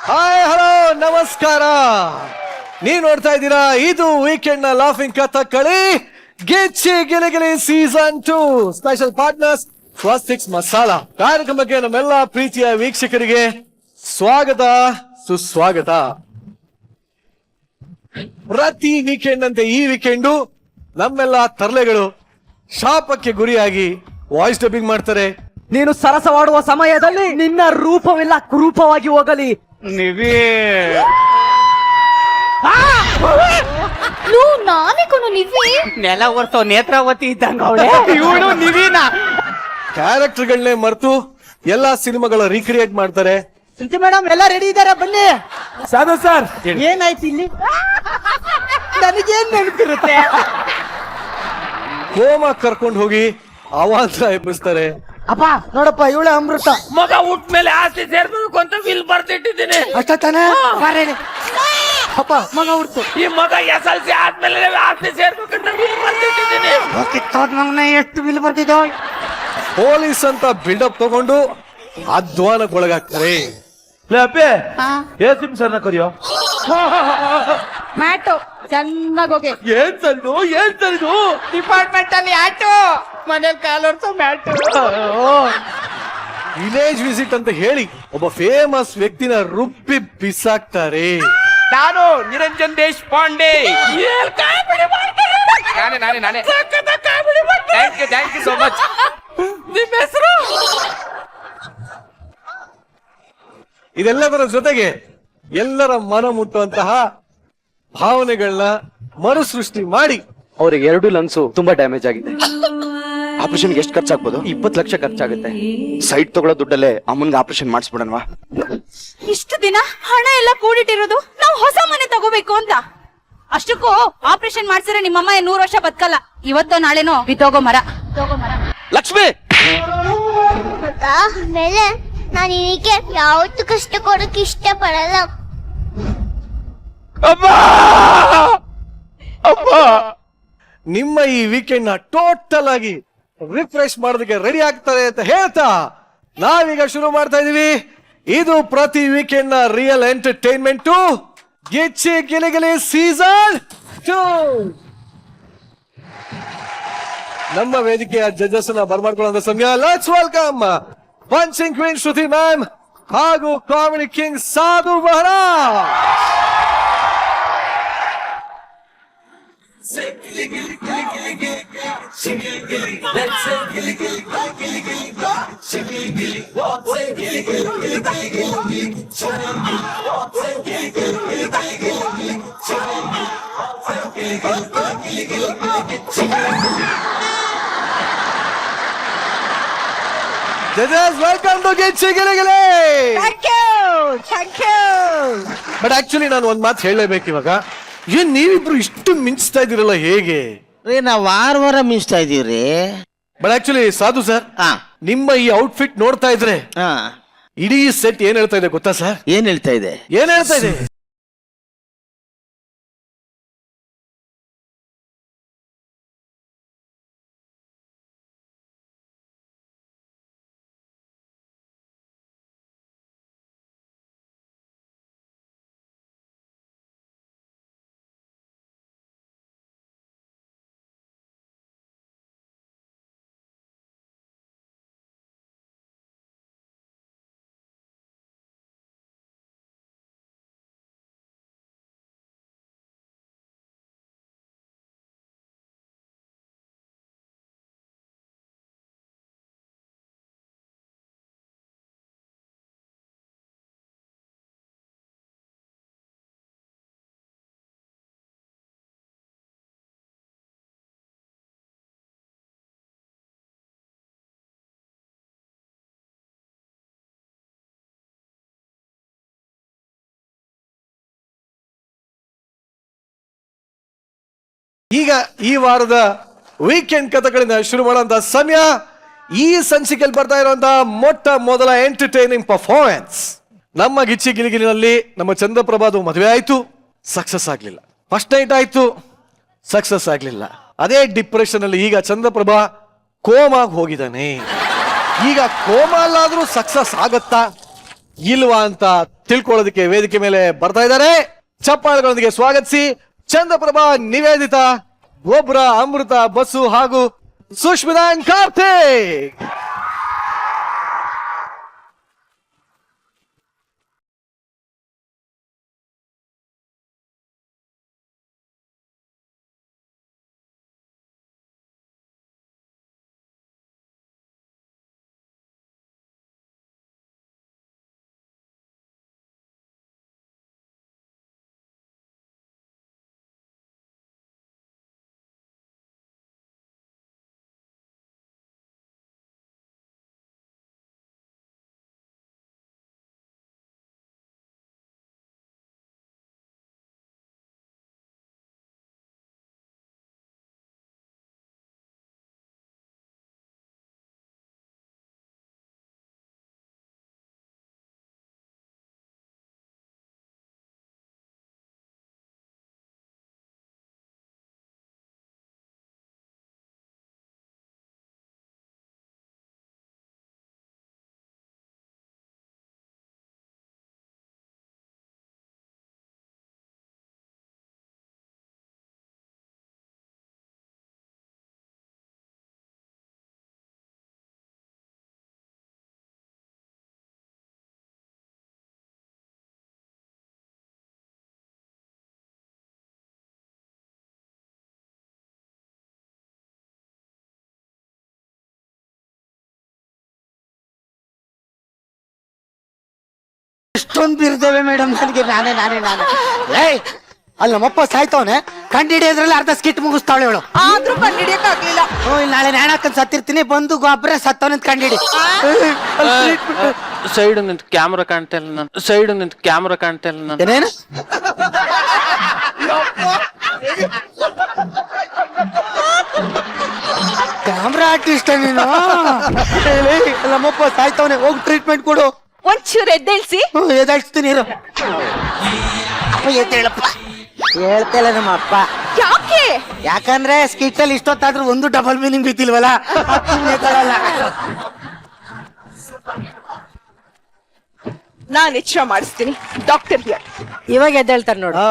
Hi hello ನಮಸ್ಕಾರ. ನೀವ್ ನೋಡ್ತಾ ಇದ್ದೀರಾ ಇದು ವೀಕೆಂಡ್ ನ ಲಾಫಿಂಗ್ ಕಥಕಳಿ ಗಿಚ್ಚಿ ಗಿಲಿಗಿಲಿ ಸೀಸನ್ 2 ಸ್ಪೆಷಲ್ ಪಾರ್ಟ್ನರ್ಸ್ ಸ್ವಸ್ತಿಕ್ಸ್ ಮಸಾಲಾ ಕಾರ್ಯಕ್ರಮಕ್ಕೆ ನಮ್ಮೆಲ್ಲ ಪ್ರೀತಿಯ ವೀಕ್ಷಕರಿಗೆ ಸ್ವಾಗತ ಸುಸ್ವಾಗತ. ಪ್ರತಿ ವೀಕೆಂಡ್ ಅಂತೆ ಈ ವೀಕೆಂಡು ನಮ್ಮೆಲ್ಲ ತರ್ಲೆಗಳು ಶಾಪಕ್ಕೆ ಗುರಿಯಾಗಿ ವಾಯ್ಸ್ ಡಬ್ಬಿಂಗ್ ಮಾಡ್ತಾರೆ. ನೀನು ಸರಸವಾಡುವ ಸಮಯದಲ್ಲಿ ನಿನ್ನ ರೂಪವೆಲ್ಲ ಕುರೂಪವಾಗಿ ಹೋಗಲಿ. ನಾನೇಕೊನು ನಿವಿ ನೆಲ ಒರ್ತೋ ನೇತ್ರಾವತಿ ಇದ್ದಂಗ ಅವಳೆ ಇವಳು ನಿವಿನ ಕ್ಯಾರೆಕ್ಟರ್ಗಳನ್ನೇ ಮರೆತು ಎಲ್ಲಾ ಸಿನಿಮಾಗಳ ರೀಕ್ರಿಯೇಟ್ ಮಾಡ್ತಾರೆ. ಮೇಡಮ್ ಎಲ್ಲ ರೆಡಿ ಇದಾರೆ, ಬನ್ನಿ. ಸಾಧು ಸರ್ ಏನಾಯ್ತು ಇಲ್ಲಿ? ನನಗೇನ್ ನೆನಪಿರುತ್ತೆ? ಹೋಮ ಕರ್ಕೊಂಡು ಹೋಗಿ ಅವಾಂತರ ಎಬ್ಬಿಸ್ತಾರೆ. ಅಪ್ಪ ನೋಡಪ್ಪ, ಇವಳೆ ಅಮೃತ. ಮಗ ಊಟ ಮೇಲೆ ಆಸ್ತಿ ಸೇರ್ಬೇಕು ಅಂತ ವಿಲ್ ಬರ್ತಿಟ್ಟಿದ್ದೀನಿ. ಅಷ್ಟ ತಾನೇ? ಅಪ್ಪ ಮಗ ಹುಡ್ತು. ಈ ಮಗ SLC ಆದ್ಮೇಲೆ ಆಸ್ತಿ ಸೇರ್ಬೇಕಂತ ವಿಲ್ ಬರ್ತಿಟ್ಟಿದ್ದೀನಿ. ಮಗನ ಎಷ್ಟು ಬಿಲ್ ಬರ್ತಿದ್ದೋ. ಪೊಲೀಸ್ ಅಂತ ಬಿಲ್ಡಪ್ ತಗೊಂಡು ಅಧ್ವಾನಕ್ಕೊಳಗಾಗ್ತಾರೆ. ಸರ್ನ ಕರಿಯೋ ಮ್ಯಾಟು ಚೆನ್ನಾಗಿ ಹೋಗಿ. ಏನ್ ತಂದು ಡಿಪಾರ್ಟ್ಮೆಂಟ್ ಅಲ್ಲಿ ಆಟೋ, ಮನೇಲಿ ಕಾಲೋರ್ಸೋ ಮ್ಯಾಟು. ವಿಲೇಜ್ ವಿಸಿಟ್ ಅಂತ ಹೇಳಿ ಒಬ್ಬ ಫೇಮಸ್ ವ್ಯಕ್ತಿನ ರುಬ್ಬಿ ಬಿಸಾಕ್ತಾರೆ. ನಾನು ನಿರಂಜನ್ ದೇಶಪಾಂಡೆ. ನಾನೇ ಥ್ಯಾಂಕ್ ಯು ಸೋ ಮಚ್. ನಿಮ್ಮ ಹೆಸರು? ಇದೆಲ್ಲದರ ಜೊತೆಗೆ ಎಲ್ಲರ ಮನ ಮುಟ್ಟುವಂತಹ ಭಾವನೆಗಳನ್ನ ಮರುಸೃಷ್ಟಿ ಮಾಡಿ ಅವ್ರಿಗೆ 2 ಲಂಗ್ಸು ತುಂಬಾ ಡ್ಯಾಮೇಜ್ ಆಗಿದೆ. ಆಪರೇಷನ್ಗೆ ಎಷ್ಟು ಖರ್ಚಾಗ್ಬೋದು? 20 ಲಕ್ಷ ಖರ್ಚಾಗುತ್ತೆ. ಸೈಟ್ ತಗೊಳ್ಳೋ ದುಡ್ಡಲ್ಲೇ ಅಮ್ಮನ್ಗೆ ಆಪರೇಷನ್ ಮಾಡಿಸ್ಬಿಡನ್ವಾ? ಇಷ್ಟು ದಿನ ಹಣ ಎಲ್ಲ ಕೂಡಿಟ್ಟಿರೋದು ನಾವು ಹೊಸ ಮನೆ ತಗೋಬೇಕು ಅಂತ. ಅಷ್ಟಕ್ಕೂ ಆಪರೇಷನ್ ಮಾಡ್ಸಿದ್ರೆ ನಿಮ್ಮಮ್ಮ 100 ವರ್ಷ ಬದುಕಲ್ಲ. ಇವತ್ತೋ ನಾಳೆನೋ ಬಿತ್ತೋಗೋ ಮರ. ಲಕ್ಷ್ಮಿ, ಆಮೇಲೆ ನಾನು ಇದಕ್ಕೆ ಯಾವತ್ತೂ ಕಷ್ಟ ಕೊಡಕ್ಕೆ ಇಷ್ಟ ಪಡಲ್ಲ. ನಿಮ್ಮ ಈ ವೀಕೆಂಡ್ ನ ಟೋಟಲ್ ಆಗಿ ರಿಫ್ರೆಶ್ ಮಾಡೋದಕ್ಕೆ ರೆಡಿ ಆಗ್ತಾರೆ ಅಂತ ಹೇಳ್ತಾ ನಾವೀಗ ಶುರು ಮಾಡ್ತಾ ಇದೀವಿ. ಇದು ಪ್ರತಿ ವೀಕೆಂಡ್ ನ ರಿಯಲ್ ಎಂಟರ್ಟೈನ್ಮೆಂಟ್ ಗಿಚ್ಚಿ ಗಿಲಿಗಿಲಿ ಸೀಸನ್ 2. ನಮ್ಮ ವೇದಿಕೆಯ ಜಡ್ಜಸ್ ನ ಬರ್ಮಾಡ್ಕೊಳ್ಳೋ ಸಮಯ. Let's welcome punching queen Shruti ma'am ಹಾಗೂ ಕಾಮಿಡಿ ಕಿಂಗ್ ಸಾಧು Maharaj. Judges, welcome to Gitchi Giligili. Thank you. But actually ನಾನು ಒಂದ್ ಮಾತು ಹೇಳಲೇಬೇಕು ಇವಾಗ. ಏನ್ ನೀವಿಬ್ರು ಇಷ್ಟು ಮಿಂಚ್ತಾ ಇದೀರಲ್ಲ, ಹೇಗೆ? ನಾವ್ ವಾರ ಮಿಂಚ್ತಾ ಇದೀವ್ರಿ. ಬಟ್ ಆಕ್ಚುಲಿ ಸಾಧು ಸರ್, ನಿಮ್ಮ ಈ ಔಟ್ಫಿಟ್ ನೋಡ್ತಾ ಇದ್ರೆ ಇಡೀ ಸೆಟ್ ಏನ್ ಹೇಳ್ತಾ ಇದೆ ಗೊತ್ತಾ ಸರ್? ಏನ್ ಹೇಳ್ತಾ ಇದೆ? ಈಗ ಈ ವಾರದ ವೀಕೆಂಡ್ ಕಥೆಗಳಿಂದ ಶುರು ಮಾಡುವಂತ ಸಮಯ. ಈ ಸಂಚಿಕೆಯಲ್ಲಿ ಬರ್ತಾ ಇರುವಂತಹ ಮೊಟ್ಟ ಮೊದಲ ಎಂಟರ್ಟೈನಿಂಗ್ ಪರ್ಫಾರ್ಮೆನ್ಸ್. ನಮ್ಮ ಗಿಚ್ಚಿ ಗಿಲಿಗಿಲಿನಲ್ಲಿ ನಮ್ಮ ಚಂದ್ರಪ್ರಭಾದು ಮದುವೆ ಆಯ್ತು, ಸಕ್ಸಸ್ ಆಗ್ಲಿಲ್ಲ. ಫಸ್ಟ್ ನೈಟ್ ಆಯ್ತು, ಸಕ್ಸಸ್ ಆಗ್ಲಿಲ್ಲ. ಅದೇ ಡಿಪ್ರೆಷನ್ ಅಲ್ಲಿ ಈಗ ಚಂದ್ರಪ್ರಭಾ ಕೋಮಾಗ್ ಹೋಗಿದ್ದಾನೆ. ಈಗ ಕೋಮಾಲಾದ್ರೂ ಸಕ್ಸಸ್ ಆಗತ್ತಾ ಇಲ್ವಾ ಅಂತ ತಿಳ್ಕೊಳ್ಳೋದಕ್ಕೆ ವೇದಿಕೆ ಮೇಲೆ ಬರ್ತಾ ಇದ್ದಾರೆ. ಚಪ್ಪಾಳೆಗಳೊಂದಿಗೆ ಸ್ವಾಗತಿಸಿ ಚಂದ್ರಪ್ರಭಾ, ನಿವೇದಿತಾ, ಗೊಬ್ರ, ಅಮೃತ, ಬಸ್ಸು ಹಾಗೂ ಸುಷ್ಮಿತಾ ಅಂಡ್ ಕಾರ್ತಿಕ್. ಎಷ್ಟೊಂದು ಬಿರ್ದೇವೆ ಮೇಡಮ್ ನನಗೆ. ನಾನೇ ಏಯ್ ಅಲ್ಲಿ ನಮ್ಮಪ್ಪ ಸಾಯ್ತವನೆ, ಕಂಡು ಹಿಡಿಯೋದ್ರಲ್ಲಿ ಅರ್ಧ ಸ್ಕಿಟ್ ಮುಗಿಸ್ತಾವಳೆ ಅವಳು. ಆದ್ರೂ ಕಂಡಿಡಿಯಕ್ ಆಗ್ಲಿಲ್ಲ. ಇಲ್ಲಿ ನಾಳೆ ನ್ಯಾಣ ಹಾಕೊಂಡ್ ಸತ್ತಿರ್ತೀನಿ, ಬಂದು ಗೊಬ್ಬರ ಸತ್ತವನ ಕಂಡು ಹಿಡಿ. ಸೈಡ್ ನಿಂತ ಕ್ಯಾಮ್ರಾ ಕಾಣ್ತಾ ಇಲ್ಲ ನಾನು. ಸೈಡ್ ನಿಂತ ಕ್ಯಾಮ್ರಾ ಕಾಣ್ತಾ ಇಲ್ಲ ನಾನು. ಏನೇನು ಕ್ಯಾಮ್ರಾ ಆರ್ಟಿಸ್ಟ್ ನೀನು? ನಮ್ಮಪ್ಪ ಸಾಯ್ತವನೆ, ಹೋಗಿ ಟ್ರೀಟ್ಮೆಂಟ್ ಕೊಡು. ಒಂಚೂರು ಎದ್ದೇಳ್ಸಿ. ಎದಾಡ್ಸ್ತೀನಿ ಇರು. ಅಪ್ಪ ಎದ್ದೇಳಪ್ಪ. ಹೇಳ್ತೇಲ್ಲ ನಮ್ಮ ಅಪ್ಪ. ಯಾಕೆ? ಯಾಕಂದ್ರೆ ಸ್ಕಿಟ್ ಅಲ್ಲಿ ಇಷ್ಟೊತ್ತಾದ್ರೂ ಒಂದು ಡಬಲ್ ಮೀನಿಂಗ್ ಬಿದ್ದಿಲ್ವಲ್ಲ. ನಾನ್ ಎಚ್ಚರ ಮಾಡಿಸ್ತೀನಿ. Doctor here. ಇವಾಗ ಎದ್ದೇಳ್ತಾರೆ ನೋಡು.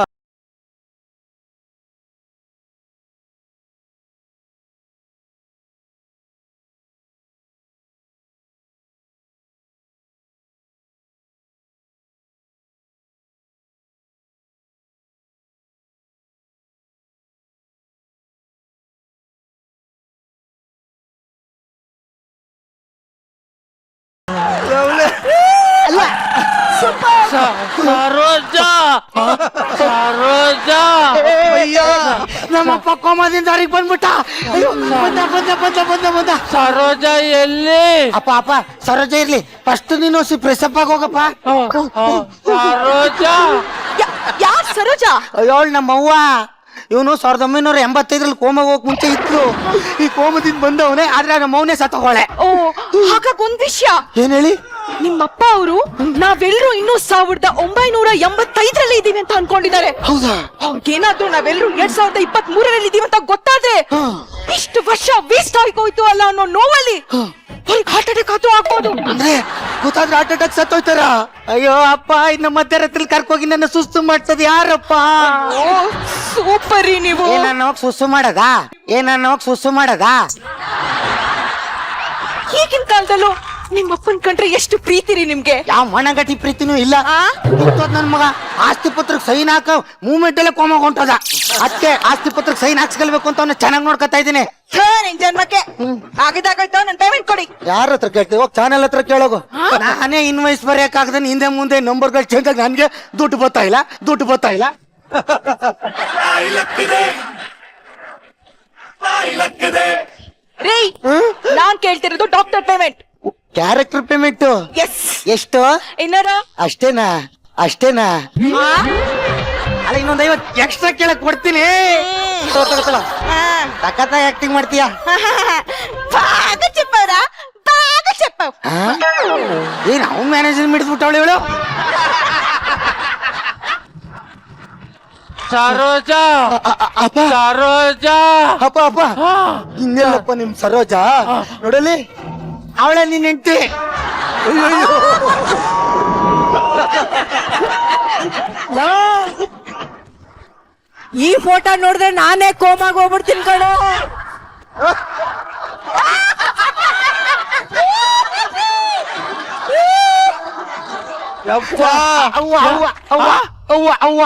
ಸರೋಜಾ, ಸರೋಜಾ, ನಮ್ಮಪ್ಪ ಕೋಮದಿಂದ ಹೊರಗೆ ಬಂದ್ಬಿಟ್ಟ. ಅಯ್ಯೋ, ಬಂದ. ಸರೋಜಾ ಎಲ್ಲಿ? ಅಪ್ಪ ಸರೋಜ ಇರ್ಲಿ, ಫಸ್ಟ್ ನೀನು ಪ್ರೆಸಪ್ ಆಗಿ ಹೋಗಪ್ಪ. ಸರೋಜಾ ಯಾರ್ ಸರೋಜಾ? ಅಯ್ಯೋಳ್ ನಮ್ಮವ್ವ. ಇವನು 1985 ಕೋಮಾಗ ಹೋಗಕ್ ಮುಂಚೆ ಇತ್ತು. ಈ ಕೋಮದಿಂದ ಬಂದವನೇ, ಆದ್ರೆ ನಮ್ಮವನೇ ಸತ್ತೋಳೆ. ಓ, ಹಾಗಾಗಿ ಒಂದ್ ವಿಷಯ. ಏನ್ ಹೇಳಿ? ನಿಮ್ಮಪ್ಪ ಅವರು ನಾವೆಲ್ಲರೂ ಇನ್ನೂ 1985 ಇದೀವಿ ಅಂತ ಅನ್ಕೊಂಡಿದ್ದಾರೆ. ಹೌದಾ? ಅವ್ರಿಗೇನಾದ್ರೂ ನಾವೆಲ್ಲರೂ 2023 ಇದೀವಿ ಅಂತ ಗೊತ್ತಾದ್ರೆ ಇಷ್ಟು ವರ್ಷ ವೇಸ್ಟ್ ಆಗೋಯ್ತು ಅಲ್ಲ ಅನ್ನೋ ನೋವಲ್ಲಿ ಅವ್ರಿಗೆ ಹಾರ್ಟ್ ಅಟ್ಯಾಕ್ ಆದ್ರೂ ಆಗ್ಬೋದು. ಅಂದ್ರೆ ಗೊತ್ತಾದ್ರೆ ಹಾರ್ಟ್ ಅಟ್ಯಾಕ್ ಸತ್ತೋಯ್ತಾರ? ಅಯ್ಯೋ ಅಪ್ಪ, ಇನ್ನ ಮಧ್ಯರಾತ್ರಿ ಕರ್ಕೋಗಿ ನನ್ನ ಸುಸ್ತು ಮಾಡ್ತದ ಯಾರಪ್ಪ? ಸೂಪರ್ ರೀ ನೀವು. ಏನನ್ನೋಗ್ ಸುಸ್ಸು ಮಾಡದ? ಈಗಿನ ಕಾಲದಲ್ಲೂ ನಿಮ್ಮಪ್ಪನ್ ಕಂಡ್ರೆ ಎಷ್ಟು ಪ್ರೀತಿ ರೀ ನಿಮ್ಗೆ. ಯಾವ ಮಣ್ಣಗಟ್ಟಿ ಪ್ರೀತಿನೂ ಇಲ್ಲ. ನನ್ ಮಗ ಆಸ್ತಿ ಪತ್ರಕ್ಕೆ ಸೈನ್ ಹಾಕ ಮೂವ್ಮೆಂಟ್ ಎಲ್ಲ ಕೋಮಾಗ ಹೊಂಟದ. ಅದಕ್ಕೆ ಆಸ್ತಿ ಪತ್ರಕ್ಕೆ ಸೈನ್ ಹಾಕ್ಸ್ಕೊಳ್ಬೇಕು ಅಂತ ಅವ್ನ ಚೆನ್ನಾಗಿ ನೋಡ್ಕೊತಾ ಇದ್ದೀನಿ. ನಿನ್ ಜನ್ಮಕ್ಕೆ ಆಗಿದಾಗೋಯ್ತು, ನನ್ ಪೇಮೆಂಟ್ ಕೊಡಿ. ಯಾರ ಹತ್ರ ಕೇಳ್ತೀವಿ? ಹೋಗ್ ಚಾನೆಲ್ ಹತ್ರ ಕೇಳೋಗು. ನಾನೇ ಇನ್ವಾಯ್ಸ್ ಬರೆಯಕ್ಕಾಗದ, ಹಿಂದೆ ಮುಂದೆ ನಂಬರ್ಗಳು ಚೇಂಜ್ ಆಗಿ ನನ್ಗೆ ದುಡ್ಡು ಬರ್ತಾ ಇಲ್ಲ. ರೀ, ನಾನ್ ಕೇಳ್ತಿರೋದು doctor payment. Character payments. ಎಷ್ಟು? ಇನ್ನೂರ. ಅಷ್ಟೇನಾ? ಅಲ್ಲ, ಇನ್ನೊಂದ್ 50 ಎಕ್ಸ್ಟ್ರಾ ಕೇಳಕ್ ಕೊಡ್ತೀನಿ. ಸಖತ್ತಾಗಿ ಆಕ್ಟಿಂಗ್ ಮಾಡ್ತೀಯಾ? ಏನ್ ಅವ್ನು ಮ್ಯಾನೇಜರ್ ಮಿಡಿದ್ಬಿಟ್ಟವಳು ಇವಳು. ಸರೋಜಾ ಅಪ್ಪ ಸರೋಜಾ ಅಪ್ಪ ಅಪ್ಪ ಇನ್ನೆಲ್ಲಪ್ಪ ನಿಮ್ ಸರೋಜ ನೋಡಲಿ ಅವಳೆ ನಿನ್ ಹೆಂಡತಿ. ಈ ಫೋಟೋ ನೋಡಿದ್ರೆ ನಾನೇ ಕೋಮಾಗ ಹೋಗ್ಬಿಡ್ತೀನಿ ಕಣೋ. ಅವ್ವ ಅವ್ವ ಅವ್ವ ಅವ್ವ ಅವ್ವ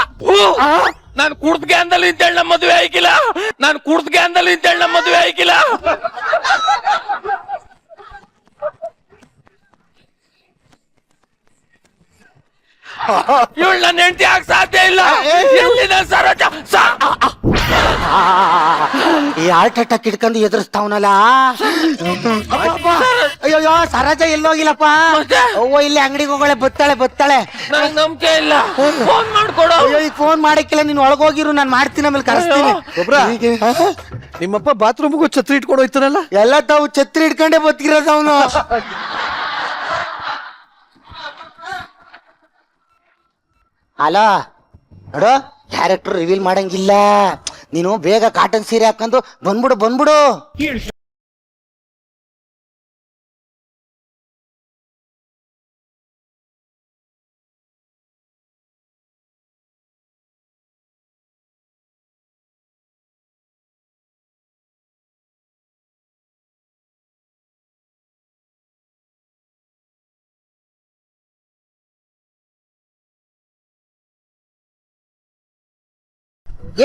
ನಾನು ಕುಡ್ದ ಗ್ಯಾನ್ದಲ್ಲಿ ಇದ್ದೇಳ ನಮ್ಮ ಮದುವೆ ಆಗಿಲ್ಲ. ನಾನು ಕುಡ್ದ ಗ್ಯಾನ್ದಲ್ಲಿ ಇದ್ದೇಳ ನಮ್ಮ ಮದುವೆ ಆಗಿಲ್ಲ. ಇವಳು ನನ್ನ ಹೆಂಡತಿ ಆಗ ಸಾಧ್ಯ ಇಲ್ಲ. ಎಲ್ಲಿದೆ ಸರೋಜ? ಈ ಹಾರ್ಟ್ ಅಟ್ಯಾಕ್ ಇಟ್ಕೊಂಡು ಎದುರಿಸ್ತಾವನಲ್ಲ. ಅಯ್ಯೋ ಸರೋಜ ಎಲ್ಲೋಗಿಲ್ಲಪ್ಪ. ಅವ್ವ ಇಲ್ಲಿ ಅಂಗಡಿಗೆ ಹೋಗಳೆ ಬತ್ತಾಳೆ. ನನಗೆ ನಂಬಿಕೆ ಇಲ್ಲ. ಫೋನ್ ಮಾಡ್ಕೊಡು. ಅಯ್ಯೋ ಈಗ ಫೋನ್ ಮಾಡಕ್ಕಿಲ್ಲ, ನೀನ್ ಒಳಗೋಗಿರು, ನಾನು ಮಾಡ್ತೀನಿ, ಆಮೇಲೆ ಕರೆಸ್ತೀನಿ. ಒಬ್ರ ನಿಮ್ಮಪ್ಪ ಬಾತ್ರೂಮ್ಗೂ ಛತ್ರಿ ಇಟ್ಕೊಂಡು ಹೋಯ್ತಾನಲ್ಲ. ಎಲ್ಲ ತಾವು ಛತ್ರಿ ಇಟ್ಕೊಂಡೆ ಬದುಕಿರೋದು ಅವನು. ಅಲೋ ನೋಡು, ಕ್ಯಾರೆಕ್ಟರ್ ರಿವೀಲ್ ಮಾಡಂಗಿಲ್ಲ. ನೀನು ಬೇಗ ಕಾಟನ್ ಸೀರೆ ಹಾಕೊಂಡು ಬಂದ್ಬಿಡು.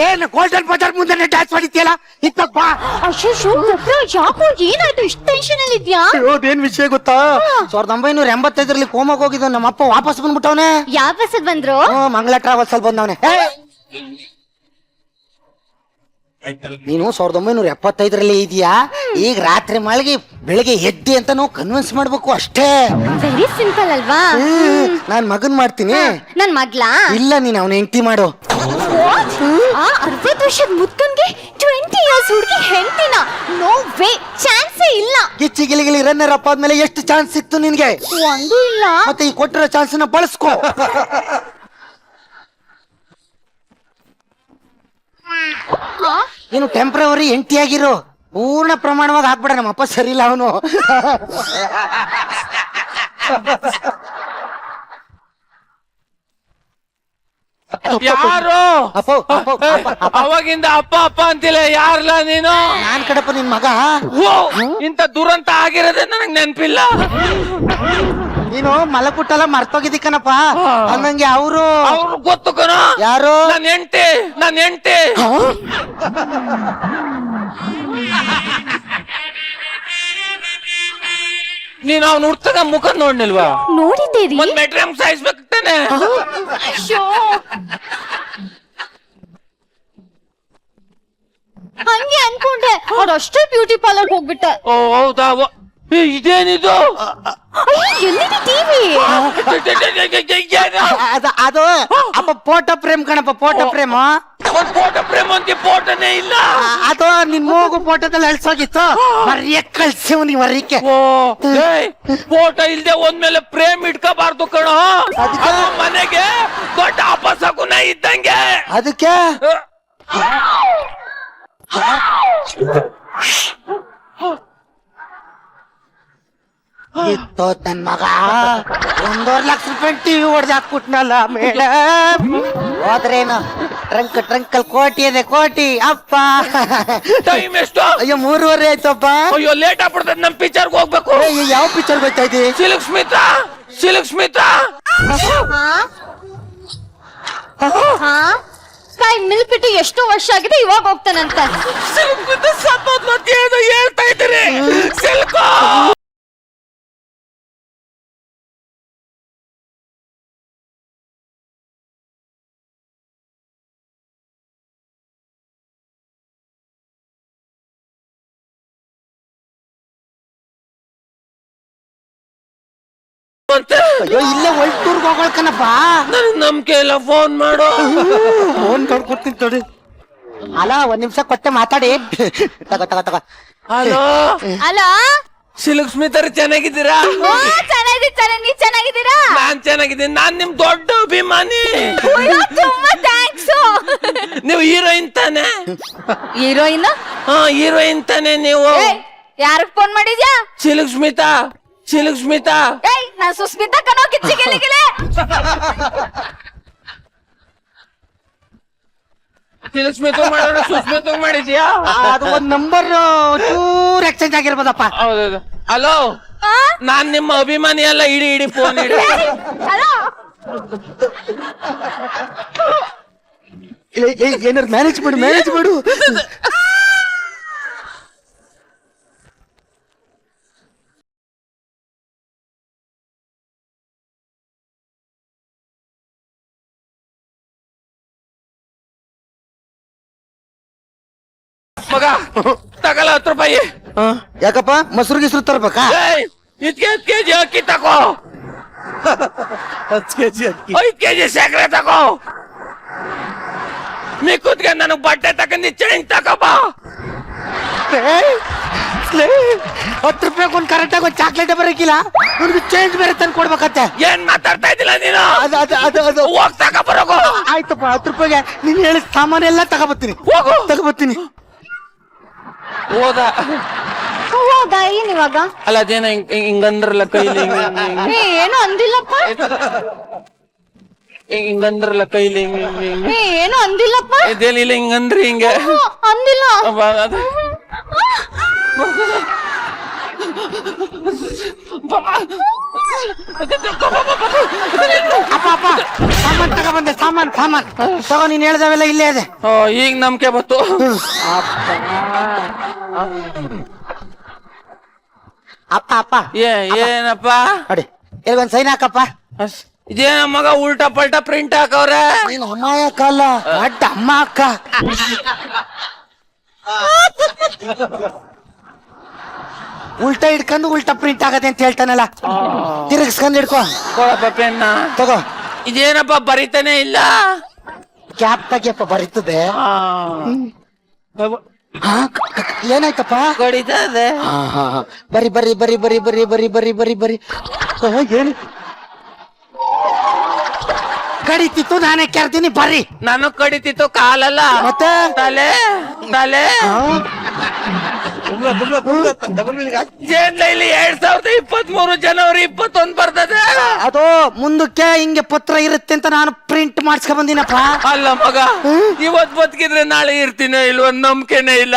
ಏನು ಗೋಲ್ಡನ್ ಬಜಾರ್ ಮುಂದೆ ಡ್ಯಾನ್ಸ್ ಮಾಡಿದ್ಯಲ್ಲ, ಇತ್ತಪ್ಪ. ಅಶೋಶು ಯಾಕೋ ಏನಾಯ್ತು ಇಷ್ಟ ಟೆನ್ಷನ್ ಅಲ್ಲಿ ಇದ್ಯಾ? ಏನ್ ವಿಷಯ ಗೊತ್ತಾ? 1985 ಕೋಮಾಗ ಹೋಗಿದ್ದ ನಮ್ಮಪ್ಪ ವಾಪಸ್ ಬಂದ್ಬಿಟ್ಟವನೆ. ಯಾವ ಬಸ್ಸಲ್ಲಿ ಬಂದ್ರು? ಮಂಗಳ ಟ್ರಾವೆಲ್ಸ್ ಅಲ್ಲಿ ಬಂದವನೆ. ನೀನು 1975 ಇದೀಯಾ. ಈಗ ರಾತ್ರಿ ಮಳಗಿ ಬೆಳಿಗ್ಗೆ ಎದ್ದಿ ಅಂತ ನಾವು ಕನ್ವಿನ್ಸ್ ಮಾಡ್ಬೇಕು ಅಷ್ಟೇ. ವೆರಿ ಸಿಂಪಲ್ ಅಲ್ವಾ? ನಾನ್ ಮಗನ್ ಮಾಡ್ತೀನಿ. ನನ್ ಮಗ್ಲಾ? ಇಲ್ಲ, ನೀನ್ ಅವನ ಹೆಂಡತಿ ಮಾಡು. 60 ವರ್ಷದ ಮುತ್ತನ್ಗೆ 20 ಇಯರ್ಸ್ ಹುಡುಗಿ ಹೆಂಡತಿನ? ನೋ ವೇ, ಚಾನ್ಸೇ ಇಲ್ಲ. ಗಿಲಿ ರನ್ನರ್ ಅಪ್ ಆದ್ಮೇಲೆ ಎಷ್ಟು ಚಾನ್ಸ್ ಸಿಕ್ತು ನಿನ್ಗೆ? ಒಂದು ಇಲ್ಲ. ಮತ್ತೆ ಈ ಕೊಟ್ಟಿರೋ ಚಾನ್ಸ್ ನ ಬಳಸ್ಕೋ. ನೀನು ಟೆಂಪ್ರವರಿ ಹೆಂಡತಿಯಾಗಿರು, ಪೂರ್ಣ ಪ್ರಮಾಣವಾಗಿ ಹಾಕ್ಬಿಡ. ನಮ್ಮಪ್ಪ ಸರಿ ಇಲ್ಲ ಅವನು. ಯಾರು? ಅಪ್ಪ ಅವಾಗಿಂದ ಅಪ್ಪ ಅಂತಿಲ್ಲ. ಯಾರಲ್ಲ ನೀನು? ನಾನ್ ಕಡಪ್ಪ ನಿನ್ ಮಗ. ಓ, ಇಂತ ದುರಂತ ಆಗಿರೋದೇ ನನಗ್ ನೆನ್ಪಿಲ್ಲ. ನೀನು ಮಲಕುಟ್ಟಲ್ಲ ಮರ್ತೋಗಿದ್ದಿ ಕಣಪ್ಪ. ಹಂಗಂಗೆ ಅವರು ಗೊತ್ತು ಕಣ. ಯಾರು? ನನ್ನ ಹೆಂಡತಿ. ನೀನ್ ಅವ್ನು ಹುಡ್ತದ ಮುಖ ನೋಡ್ನಿಲ್ವಾ? ನೋಡಿದ್ದೀರಿ? ಒಂದ್ ಮೆಟ್ರಿಯಂ ಸಾಯಿಸ್ಬೇಕು ತಾನೆ. ಹಂಗೆ ಅನ್ಕೊಂಡೆ, ಅವ್ರಷ್ಟೇ ಬ್ಯೂಟಿ ಪಾರ್ಲರ್ ಹೋಗ್ಬಿಟ್ಟೆ. ಓ ಹೌದಾ? ಇದೇನಿದು? ಎಲ್ಲಿದೆ ಟಿವಿ? ಅದು ಅಪ್ಪ ಫೋಟೋ ಫ್ರೇಮ್ ಕಣಪ್ಪ, ಫೋಟೋ ಫ್ರೇಮ್. ಒಂದ್ ಫೋಟೋ ಫ್ರೇಮ್ ಅಂತ ಫೋಟೋನೇ ಇಲ್ಲ. ಅದು ನಿನ್ ಮೂಗು ಫೋಟೋದಲ್ಲಿ ಅಳ್ಸೋಗಿತ್ತು, ಮರ್ಯಕ್ ಕಳ್ಸಿ ನೀವು ಮರ್ಯಕ್ಕೆ. ಓ ಫೋಟೋ ಇಲ್ದೆ ಒಂದ್ಮೇಲೆ ಪ್ರೇಮ್ ಇಟ್ಕೋಬಾರ್ದು ಕಣೋ. ಅದಕ್ಕೆ? ಅದು ಮನೆಗೆ ದೊಡ್ಡ ಅಪಸಗುನ ಇದ್ದಂಗೆ. ಅದಕ್ಕೆ ಇತ್ತು ನನ್ ಮಗ 1.5 ಲಕ್ಷ ರೂಪಾಯಿ ಟಿವಿ ಹೊಡೆದು ಹಾಕ್ಬಿಟ್ನಲ್ಲ ಮೇಡಮ್. ಹೋದ್ರೇನು? ಟ್ರಂಕಲ್ ಕೋಟಿ ಇದೆ, ಕೋಟಿ. ಅಪ್ಪ ಟೈಮ್ ಎಷ್ಟು? ಅಯ್ಯೋ 3:30 ಆಯ್ತಪ್ಪ. ಅಯ್ಯೋ ಲೇಟ್ ಆಗ್ಬಿಡ್ತದೆ. ನಮ್ ಪಿಕ್ಚರ್ಗೆ ಹೋಗ್ಬೇಕು. ಯಾವ ಪಿಕ್ಚರ್ ಬರ್ತಾ ಇದ್ದಿ? ಸಿಲ್ಕ್ ಸ್ಮಿತಾ. ಕೈ ಮಿಲ್ಬಿಟ್ಟು ಎಷ್ಟೋ ವರ್ಷ ಆಗಿದೆ, ಇವಾಗ ಹೋಗ್ತಾನಂತ. ಸಿಲ್ಕ್ ಸ್ಮಿತಾ ಸತ್ತೋದ್ಲು ಅಂತ ಏನೋ ಹೇಳ್ತಾ ಇದ್ದೀರಿ. ಸಿಲ್ಕ್ ಅಯ್ಯೋ ಇಲ್ಲೇ ಒಳ್ಟೂರ್ಗೆ ಹೋಗೋಳ್ಕನಪ್ಪ. ನನಗ್ ನಂಬಿಕೆ ಇಲ್ಲ. ಫೋನ್ ಮಾಡು. ಫೋನ್ ಕೊಡ್ತೀನಿ ತೊಡಿ. ಅಲ್ಲ 1 ನಿಮಿಷ ಕೊಟ್ಟೆ ಮಾತಾಡಿ. ತಗೋ. ಹಲೋ ಅಲ್ಲ ಸಿಲ್ಕ್ ಸ್ಮಿತರ್ ಚೆನ್ನಾಗಿದ್ದೀರಾ? ಓ, ಚೆನ್ನಾಗಿದ್ದೀನಿ, ನೀವ್ ಚೆನ್ನಾಗಿದ್ದೀರಾ? ನಾನ್ ಚೆನ್ನಾಗಿದ್ದೀನಿ. ನಾನ್ ನಿಮ್ ದೊಡ್ಡ ಅಭಿಮಾನಿ. ಅಯ್ಯೋ, ತುಂಬಾ ಥ್ಯಾಂಕ್ಸ್. ನೀವು ಹೀರೋಯಿನ್ ತಾನೆ? ಹೀರೋಯಿನ್? ಹಾ, ಹೀರೋಯಿನ್ ತಾನೆ ನೀವು? ಯಾರಿಗ್ ಫೋನ್ ಮಾಡಿದ್ಯಾ? Silk Smita, silk Smita. ಏಯ್, ನಾನ್ ಸುಸ್ಮಿತಾ ಕಣೋ, ಕಿಚ್ಚಿ ಗಿಲಿಗಿಲಿ. ಸಿಲ್ಕ್ ಸ್ಮಿತಾ ಮಾಡೋಣ, ಸುಸ್ಮಿತಾ ಮಾಡಿದ್ಯಾ? ಅದು ಒಂದ್ ನಂಬರ್ ಚೂರ್ ಎಕ್ಸ್ಚೇಂಜ್ ಆಗಿರ್ಬೋದಪ್ಪ. ಹೌದೌದು. ಹಲೋ, ಆ? ನಾನ್ ನಿಮ್ಮ ಅಭಿಮಾನಿ ಅಲ್ಲ. ಇಡಿ ಫೋನ್ ಇಡಿ. ಹಲೋ. ಏನಾರು ಮ್ಯಾನೇಜ್ ಮಾಡು. ಮಗ ತಗಲ 10 ರೂಪಾಯಿ. ಯಾಕಪ್ಪ ಮೊಸರು ಗಿಸ್ರು ತರ್ಬೇಕಾ? ಇದಕ್ಕೆ 10 ಕೆಜಿ ಅಕ್ಕಿ ತಗೋ, 10 ಕೆಜಿ ಅಕ್ಕಿ. 5 ಕೆಜಿ ಸಕ್ಕರೆ ತಗೋ, ಮಿಕ್ಕುದ್ಗೆ ನನಗ್ ಬಟ್ಟೆ ತಕೊಂಡಿ ಚೈನ್ ತಗೋಬ. 10 ರೂಪಾಯಿ ಒಂದ್ ಕರೆಕ್ಟಾಗಿ ಒಂದ್ ಚಾಕ್ಲೇಟ್ ಬರಕಿಲ್ಲ, ಅವ್ರಿಗೆ ಚೇಂಜ್ ಬೇರೆ ತಂದು ಕೊಡ್ಬೇಕತ್ತೆ. ಏನ್ ಮಾತಾಡ್ತಾ ಇದ್ದಿಲ್ಲ ನೀನು? ಅದು ಹೋಗ್ ತಗೋಬರೋಗು. ಆಯ್ತಪ್ಪ, 10 ರೂಪಾಯಿಗೆ ನೀನ್ ಹೇಳಿದ ಸಾಮಾನೆಲ್ಲ ತಗೋಬತ್ತೀನಿ. ಹೋಗು. ಹೋದ. ಹೋದ ಏನ್ ಇವಾಗ? ಅಲ್ಲ, ಅದೇನ ಹಿಂಗಂದ್ರಲ್ಲ ಕೈಲಿ, ಏನು ಅಂದಿಲ್ಲಪ್ಪ. ಹಿಂಗಂದ್ರಲ್ಲ ಕೈಲಿ, ಏನು ಅಂದಿಲ್ಲಪ್ಪ. ಇದೇನಿಲ್ಲ ಹಿಂಗಂದ್ರಿ ಹಿಂಗೆ ಅಂದಿಲ್ಲ. ಅದು ಅಪ್ಪ ಸಾಮಾನ್ ತಗೊಬಂದೆ, ಸಾಮಾನ್ ತಗೋ. ನೀನ್ ಹೇಳ್ದವೆಲ್ಲ ಇಲ್ಲೇ ಇದೆ. ಈಗ ನಂಬಿಕೆ ಬತ್ತು. ಅಪ್ಪ ಏನಪ್ಪ? ನೋಡಿ, ಇಲ್ಲಿ ಒಂದ್ ಸೈನ್ ಹಾಕಪ್ಪ. ಇದೇನ ಮಗ ಉಲ್ಟಾ ಪಲ್ಟಾ ಪ್ರಿಂಟ್ ಹಾಕವ್ರೆ? ನೀನು ಅಮ್ಮಾಯಕ್ಕ ಅಲ್ಲ, ದೊಡ್ಡ ಅಮ್ಮ ಅಕ್ಕ. ಉಲ್ಟಾ ಹಿಡ್ಕೊಂಡು ಉಲ್ಟಾ ಪ್ರಿಂಟ್ ಆಗದೆ ಅಂತ ಹೇಳ್ತಾನಲ್ಲ, ತಿರುಗಿಸ್ಕೊಂಡ್ ಹಿಡ್ಕೊ. ಕೊಡಪ್ಪ ಪೆನ್ನ. ತಗೋ. ಇದೇನಪ್ಪ ಬರಿತಾನೆ ಇಲ್ಲ? ಕ್ಯಾಪ್ ತೆಗಿಯಪ್ಪ, ಬರೀತದೆ. ಏನಾಯ್ತಪ್ಪ? ಕಡಿತಾ ಇದೆ. ಬರಿ ಏನು ಕಡಿತಿತ್ತು, ನಾನೇ ಕೆರ್ತೀನಿ. ಬರ್ರಿ. ನನಗ್ ಕಡಿತಿತ್ತು ಕಾಲಲ್ಲ, ಮತ್ತೆ ತಲೆ. ಇಲ್ಲಿ 2023 ಜನವರಿ 21 ಬರ್ತದೆ. ಅದು ಮುಂದಕ್ಕೆ ಹಿಂಗೆ ಪತ್ರ ಇರುತ್ತೆ ಅಂತ ನಾನು ಪ್ರಿಂಟ್ ಮಾಡಿಸ್ಕೊಂಡ್ ಬಂದಿನಪ್ಪ. ಅಲ್ಲ ಮಗ, ಇವತ್ ಬದುಕಿದ್ರೆ ನಾಳೆ ಇರ್ತೀನೋ ಇಲ್ವ ನಂಬಿಕೆನೇ ಇಲ್ಲ.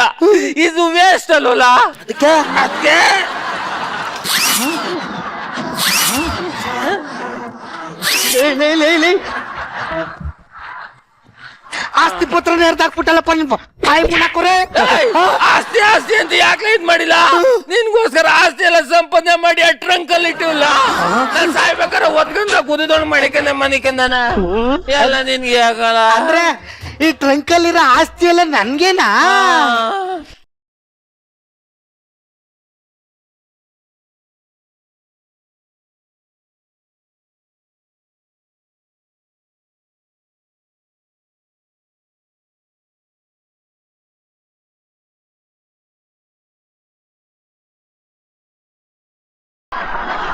ಇದು ವೇಸ್ಟ್ ಅಲ್ವಲ್ಲ? ಅದಕ್ಕೆ ಆಸ್ತಿ ಪತ್ರ ನೇರ್ದಾಕ್ಬಿಟ್ಟಲ್ಲಪ್ಪ ನಿಮ್ ಬಾಯಿ ಮುಣಾಕೋರೆ. ಆಸ್ತಿ ಅಂತ ಯಾಕೆ ಇದ್ ಮಾಡಿಲ್ಲ? ನಿನ್ಗೋಸ್ಕರ ಆಸ್ತಿ ಎಲ್ಲ ಸಂಪಾದನೆ ಮಾಡಿ ಆ ಟ್ರಂಕ್ ಅಲ್ಲಿ ಇಟ್ಟಿಲ್ಲ. ನಾನ್ ಸಾಯ್ಬೇಕಾರೆ ಒದ್ಕೊಂಡ ಕುದಿದೊಂಡ್ ಮಾಡಿಕೊಂಡೆ ಮನಿಕಂದನ ಎಲ್ಲ ನಿನ್ಗೆ ಆಗಲ್ಲ. ಅಂದ್ರೆ ಈ ಟ್ರಂಕ್ ಅಲ್ಲಿರೋ ಆಸ್ತಿ ಎಲ್ಲ ನನ್ಗೇನಾ?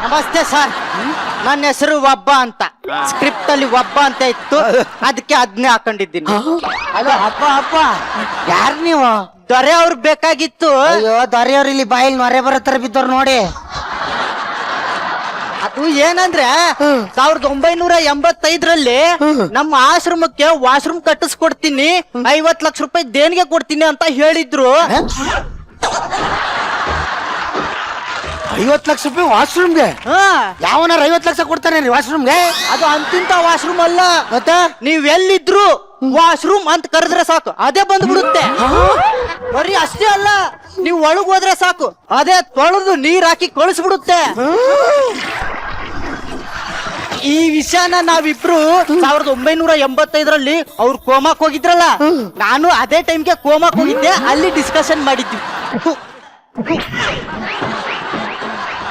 ನಮಸ್ತೆ ಸರ್, ನನ್ನ ಹೆಸರು ಒಬ್ಬ ಅಂತ. ಸ್ಕ್ರಿಪ್ಟ್ ಅಲ್ಲಿ ಒಬ್ಬ ಅಂತ ಇತ್ತು, ಅದಕ್ಕೆ ಅದನ್ನೇ ಹಾಕೊಂಡಿದ್ದೀನಿ. ಅಲ್ಲ ಅಪ್ಪ ಯಾರು ನೀವು? ದೊರೆ ಅವ್ರಿಗೆ ಬೇಕಾಗಿತ್ತು. ಅಯ್ಯೋ, ದೊರೆಯವ್ರು ಇಲ್ಲಿ ಬಾಯಲ್ಲಿ ನೊರೆ ಬರೋ ತರ ಬಿದ್ದವ್ರು ನೋಡಿ. ಅದು ಏನಂದ್ರೆ 1985ರಲ್ಲಿ ನಮ್ಮ ಆಶ್ರಮಕ್ಕೆ ವಾಶ್ರೂಮ್ ಕಟ್ಟಿಸ್ಕೊಡ್ತೀನಿ, 50 ಲಕ್ಷ ರೂಪಾಯಿ ದೇಣಿಗೆ ಕೊಡ್ತೀನಿ ಅಂತ ಹೇಳಿದ್ರು. 50 ಲಕ್ಷ ರೂಪಾಯಿ ವಾಶ್ರೂಮ್ಗೆ? ಯಾವನಾರ 50 ಲಕ್ಷ ಕೊಡ್ತಾನೆ ರೀ ವಾಶ್ರೂಮ್ಗೆ? ಅದು ಅಂತಿಂತ ವಾಶ್ರೂಮ್ ಅಲ್ಲ. ಮತ್ತೆ ನೀವ್ ಎಲ್ಲಿದ್ರು ವಾಶ್ರೂಮ್ ಅಂತ ಕರೆದ್ರೆ ಸಾಕು, ಅದೇ ಬಂದ್ಬಿಡುತ್ತೆ. ಬರೀ ಅಷ್ಟೇ ಅಲ್ಲ, ನೀವು ಒಳಗ್ ಹೋದ್ರೆ ಸಾಕು, ಅದೇ ತೊಳೆದು ನೀರ್ ಹಾಕಿ ಕಳಿಸ್ಬಿಡುತ್ತೆ. ಈ ವಿಷಯನ ನಾವಿಬ್ರು 1985ರಲ್ಲಿ ಅವ್ರು ಕೋಮಾಕ್ ಹೋಗಿದ್ರಲ್ಲ, ನಾನು ಅದೇ ಟೈಮ್ಗೆ ಕೋಮಾಕ್ ಹೋಗಿದ್ದೆ, ಅಲ್ಲಿ ಡಿಸ್ಕಷನ್ ಮಾಡಿದ್ವಿ.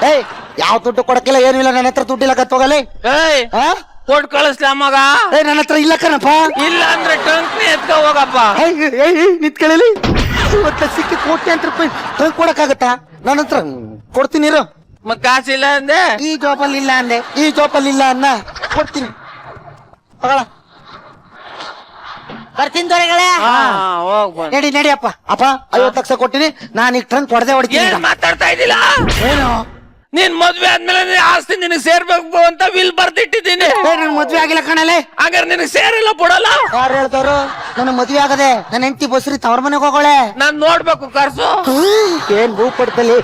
ಏಯ್, ಯಾವ ದುಡ್ಡು ಕೊಡಕ್ಕಿಲ್ಲ, ಏನು ಇಲ್ಲ, ನನ್ನ ಹತ್ರ ದುಡ್ಡಿಲ್ಲ, ಕತ್ತೋಗಲಿ. ಕೊಟ್ ಕಳಿಸ್ಲ ಮಗ? ನನ್ನ ಹತ್ರ ಇಲ್ಲ ಕಣಪ್ಪ. ಇಲ್ಲ ಅಂದ್ರೆ ಟ್ರಂಕ್ ಎತ್ಕೊ ಹೋಗಪ್ಪ. ನಿಂತ್ಕೊಳ್ಳಿ, ಇವತ್ತ ಸಿಕ್ಕಿ 1,00,00,000 ರೂಪಾಯಿ ಟ್ರಂಕ್ ಕೊಡಕ್ಕಾಗತ್ತಾ? ನನ್ನ ಹತ್ರ ಕೊಡ್ತೀನಿ ಇರು. ಮತ್ ಕಾಸಿಲ್ಲ ಅಂದೆ. ಈ ಜೋಬಲ್ಲಿ ಇಲ್ಲ ಅಂದೆ, ಈ ಜೋಬಲ್ಲಿ ಇಲ್ಲ ಅನ್ನ ಕೊಡ್ತೀನಿ. ತಗೊಳ. ಬರ್ತೀನಿ ದೊರೆಗಳೇ. ಹೋಗ್ ಬಂದ್. ನಡಿ ನಡಿಯಪ್ಪ. ಅಪ್ಪ 50 ಲಕ್ಷ ಕೊಟ್ಟಿನಿ, ನಾನು ಈಗ ಟ್ರಂಕ್ ಹೊಡೆದೇ ಹೊಡಿತೀನಿ. ಏನ್ ಮಾತಾಡ್ತಾ ಇದ್ದಿಲ್ಲ? ಏನು ನೀನ್ ಮದ್ವೆ ಆದ್ಮೇಲೆ ನಿನ್ ಆಸ್ತಿ ನಿನಗ್ ಸೇರ್ಬೇಕು ಅಂತ ವಿಲ್ ಬರ್ದಿಟ್ಟಿದ್ದೀನಿ. ನನ್ ಮದ್ವೆ ಆಗಿಲ್ಲ ಕಣಲೆ. ಹಾಗಾದ್ರೆ ನಿನಗ್ ಸೇರಿಲ್ಲ ಬಿಡಲ್ಲ. ಯಾರು ಹೇಳ್ತಾರು? ನನ್ನ ಮದ್ವೆ ಆಗದೆ, ನನ್ನ ಹೆಂಡತಿ ಬಸ್ರಿ ತವ್ರ ಮನೆಗೆ ಹೋಗೋಳೆ. ನಾನ್ ನೋಡ್ಬೇಕು ಕರ್ಸು. ಏನ್ ಹೂ ಪಡ್ತಲಿ.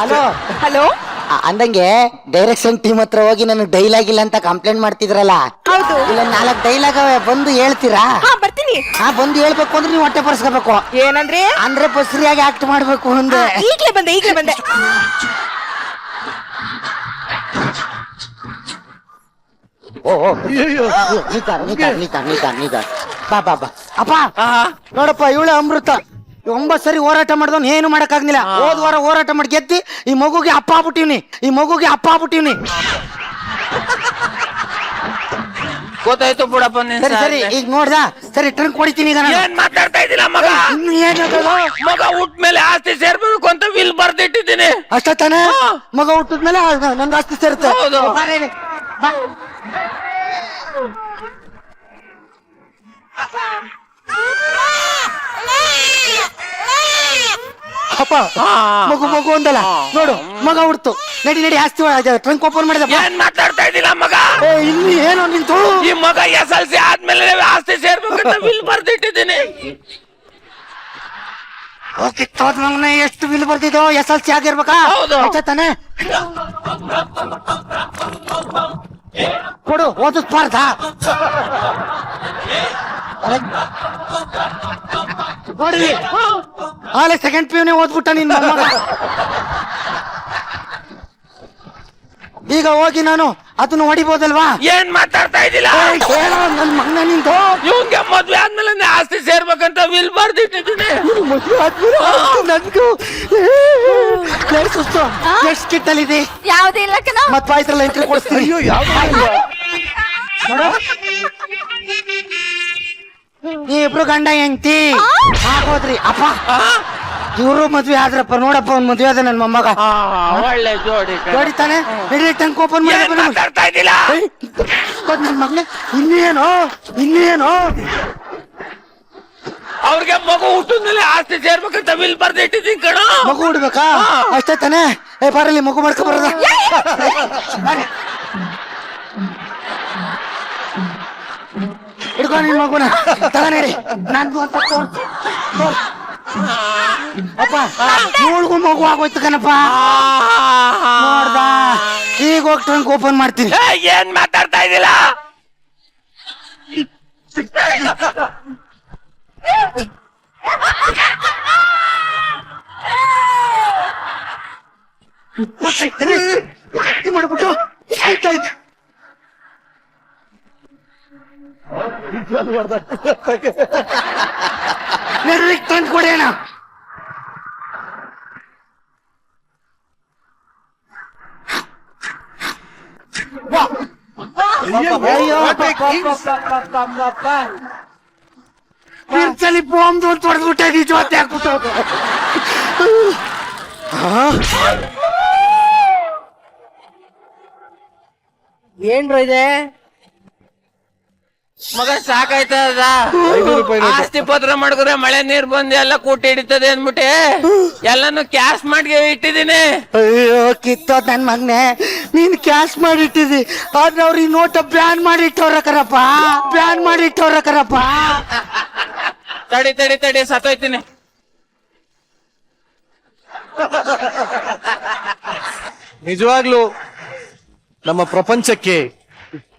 ಹಲೋ ಹಲೋ ಅಂದಂಗೆ ಡೈರೆಕ್ಷನ್ ಟೀಮ್ ಹತ್ರ ಹೋಗಿ ನನಗೆ ಡೈಲಾಗ್ ಇಲ್ಲ ಅಂತ ಕಂಪ್ಲೇಂಟ್ ಮಾಡ್ತಿದ್ರಲ್ಲ. ಹೌದು. ಇಲ್ಲ 4 ಡೈಲಾಗ್ ಬಂದು ಹೇಳ್ತೀರಾ? ಬರ್ತೀನಿ. ಬಂದು ಹೇಳ್ಬೇಕು ಅಂದ್ರೆ ನೀವು ಹೊಟ್ಟೆ ಬರ್ಸ್ಕೋಬೇಕು. ಏನಂದ್ರೆ ಅಂದ್ರೆ ಬಸ್ರಿಯಾಗಿ ಆಕ್ಟ್ ಮಾಡ್ಬೇಕು ಅಂದೆ. ಈಗ್ಲೇ ಬಂದೆ. ಓ ಅಯ್ಯಯ್ಯೋ. ಬಾ ಬಾ ಬಾ. ಅಪ್ಪ ನೋಡಪ್ಪ, ಇವಳೆ ಅಮೃತ. 9 ಸರಿ ಹೋರಾಟ ಮಾಡ್ದವ್ನು ಏನು ಮಾಡಕ್ ಆಗ್ಲಿಲ್ಲ. ಹೋದ್ ವಾರ ಹೋರಾಟ ಮಾಡಿ ಗೆದ್ದಿ ಈ ಮಗುಗೆ ಅಪ್ಪ ಆಗ್ಬಿಟ್ಟಿವ್ನಿ. ಗೊತ್ತಾಯ್ತು ಬಿಡಪ್ಪ. ಸರಿ ಸರಿ ಈಗ ನೋಡ್ದ. ಸರಿ ಟ್ರಂಕ್ ಹೊಡಿತೀನಿ ಈಗ ನಾನು. ಏನ್ ಮಾತಾಡ್ತಾ ಇದ್ದಿಲ್ಲ ಮಗ? ಇನ್ನು ಏನ್ ಹೇಳ್ದದು? ಮಗ ಹುಟ್ಮೇಲೆ ಆಸ್ತಿ ಸೇರ್ಬೇಕು ಅಂತ ವಿಲ್ ಬರ್ದಿಟ್ಟಿದ್ದೀನಿ. ಅಷ್ಟ ತಾನೇ? ಮಗ ಹುಟ್ಟಿದ್ಮೇಲೆ ನನ್ಗೆ ಆಸ್ತಿ ಸೇರುತ್ತೆ. ಹೌದು. ಬಾ ರೇ, ಬಾ. ಅಪ್ಪ ಮಗು ಅಂದಲ್ಲ ನೋಡು, ಮಗ ಹುಡ್ತು. ನಡಿ ಆಸ್ತಿ ಟ್ರಂಕ್ ಓಪನ್ ಮಾಡಿದಪ್ಪ. ಏನ್ ಮಾತಾಡ್ತಾ ಇದ್ದಿಲ್ಲ ಮಗ? ಇನ್ನು ಏನೋ ನಿಂತು. ಈ ಮಗ SLC ಆದ್ಮೇಲೆ ಆಸ್ತಿ ಸೇರ್ಬೇಕಂತ ವಿಲ್ ಬರ್ದಿಟ್ಟಿದ್ದೀನಿ. ಮಗನ ಎಷ್ಟು ಬಿಲ್ ಬರ್ತಿದ್ದೋ, SLC ಆಗಿರ್ಬೇಕಾ? ಹೌದು. ಅಷ್ಟೇ ತಾನೆ? ಕೊಡು, ಓದಿಸ್ಬಾರ್ದ? ನೋಡಿ ಆಲೆ ಸೆಕೆಂಡ್ ಪಿಯುನೇ ಓದ್ಬಿಟ್ಟ ನಿನ್ ಮಗ. ಈಗ ಹೋಗಿ ನಾನು ಅದನ್ನು ಹೊಡಿಬೋದಲ್ವಾ? ಏನ್ ಮಾತಾಡ್ತಾ ಇದ್ದಿಲ್ಲ? ನನ್ ಮಗನ ನಿಂತು. ಇವಂಗೆ ಮದ್ವೆ ಆದ್ಮೇಲೆ ಆಸ್ತಿ ಸೇರ್ಬೇಕಂತ ವಿಲ್ ಬರ್ದಿಟ್ಟಿದ್ದೀನಿ. ನನ್ಗೂ ಸುಸ್ತು. ಎಷ್ಟು ಕಿಟ್ಟಲ್ಲಿದೆ? ಯಾವುದೇ ಇಲ್ಲ ಕಣ. ಮತ್ ಬಾಯ್ತ್ರಲ್ಲ ಎಂಟ್ರಿ ಕೊಡಿಸ್ತೀನಿ. ಅಯ್ಯೋ ಯಾವ್ದು ನೀವಿಬ್ರು ಗಂಡ ಹೆಂಡ್ತಿ ಆಗೋದ್ರಿ. ಅಪ್ಪ ಇವರು ಮದ್ವೆ ಆದ್ರಪ್ಪ. ನೋಡಪ್ಪ ಅವ್ನ್ ಮದ್ವೆ ಆದ ನನ್ ಮೊಮ್ಮಗ. ಒಳ್ಳೆ ಜೋಡಿ. ನೋಡಿತಾನೆ. ನಡಿ ಟಂಕ್ ಓಪನ್ ಏನ್ ಮಾತಾಡ್ತಾ ಇದ್ದಿಲ್ಲ? ನನ್ ಮಗ್ನೆ ಇನ್ನೇನು ಅವ್ರಿಗೆ ಮಗು ಹುಟ್ಟಿದ್ಮೇಲೆ ಆಸ್ತಿ ಸೇರ್ಬೇಕಂತ ವಿಲ್ ಬರ್ದಿಟ್ಟಿದ್ದೀನಿ ಕಣ. ಮಗು ಹುಡ್ಬೇಕಾ? ಅಷ್ಟೇ ತಾನೆ? ಬರಲಿ ಮಗು ಮಾಡ್ಕೊ ಬರದ. ಹಿಡ್ಕೊ ನಿನ್ ಮಗುನ ತಗೊಂಡಿ. ನನ್ಗೂ ಅಂತ ಅಪ್ಪ ಇವಳಿಗೂ ಮಗು ಆಗೋಯ್ತು ಕಣಪ್ಪ. ನೋಡ್ದ ಈಗ ಹೋಗಿ ಟ್ರಂಕ್ ಓಪನ್ ಮಾಡ್ತೀನಿ. ಏನ್ ಮಾತಾಡ್ತಾ ಇದ್ದಿಲ್ಲ? ಮಾಡ್ಬಿಟ್ಟು ಆಯ್ತಾಯ್ತು. ತಂದು ಕೊಡೋಣ. ಮಿರ್ಚಲ್ಲಿ ಬಾಂಬ್ ತೊಡೆದ್ಬಿಟ್ಟೆ. ನಿಜ ಹಾಕ್ಬಿಟ್ಟು ಏನ್ರ ಇದೆ ಮಗ ಸಾಕಾಯ್ತದ. 500 ರೂಪಾಯಿ ನೋಟು. ಆಸ್ತಿ ಪತ್ರ ಮಾಡಿದ್ರೆ ಮಳೆ ನೀರ್ ಬಂದು ಎಲ್ಲ ಕೂಟಿ ಹಿಡಿತದೆ ಅಂದ್ಬಿಟ್ಟೆ ಎಲ್ಲಾನು ಕ್ಯಾಶ್ ಮಾಡಿ ಇಟ್ಟಿದ್ದೀನಿ. ಅಯ್ಯೋ ಕಿತ್ತೋದ್ ನನ್ ಮಗ್ನೆ. ನೀನ್ ಕ್ಯಾಶ್ ಮಾಡಿಟ್ಟಿದಿ, ಆದ್ರೆ ಅವ್ರು ಈ ನೋಟ ಬ್ಯಾನ್ ಮಾಡಿಟ್ಟವ್ರ ಕರಪ್ಪ. ತಡಿ ಸತ್ತೋಯ್ತೀನಿ. ನಿಜವಾಗ್ಲೂ ನಮ್ಮ ಪ್ರಪಂಚಕ್ಕೆ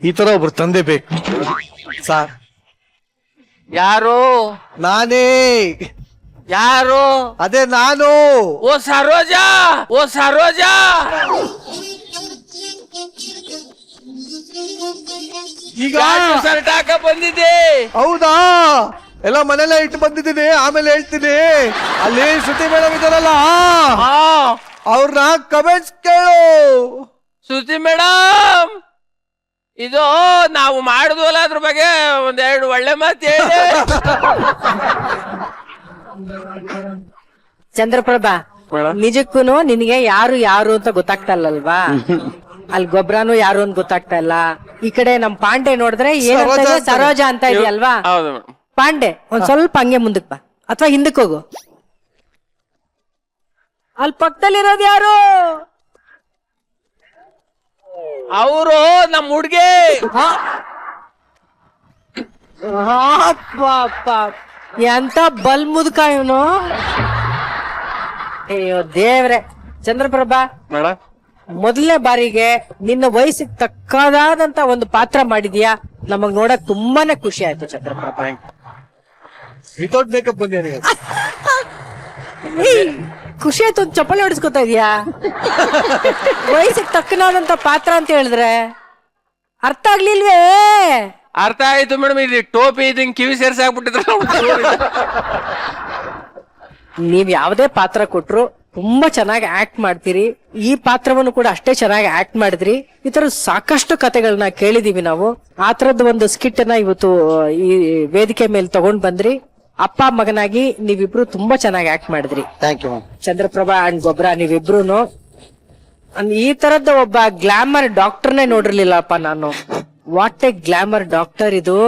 ಈ ತರ ಒಬ್ರು ತಂದೆ ಬೇಕು ಸಾರ್. ಯಾರು? ನಾನೇ. ಯಾರು? ಅದೇ ನಾನು. ಓ ಸರೋಜಾ. ಈಗ ಸರ್ಟ್ ಹಾಕ ಬಂದಿದ್ದೆ. ಹೌದಾ? ಎಲ್ಲ ಮನೆಲ್ಲ ಇಟ್ಟು ಬಂದಿದ್ದೀನಿ, ಆಮೇಲೆ ಹೇಳ್ತೀನಿ. ಅಲ್ಲಿ ಶ್ರುತಿ ಮೇಡಮ್ ಇದಾರಲ್ಲ, ಅವ್ರನ್ನ ಕಮೆಂಟ್ಸ್ ಕೇಳು. ಶ್ರುತಿ ಮೇಡಮ್, ಇದು ನಾವು ಮಾಡುದಲ್ಲ ಅದ್ರ ಬಗ್ಗೆ 1-2 ಒಳ್ಳೆ ಮಾತು ಹೇಳಿ. ಚಂದ್ರಪ್ರಭಾ, ನಿಜಕ್ಕೂನು ನಿನಗೆ ಯಾರು ಯಾರು ಅಂತ ಗೊತ್ತಾಗ್ತಾ ಇಲ್ಲಲ್ವಾ? ಅಲ್ಲಿ ಗೊಬ್ರಾನು ಯಾರು ಅಂತ ಗೊತ್ತಾಗ್ತಾ ಇಲ್ಲ. ಈ ಕಡೆ ನಮ್ ಪಾಂಡೆ ನೋಡಿದ್ರೆ ಏನಂತ ಇದೆ? ಸರೋಜಾ ಅಂತ ಇದೆಯಲ್ವಾ? ಹೌದು ಮೇಡಮ್. ಪಾಂಡೆ ಒಂದ್ ಸ್ವಲ್ಪ ಹಂಗೆ ಮುಂದಕ್ ಬಾ, ಅಥವಾ ಹಿಂದಕ್ ಹೋಗು. ಅಲ್ಲಿ ಪಕ್ಕದಲ್ಲಿರೋದು ಯಾರು? ಅವರು ನಮ್ ಹುಡ್ಗಿ. ಎಂತ ಬಲ್ ಮುದ್ಕ ಇವನು. ಅಯ್ಯೋ ದೇವ್ರೆ. ಚಂದ್ರಪ್ರಭಾ, ಮೇಡಮ್ ಮೊದಲನೇ ಬಾರಿಗೆ ನಿನ್ನ ವಯಸ್ಸಿಗೆ ತಕ್ಕದಾದಂತ ಒಂದು ಪಾತ್ರ ಮಾಡಿದ್ಯಾ. ನಮಗ್ ನೋಡಕ್ ತುಂಬಾನೇ ಖುಷಿ ಆಯ್ತು ಚಂದ್ರಪ್ರಭಾ. ವಿತೌಟ್ ಮೇಕಪ್ ಬಂದಿದ್ದೀನಿ. ಏಯ್, ಖುಷಿ ಆಯ್ತು. ಒಂದ್ ಚಪ್ಪಲಿ ಹೊಡಿಸ್ಕೊತಾ ಇದೀಯಾ? ವಯಸ್ಸಿಗೆ ತಕ್ಕನಾದಂತ ಪಾತ್ರ ಅಂತ ಹೇಳಿದ್ರೆ ಅರ್ಥ ಆಗ್ಲಿಲ್ವೇ? ಅರ್ಥ ಆಯ್ತು ಮೇಡಮ್. ಇದು ಟೋಪಿ ಇದಂಗ್ ಕಿವಿ ಸೇರ್ಸಿ ಹಾಕ್ಬಿಟ್ಟಿದ್ರ. ನೀವ್ ಯಾವ್ದೇ ಪಾತ್ರ ಕೊಟ್ರು ತುಂಬಾ ಚೆನ್ನಾಗಿ ಆಕ್ಟ್ ಮಾಡ್ತೀರಿ. ಈ ಪಾತ್ರವನ್ನು ಕೂಡ ಅಷ್ಟೇ ಚೆನ್ನಾಗಿ ಆಕ್ಟ್ ಮಾಡಿದ್ರಿ. ಈ ತರ ಸಾಕಷ್ಟು ಕತೆಗಳನ್ನ ಕೇಳಿದೀವಿ ನಾವು. ಆ ತರದ್ದು ಒಂದು ಸ್ಕಿಟ್ ನ ಇವತ್ತು ಈ ವೇದಿಕೆ ಮೇಲೆ ತಗೊಂಡ್ ಬಂದ್ರಿ. ಅಪ್ಪ ಮಗನಾಗಿ ನೀವಿಬ್ರು ತುಂಬಾ ಚೆನ್ನಾಗಿ ಆಕ್ಟ್ ಮಾಡಿದ್ರಿ. Thank you ma'am. Chandraprabha and Gobra, ನೀವಿಬ್ರುನು ಈ ತರದ ಒಬ್ಬ ಗ್ಲಾಮರ್ ಡಾಕ್ಟರ್ನೇ ನೋಡಿರ್ಲಿಲ್ಲಪ್ಪ ನಾನು. ವಾಟ್ ಎ ಗ್ಲಾಮರ್ ಡಾಕ್ಟರ್ ಇದು.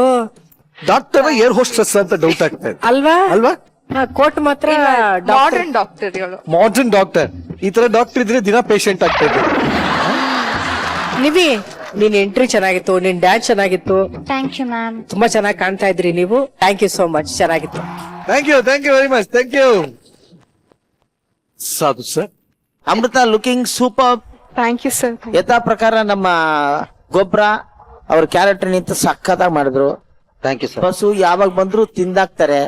ಡಾಕ್ಟರ್ ಏರ್ ಹೋಸ್ಟೆಸ್ ಅಂತ ಡೌಟ್ ಆಗ್ತಾ ಇದೆ ಅಲ್ವಾ? ಅಲ್ವಾ? ಕೋಟ್ ಮಾತ್ರ ಮಾಡರ್ನ್ ಡಾಕ್ಟರ್ ಇವಳು. Modern doctor. ಈ ತರ ಡಾಕ್ಟರ್ ಇದ್ರೆ ದಿನ ಪೇಷಂಟ್ ಆಗ್ತಾ ಇದ್ರು. ನಿವಿ, ನಿನ್ ಎಂಟ್ರಿ ಚೆನ್ನಾಗಿತ್ತು, ನಿನ್ ಡ್ಯಾನ್ಸ್ ಚೆನ್ನಾಗಿತ್ತು, ಥ್ಯಾಂಕ್ ಯು ಮ್ಯಾಮ್. ತುಂಬಾ ಚೆನ್ನಾಗಿ ಕಾಣ್ತಾ ಇದ್ರಿ ನೀವು. Thank you so much. ಚೆನ್ನಾಗಿತ್ತು. Thank you very much. Thank you. Sadhu sir. Amrutha looking super. Thank you sir. ಯಥಾ ಪ್ರಕಾರ ನಮ್ಮ ಗೊಬ್ಬರ ಅವ್ರ ಕ್ಯಾರೆಕ್ಟರ್ ನಿಂತ ಸಖತ್ತಾಗಿ ಮಾಡಿದ್ರು. Thank you sir. ಬಸ್ಸು ಯಾವಾಗ ಬಂದ್ರು ತಿಂದಾಕ್ತಾರೆ.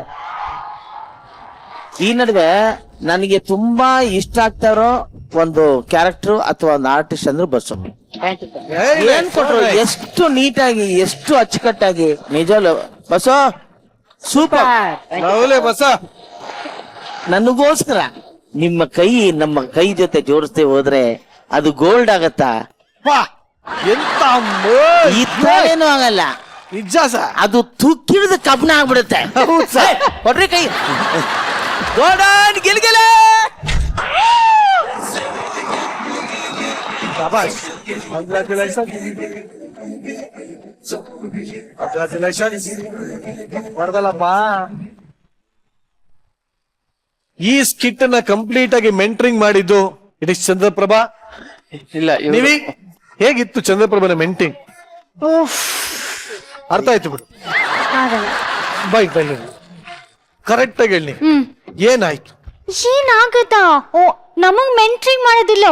ಈ ನಡುವೆ ನನಗೆ ತುಂಬಾ ಇಷ್ಟ ಆಗ್ತಾ ಇರೋ ಒಂದು ಕ್ಯಾರೆಕ್ಟರ್ ಅಥವಾ ಒಂದು ಆರ್ಟಿಸ್ಟ್ ಅಂದ್ರೆ ಬಸ್ಸು. ಏನ್ ಕೊಟ್ರು, ಎಷ್ಟು ನೀಟಾಗಿ, ಎಷ್ಟು ಅಚ್ಚುಕಟ್ಟಾಗಿ. ನಿಜವಲ್ಲ ಬಸ್ಸು ಸೂಪರ್. ಬಸ ನನಗೋಸ್ಕರ ನಮ್ಮ ಕೈ ಜೊತೆ ಜೋಡಿಸ್ತೇ ಹೋದ್ರೆ ಅದು ಗೋಲ್ಡ್ ಆಗತ್ತಾ? ಎಂತ ಈ ತರ ಏನೂ ಆಗಲ್ಲ. ನಿಜ ಸರ್. ಅದು ತುಕ್ಕಿಡಿದ ಕಬ್ಬಣ ಆಗ್ಬಿಡುತ್ತೆ. ಹೊಡ್ರಿ ಕೈ. ಗೋಲ್ಡನ್ ಗಿಲ್ಗಿಲೆ. ಹೊಡೆದಲ್ಲಪ್ಪ. ಈ ಸ್ಕಿಟ್ ನ ಕಂಪ್ಲೀಟ್ ಆಗಿ ಮೆಂಟರಿಂಗ್ ಮಾಡಿದ್ದು ಇಟ್ ಇಸ್ ಚಂದ್ರಪ್ರಭಾ. ಇಲ್ಲ ನೀವಿ ಹೇಗಿತ್ತು ಚಂದ್ರಪ್ರಭನ ಮೆಂಟಿಂಗ್? ಅರ್ಥ ಆಯ್ತು ಬಿಡು. ಬೈ ಕರೆಕ್ಟ್ ಆಗಿ ಹೇಳಿ, ಏನಾಯ್ತು? ಏನಾಗತ್ತಾ? ಓ, ನಮಗ್ ಮೆಂಟ್ರಿಂಗ್ ಮಾಡೋದಿಲ್ಲ.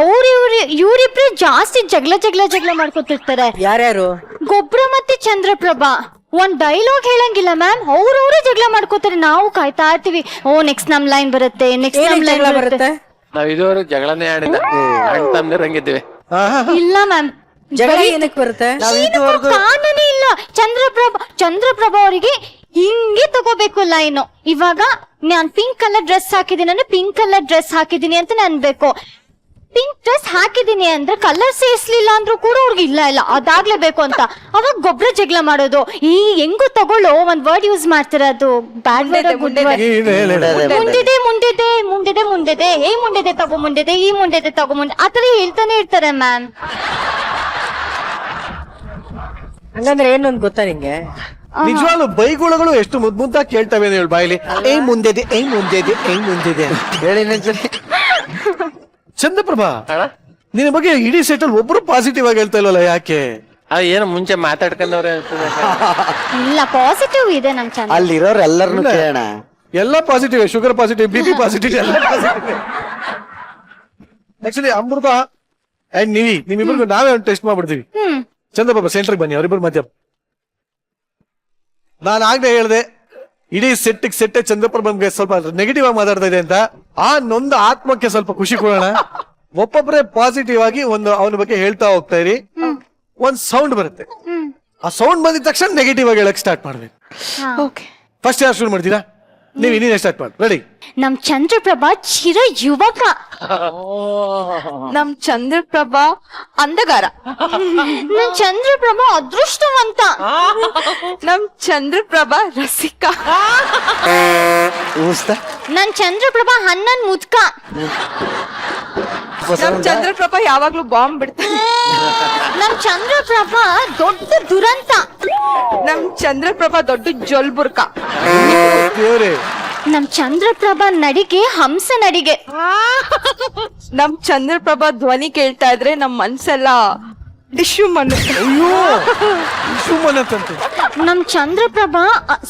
ಇವ್ರಿಬ್ರು ಜಾಸ್ತಿ ಜಗಳ ಮಾಡ್ಕೊತಿರ್ತಾರೆ. ಯಾರ್ಯಾರು? ಗೊಬ್ರ ಮತ್ತೆ ಚಂದ್ರಪ್ರಭಾ ಒಂದ್ ಡೈಲಾಗ್ ಹೇಳಂಗಿಲ್ಲ ಮ್ಯಾಮ್. ಅವ್ರವ್ರೇ ಜಗಳ ಮಾಡ್ಕೋತಾರೆ. ನಾವು ಕಾಯ್ತಾ ಇರ್ತೀವಿ. ಓ, ನೆಕ್ಸ್ಟ್ ನಮ್ ಲೈನ್ ಬರುತ್ತೆ, ನೆಕ್ಸ್ಟ್ ನಮ್ ಲೈನ್ ಬರುತ್ತೆ. ನಾವ್ ಇದುವರೆಗೂ ಜಗಳನೇ ಆಡಿದ ಅಣ್ಣ ತಮ್ಮಂದಿರಂಗಿದ್ದೀವಿ. ಇಲ್ಲ ಮ್ಯಾಮ್, ಜಗಳ ಏನಕ್ಕೆ ಬರುತ್ತೆ? ಕಾರಣನೇ ಇಲ್ಲ. ಚಂದ್ರಪ್ರಭಾ ಅವರಿಗೆ ಹಿಂಗೆ ತಗೋಬೇಕು ಲೈನು. ಇವಾಗ ನಾನ್ ಪಿಂಕ್ ಕಲರ್ ಡ್ರೆಸ್ ಹಾಕಿದೀನಿ ಅಂದ್ರೆ ಪಿಂಕ್ ಕಲರ್ ಡ್ರೆಸ್ ಹಾಕಿದೀನಿ ಅಂತ ಅನ್ಬೇಕು. ಪಿಂಕ್ ಡ್ರೆಸ್ ಹಾಕಿದೀನಿ ಅಂದ್ರೆ ಕಲರ್ ಸೇರ್ಸ್ಲಿಲ್ಲ ಅಂದ್ರೂ ಕೂಡ ಅವ್ರಿಗೆ ಇಲ್ಲ ಅದಾಗ್ಲೇಬೇಕು ಅಂತ. ಅವಾಗ ಗೊಬ್ಬರ ಜಗಳ ಮಾಡೋದು. ಈ ಹೆಂಗು ತಗೊಳ್ಳೋ ಒಂದ್ ವರ್ಡ್ ಯೂಸ್ ಮಾಡ್ತಾರೆ, ಅದು ಬ್ಯಾಡ್ ವರ್ಡ್. ಮುಂದಿದೆ ಏ ಮುಂದಿದೆ ತಗೋ ಮುಂದಿದೆ, ಈ ಮುಂದಿದೆ ತಗೋ ಮುಂದೆ, ಆತರ ಹೇಳ್ತಾನೆ ಇರ್ತಾರೆ ಮ್ಯಾಮ್. ಹಂಗಂದ್ರೆ ಏನು ಅಂತ ಗೊತ್ತಾ ನಿಂಗೆ? ನಿಜವಾಗ್ಲು ಬೈಗುಳಗಳು ಎಷ್ಟು ಮುದ್ದಾಗಿ ಕೇಳ್ತವೆ ಹೇಳಿ ಬಾಯಿಲಿ. ಮುಂದಿದೆ ಹೇಳಿ. ಚಂದ್ರಪ್ರಭಾ, ನಿನ್ನ ಬಗ್ಗೆ ಇಡೀ ಸೆಟ್ ಅಲ್ಲಿ ಒಬ್ರು ಪಾಸಿಟಿವ್ ಆಗಿ ಹೇಳ್ತಾ ಇಲ್ವಲ್ಲ, ಯಾಕೆ? ಏನೋ ಮುಂಚೆ ಮಾತಾಡ್ಕೊಂಡವ್ರೆ. ಇಲ್ಲ, ಪಾಸಿಟಿವ್ ಇದೆ ನಮ್ ಚಾನಲ್. ಅಲ್ಲಿರೋರು ಎಲ್ಲರನ್ನು ಕೇಳೋಣ. ಎಲ್ಲ positive, sugar positive, BP positive, ಎಲ್ಲ ಪಾಸಿಟಿವ್. ಆಕ್ಚುಲಿ ಅಮೃತ ಅಂಡ್ ನಿಮ್ಮಿಬ್ರಿಗೂ ನಾವೇ ಒಂದು ಟೆಸ್ಟ್ ಮಾಡ್ಬಿಡ್ತೀವಿ. ಚಂದ್ರಪ್ರಭಾ ಸೆಂಟರ್ಗೆ ಬನ್ನಿ, ಅವರಿಬ್ಬರು ಮಧ್ಯ. ನಾನು ಆಗ್ಲೇ ಹೇಳ್ದೆ ಇಡೀ ಸೆಟ್ಟೆ ಚಂದ್ರಪ್ರಭನ್ಗೆ ಸ್ವಲ್ಪ ನೆಗೆಟಿವ್ ಆಗಿ ಮಾತಾಡ್ತಾ ಇದೆ ಅಂತ. ಆ ನೊಂದು ಆತ್ಮಕ್ಕೆ ಸ್ವಲ್ಪ ಖುಷಿ ಕೊಡೋಣ. ಒಬ್ಬೊಬ್ಬರೇ ಪಾಸಿಟಿವ್ ಆಗಿ ಒಂದು ಅವನ ಬಗ್ಗೆ ಹೇಳ್ತಾ ಹೋಗ್ತಾ ಇರಿ. ಒಂದ್ ಸೌಂಡ್ ಬರುತ್ತೆ, ಆ ಸೌಂಡ್ ಬಂದಿದ ತಕ್ಷಣ ನೆಗೆಟಿವ್ ಆಗಿ ಹೇಳಕ್ ಸ್ಟಾರ್ಟ್ ಮಾಡ್ಬೇಕು. ಫಸ್ಟ್ ಯಾರು ಶುರು ಮಾಡ್ತೀರಾ? ನೀನೇ ಸ್ಟಾರ್ಟ್ ಮಾಡಿ. ರೆಡಿ? ನಮ್ ಚಂದ್ರಪ್ರಭಾ ಚಿರ ಯುವಕ. ನಮ್ ಚಂದ್ರಪ್ರಭಾ ಅಂದಗಾರ. ನಮ್ ಚಂದ್ರಪ್ರಭಾ ಅದೃಷ್ಟವಂತ. ನಮ್ ಚಂದ್ರಪ್ರಭಾ ರಸಿಕ. ನನ್ ಚಂದ್ರಪ್ರಭಾ ಹನ್ನನ್ ಮುದ್ಕ. ನಮ್ ಚಂದ್ರಪ್ರಭಾ ಯಾವಾಗ್ಲೂ ಬಾಂಬ್ ಬಿಡ್ತಾನೆ. ನಮ್ ಚಂದ್ರಪ್ರಭಾ ದೊಡ್ಡ ದುರಂತ. ನಮ್ ಚಂದ್ರಪ್ರಭಾ ದೊಡ್ಡ ಜೊಲ್ಬುರ್ಕ. ದೇವ್ರೆ, ನಮ್ ಚಂದ್ರಪ್ರಭಾ ನಡಿಗೆ ಹಂಸ ನಡಿಗೆ. ನಮ್ ಚಂದ್ರಪ್ರಭಾ ಧ್ವನಿ ಕೇಳ್ತಾ ಇದ್ರೆ ನಮ್ ಮನ್ಸೆಲ್ಲ ಡಿಶ್ಯೂ ಮಣ್ಣು. ಅಯ್ಯೋ ಸುಮ್ಮನಂತೆ. ನಮ್ ಚಂದ್ರಪ್ರಭಾ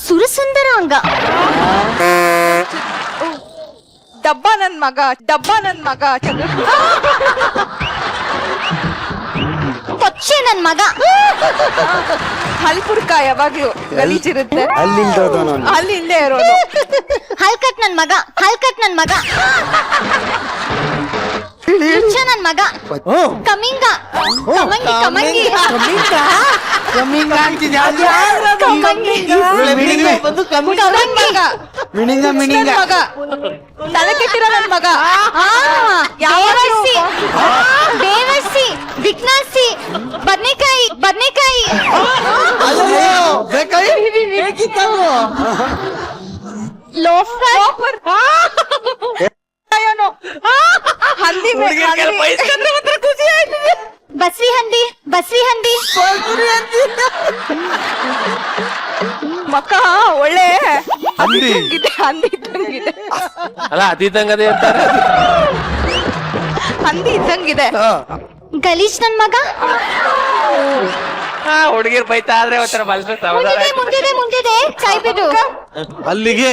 ಸುರಸುಂದರ ಅಂಗ. ಡಬ್ಬ ನನ್ ಮಗ ಚಂದ್ರಪ್ರಭಾ. ಕೊಚ್ಚೆ ನನ್ ಮಗ. ಹಲ್ಪುರ್ಕ ಯಾವಾಗ್ಲೂ ಗಲೀಜಿರುತ್ತೆ. ಅಲ್ಲಿಂದ ಅಲ್ಲಿ ಇಲ್ಲೇ ಇರೋದು. ಹಲ್ಕಟ್ ನನ್ ಮಗ. ಹುಚ್ಚ ನನ್ ಮಗ. ಕಮಿಂಗ. ಕಮಂಗಿ. ಕಮಂಗಿ. ಮಿಣಿಂಗ ಮಗ ತಲೆ ಕೆಟ್ಟಿರೋ ನನ್ ಮಗ. ದೇವರ್ಸಿ. ದೇವರ್ಸಿ. ಬಿಕ್ನಾಸಿ. ಬದ್ನೆಕಾಯಿ. ಲೋಫರ್. ಹಂದಿ ಬಸ್ರಿ ಹಂದಿ. ಮಕ್ಕ ಒಳ್ಳೆ ಹಂದಿ. ಹಂದಿ ಇದ್ದಂಗಿದೆ. ಅಲ್ಲ ಅದಿದ್ದಂಗದೆ ಅಂತಾರೆ. ಹಂದಿ ಇದ್ದಂಗಿದೆ. ಗಲೀಜ್ ನನ್ ಮಗ. ಹುಡುಗಿರ್ ಬೈತಾ ಆದ್ರೆ ಒಂಥರ ಮುಂದಿದೆ ಕೈ ಬಿಡು. ಅಲ್ಲಿಗೆ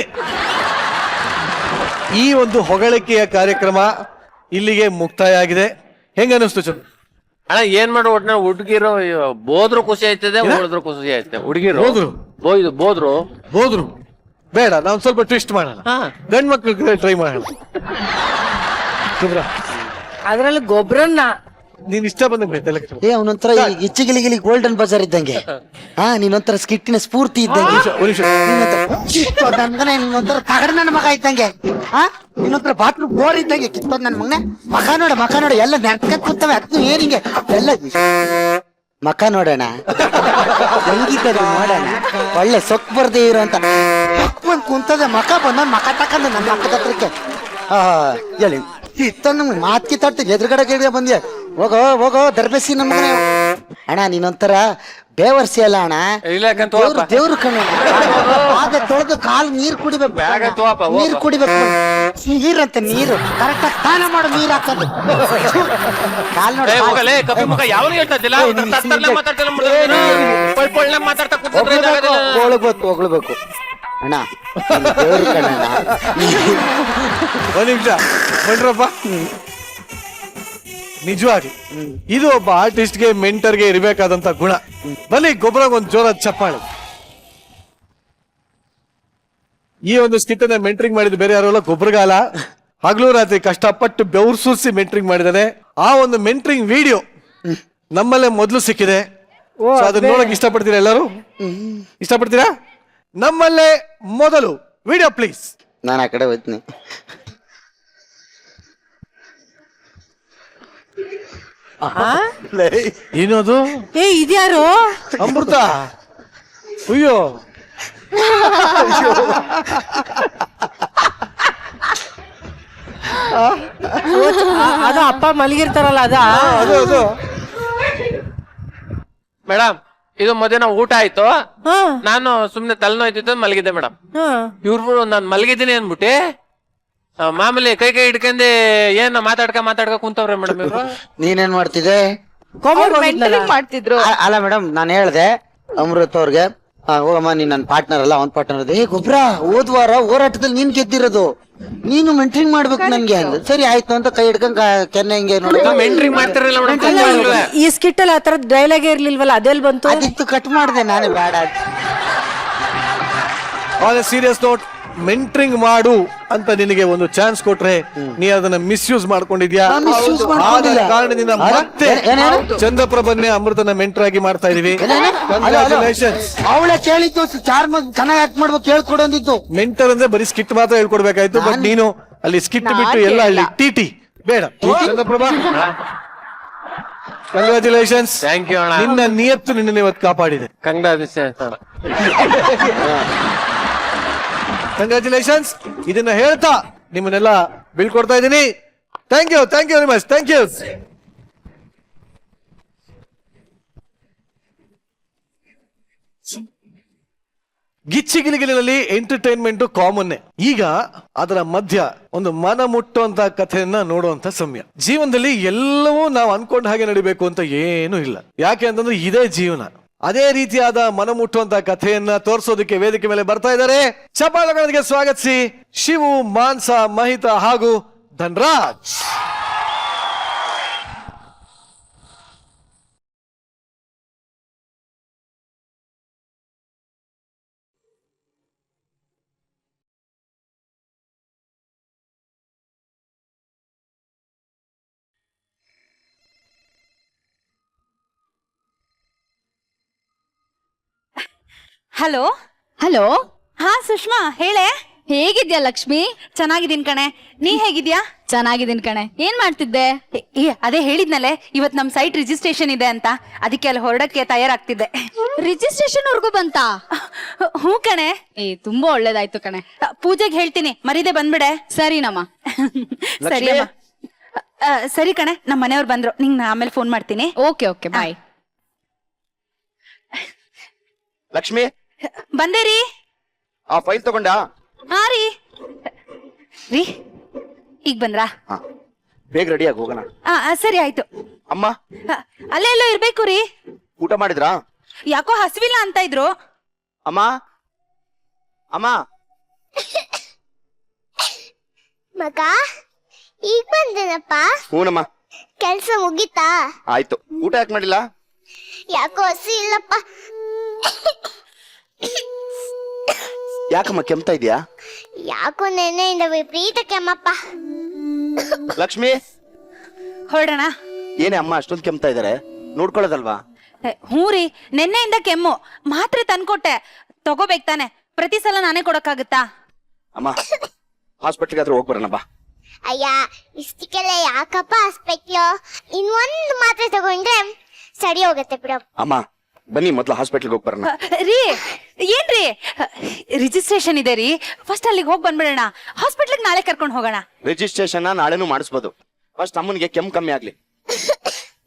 ಈ ಒಂದು ಹೊಗಳಿಕೆಯ ಕಾರ್ಯಕ್ರಮ ಇಲ್ಲಿಗೆ ಮುಕ್ತಾಯ ಆಗಿದೆ. ಹೆಂಗ ಅನಿಸ್ತು ಚಂದ್ರ? ಅಣ್ಣ ಏನ್ ಮಾಡೋ ಒಟ್ನ ಹುಡುಗಿರು ಬೋದ್ರು ಖುಷಿ ಆಯ್ತದೆ, ಹೋಳಿದ್ರು ಖುಷಿ ಆಯ್ತದೆ. ಹುಡುಗಿರು ಹೋದ್ರು ಬೋದ್ರು ಬೇಡ, ನಾವು ಸ್ವಲ್ಪ ಟ್ವಿಸ್ಟ್ ಮಾಡೋಣ. ಗಂಡ್ ಮಕ್ಳು ಟ್ರೈ ಮಾಡೋಣ. ಅದ್ರಲ್ಲಿ ಗೊಬ್ಬರನ್ನ ನೀನ್ ಇಷ್ಟ ಬಂದಂಗೆ ಬೇಕಲ್ಲ. ಏ ಅವನೊಂಥರ ಇಚ್ಚಿಗಿಲಿಗಿಲಿ ಗೋಲ್ಡನ್ ಬಜಾರ್ ಇದ್ದಂಗೆ. ನೀನೊಂಥರ ಸ್ಕಿಟ್ಟಿನ ಸ್ಫೂರ್ತಿ ಇದ್ದಂಗೆ. ನೀನೊಂಥರ ತಗಡ ನನ್ನ ಮಗ ಇದ್ದಂಗೆ. ನೀನೊಂಥರ ಬಾಟ್ಲು ಬೋರ್ ಇದ್ದಂಗೆ. ಕಿತ್ತೋದ್ ನನ್ ಮಗನೇ. ಮಕ ನೋಡ ಎಲ್ಲ ನೆನ್ಕ ಕೂತವೆ. ಅದು ಏನಿಗೆ ಎಲ್ಲ ಮಕ ನೋಡೋಣ, ಹೆಂಗಿದ್ದದು ನೋಡೋಣ. ಒಳ್ಳೆ ಸೊಕ್ ಬರ್ದೇ ಇರೋ ಅಂತ ಬಂದ್ ಕುಂತದೆ. ಮಕ ಬಂದ ಮಕ ತಕೊಂಡ ನನ್ನ ಮಕ್ಕದ ಹತ್ರಕ್ಕೆ. ಹೇಳಿ ಇತ್ತ ನಮ್ಗೆ ಮಾತ್ ಕಿತ್ತಾಡ್ತೀವಿ. ಎದುರುಗಡೆ ಬಂದ್ಯ. ಹೋಗೋ ದರ್ಬೇಸಿ ನಮ್ಗನೆ. ಅಣ್ಣ ನೀನೊಂಥರ ಬೇವರ್ಸಿ ಅಲ್ಲ ಅಣ್ಣ. ದೇವ್ರು ಕಣ್ಣ. ಆಗ ತೊಳೆದು ಕಾಲು ನೀರು ಕುಡಿಬೇಕು. ನೀರು ಕುಡಿಬೇಕು. ನೀರಂತೆ ನೀರು ಕರೆಕ್ಟ್ ಆಗಿ ಸ್ನಾನ ಮಾಡು. ನೀರ್ ಹಾಕೋದು ಕಾಲ್ ನೋಡಿ. ಹೊಗಳ್ಬೇಕು ಅಣ್ಣ. ದೇವ್ರು ಕಣ್ಣ. ಒಂದ್ ನಿಮಿಷ ಬಂದ್ರಪ್ಪ. ನಿಜವಾಗಿ ಇದು ಒಬ್ಬ ಆರ್ಟಿಸ್ಟ್ಗೆ ಮೆಂಟರ್ಗೆ ಇರಬೇಕಾದಂತ ಗುಣ. ಬನ್ನಿ ಗೊಬ್ಬರ ಒಂದು ಜೋರಾದ ಚಪ್ಪಾಳೆ. ಈ ಒಂದು ಸ್ಕಿಟ್ ಅನ್ನ ಮೆಂಟರಿಂಗ್ ಮಾಡಿದ್ದು ಬೇರೆ ಯಾರಲ್ಲ, ಗೊಬ್ಬರಗಾಲ. ಹಗಲು ರಾತ್ರಿ ಕಷ್ಟಪಟ್ಟು ಬೆವರು ಸುರಿಸಿ ಮೆಂಟರಿಂಗ್ ಮಾಡಿದಾನೆ. ಆ ಒಂದು ಮೆಂಟರಿಂಗ್ ವಿಡಿಯೋ ನಮ್ಮಲ್ಲೇ ಮೊದಲು ಸಿಕ್ಕಿದೆ. ಅದನ್ನ ನೋಡಕ್ ಇಷ್ಟಪಡ್ತೀರಾ? ಎಲ್ಲರೂ ಇಷ್ಟಪಡ್ತೀರಾ? ನಮ್ಮಲ್ಲೇ ಮೊದಲು ವಿಡಿಯೋ ಪ್ಲೀಸ್. ನಾನು ಆ ಕಡೆ ಹೋಗ್ತೀನಿ. ಏನದು? ಇದ್ಯಾರು? ಅಮೃತ. ಅಯ್ಯೋ ಅದು ಅಪ್ಪ ಮಲಗಿರ್ತಾರಲ್ಲ ಅದ. ಅದು ಮೇಡಮ್ ಇದು ಮಧ್ಯಾಹ್ನ ಊಟ ಆಯ್ತು. ನಾನು ಸುಮ್ನೆ ತಲೆನೋಯ್ತಿತ್ತು, ಮಲಗಿದ್ದೆ ಮೇಡಮ್. ಇವ್ರು ನಾನ್ ಮಲಗಿದ್ದೀನಿ ಅನ್ಬಿಟ್ಟಿ ಮಾಮೂಲಿ ಕೈ ಹಿಡ್ಕೊಂಡೆ ಏನ್ ಮಾತಾಡ್ಕ ಕುಂತವ್ರೆ ಮೇಡಮ್ ಇವ್ರು. ನೀನೇನ್ ಮಾಡ್ತಿದ್ದೆ? ಮಾಡ್ತಿದ್ರು. ಅಲ್ಲ ಮೇಡಮ್, ನಾನು ಹೇಳ್ದೆ ಅಮೃತ್ ಅವ್ರಿಗೆ, ಹೋಗಮ್ಮ ನೀನ್ ನನ್ನ ಪಾರ್ಟ್ನರ್ ಅಲ್ಲ, ಅವ್ನ್ ಪಾರ್ಟ್ನರ್ ಅದೇ. ಗೊಬ್ಬರ ಹೋದ್ವಾರ ಹೋರಾಟದಲ್ಲಿ ನೀನ್ ಗೆದ್ದಿರೋದು, ನೀನು ಮೆಂಟ್ರಿಂಗ್ ಮಾಡ್ಬೇಕು ನನ್ಗೆ ಅಂದ. ಸರಿ ಆಯ್ತು ಅಂತ ಕೈ ಹಿಡ್ಕೊಂಡ್ ಕೆನ್ನೆ ಹಿಂಗೆ ನೋಡಿ ಮೆಂಟ್ರಿಂಗ್ ಮಾಡ್ತಿರಲಿಲ್ಲ ಮೇಡಮ್. ಈ ಸ್ಕಿಟ್ ಅಲ್ಲಿ ಆತರ ಡೈಲಾಗ್ ಇರ್ಲಿಲ್ವಲ್ಲ, ಅದೆಲ್ ಬಂತು? ಅದಿತ್ತು ಕಟ್ ಮಾಡಿದೆ ನಾನೇ, ಬೇಡ. On A serious note, mentoring ಮಾಡು ಅಂತ ನಿನಗೆ ಒಂದು ಚಾನ್ಸ್ ಕೊಟ್ರೆ ನೀ ಅದನ್ನ ಮಿಸ್ಯೂಸ್ ಮಾಡ್ಕೊಂಡಿದ್ಯಾ. ಆದ ಕಾರಣದಿಂದ ಮತ್ತೆ ಚಂದ್ರಪ್ರಭನ್ನೇ ಅಮೃತನ ಮೆಂಟರ್ ಆಗಿ ಮಾಡ್ತಾ ಇದೀವಿ. ಅವಳೆ ಕೇಳಿದ್ದು ಚೆನ್ನಾಗಿ ಆಕ್ಟ್ ಮಾಡ್ಬೇಕು ಹೇಳ್ಕೊಡೋದಿತ್ತು. ಮೆಂಟರ್ ಅಂದ್ರೆ ಬರೀ ಸ್ಕಿಟ್ ಮಾತ್ರ ಹೇಳ್ಕೊಡ್ಬೇಕಾಯ್ತು. ಬಟ್ ನೀನು ಅಲ್ಲಿ ಸ್ಕಿಟ್ ಬಿಟ್ಟು ಎಲ್ಲ ಅಲ್ಲಿ ಟಿ ಬೇಡ. ಚಂದ್ರಪ್ರಭಾ, ಕಂಗ್ರಾಚುಲೇಷನ್ಸ್. ಥ್ಯಾಂಕ್ ಯು ಅಣ್ಣ. ನಿನ್ನ ನಿಯತ್ತು ನಿನ್ನ ಇವತ್ತು ಕಾಪಾಡಿದೆ. ಕಂಗ್ರಾಚುಲೇಷನ್ಸ್. ಕಂಗ್ರ್ಯಾಚುಲೇಷನ್ಸ್. ಇದನ್ನ ಹೇಳ್ತಾ ನಿಮ್ಮನ್ನೆಲ್ಲ ಬೀಳ್ಕೊಡ್ತಾ ಇದ್ದೀನಿ. Thank you very much. Thank you. ಗಿಚ್ಚಿಗಿಲಿಗಿಲಿನಲ್ಲಿ ಎಂಟರ್ಟೈನ್ಮೆಂಟ್ ಕಾಮನ್ನೇ. ಈಗ ಅದರ ಮಧ್ಯ ಒಂದು ಮನ ಮುಟ್ಟುವಂತ ಕಥೆಯನ್ನ ನೋಡುವಂತ ಸಮಯ. ಜೀವನದಲ್ಲಿ ಎಲ್ಲವೂ ನಾವು ಅನ್ಕೊಂಡ ಹಾಗೆ ನಡಿಬೇಕು ಅಂತ ಏನೂ ಇಲ್ಲ. ಯಾಕೆ ಅಂತಂದ್ರೆ ಇದೇ ಜೀವನ. ಅದೇ ರೀತಿಯಾದ ಮನ ಮುಟ್ಟುವಂತ ಕಥೆಯನ್ನ ತೋರಿಸೋದಕ್ಕೆ ವೇದಿಕೆ ಮೇಲೆ ಬರ್ತಾ ಇದ್ದಾರೆ. ಚಪ್ಪಾಳೆಗಳೊಂದಿಗೆ ಸ್ವಾಗತಿಸಿ ಶಿವು, ಮಾನ್ಸ, ಮಹಿತಾ ಹಾಗೂ ಧನ್ರಾಜ್. ಹಲೋ ಹಲೋ, ಹಾ ಸುಷ್ಮಾ ಹೇಳೆ. ಹೇಗಿದ್ಯಾ ಲಕ್ಷ್ಮಿ? ಚೆನ್ನಾಗಿದ್ದೀನಿ ಕಣೆ, ನೀ ಹೇಗಿದ್ಯಾ? ಚೆನ್ನಾಗಿದ್ದೀನಿ ಕಣೆ. ಏನ್ ಮಾಡ್ತಿದ್ದೆ? ಅದೇ ಹೇಳಿದ್ನಲ್ಲೇ ಇವತ್ ನಮ್ ಸೈಟ್ ರಿಜಿಸ್ಟ್ರೇಷನ್ ಇದೆ ಅಂತ, ಅದಕ್ಕೆ ಅಲ್ಲಿ ಹೊರಡಕ್ಕೆ ತಯಾರಾಗ್ತಿದ್ದೆ. ರಿಜಿಸ್ಟ್ರೇಷನ್ ವರ್ಗೂ ಬಂತಾ? ಹ್ಞೂ ಕಣೆ. ತುಂಬಾ ಒಳ್ಳೇದಾಯ್ತು ಕಣೆ. ಪೂಜೆಗೆ ಹೇಳ್ತೀನಿ, ಮರಿದೆ ಬಂದ್ಬಿಡೆ. ಸರಿನಮ್ಮ. ಸರಿ ಅಮ್ಮ. ಸರಿ ಕಣೆ, ನಮ್ಮ ಮನೆಯವ್ರು ಬಂದ್ರು, ನಿಂಗ್ ನಾ ಆಮೇಲೆ ಫೋನ್ ಮಾಡ್ತೀನಿ. Okay okay bye. ಲಕ್ಷ್ಮಿ, ಬಂದೆ ರೀ. ಆ ಫೈಲ್ ತಗೊಂಡಾ? ಹಾ ರೀ. ರೀ ಈಗ ಬಂದ್ರಾ? ಹಾ, ಬೇಗ ರೆಡಿ ಆಗಿ ಹೋಗೋಣ. ಸರಿ ಆಯ್ತು. ಅಮ್ಮ ಅಲ್ಲೇ ಎಲ್ಲೋ ಇರ್ಬೇಕು ರೀ. ಊಟ ಮಾಡಿದ್ರಾ? ಯಾಕೋ ಹಸಿವಿಲ್ಲ ಅಂತ ಇದ್ರು. ಅಮ್ಮ ಅಮ್ಮ. ಮಗ ಈಗ ಬಂದೇನಪ್ಪ. ಹೂನಮ್ಮ. ಕೆಲ್ಸ ಮುಗೀತಾ? ಆಯ್ತು. ಊಟ ಯಾಕೆ ಮಾಡಿಲ್ಲ? ಯಾಕೋ ಹಸಿ ಇಲ್ಲಪ್ಪ. ಯಾಕಮ್ಮ ಕೆಮ್ತಾ ಇದೆಯಾ? ಯಾಕೋ ನೆನ್ನೆಯಿಂದ ವಿಪರೀತ ಕೆಮ್ಮಪ್ಪ. ಲಕ್ಷ್ಮಿ, ಹೊರಡೋಣ. ಏನೇ ಅಮ್ಮ ಅಷ್ಟೊಂದು ಕೆಮ್ತಾ ಇದಾರೆ, ನೋಡ್ಕೊಳ್ಳೋದಲ್ವಾ? ಹ್ಞೂ ರೀ, ನೆನ್ನೆಯಿಂದ ಕೆಮ್ಮು. ಮಾತ್ರೆ ತಂದ್ಕೊಟ್ಟೆ, ತಗೋಬೇಕು ತಾನೆ. ಪ್ರತಿ ಸಲ ನಾನೇ ಕೊಡಕ್ಕಾಗತ್ತಾ? ಅಮ್ಮ ಹಾಸ್ಪಿಟ್ಲಿಗೆ ಆದ್ರೂ ಹೋಗಿ ಬರೋಣ ಬಾ. ಅಯ್ಯ, ಇಷ್ಟಕ್ಕೆಲ್ಲ ಯಾಕಪ್ಪ ಹಾಸ್ಪಿಟ್ಲು? ಇನ್ನೊಂದು ಮಾತ್ರೆ ತಗೊಂಡ್ರೆ ಸರಿ ಹೋಗತ್ತೆ ಬಿಡ. ಅಮ್ಮ ಬನ್ನಿ, ಮೊದ್ಲು ಹಾಸ್ಪಿಟ್ಲಿಗೆ ಹೋಗಿ ಬರೋಣ. ರೀ ಏನ್ರಿ, ರಿಜಿಸ್ಟ್ರೇಷನ್ ಇದೆ ರೀ, ಫಸ್ಟ್ ಅಲ್ಲಿಗೆ ಹೋಗಿ ಬಂದ್ಬಿಡೋಣ. ಹಾಸ್ಪಿಟ್ಲಿಗೆ ನಾಳೆ ಕರ್ಕೊಂಡು ಹೋಗೋಣ. ರಿಜಿಸ್ಟ್ರೇಷನ್ ನಾಳೆನೂ ಮಾಡಿಸ್ಬೋದು. ಫಸ್ಟ್ ಅಮ್ಮನಿಗೆ ಕೆಮ್ಮು ಕಮ್ಮಿ ಆಗ್ಲಿ.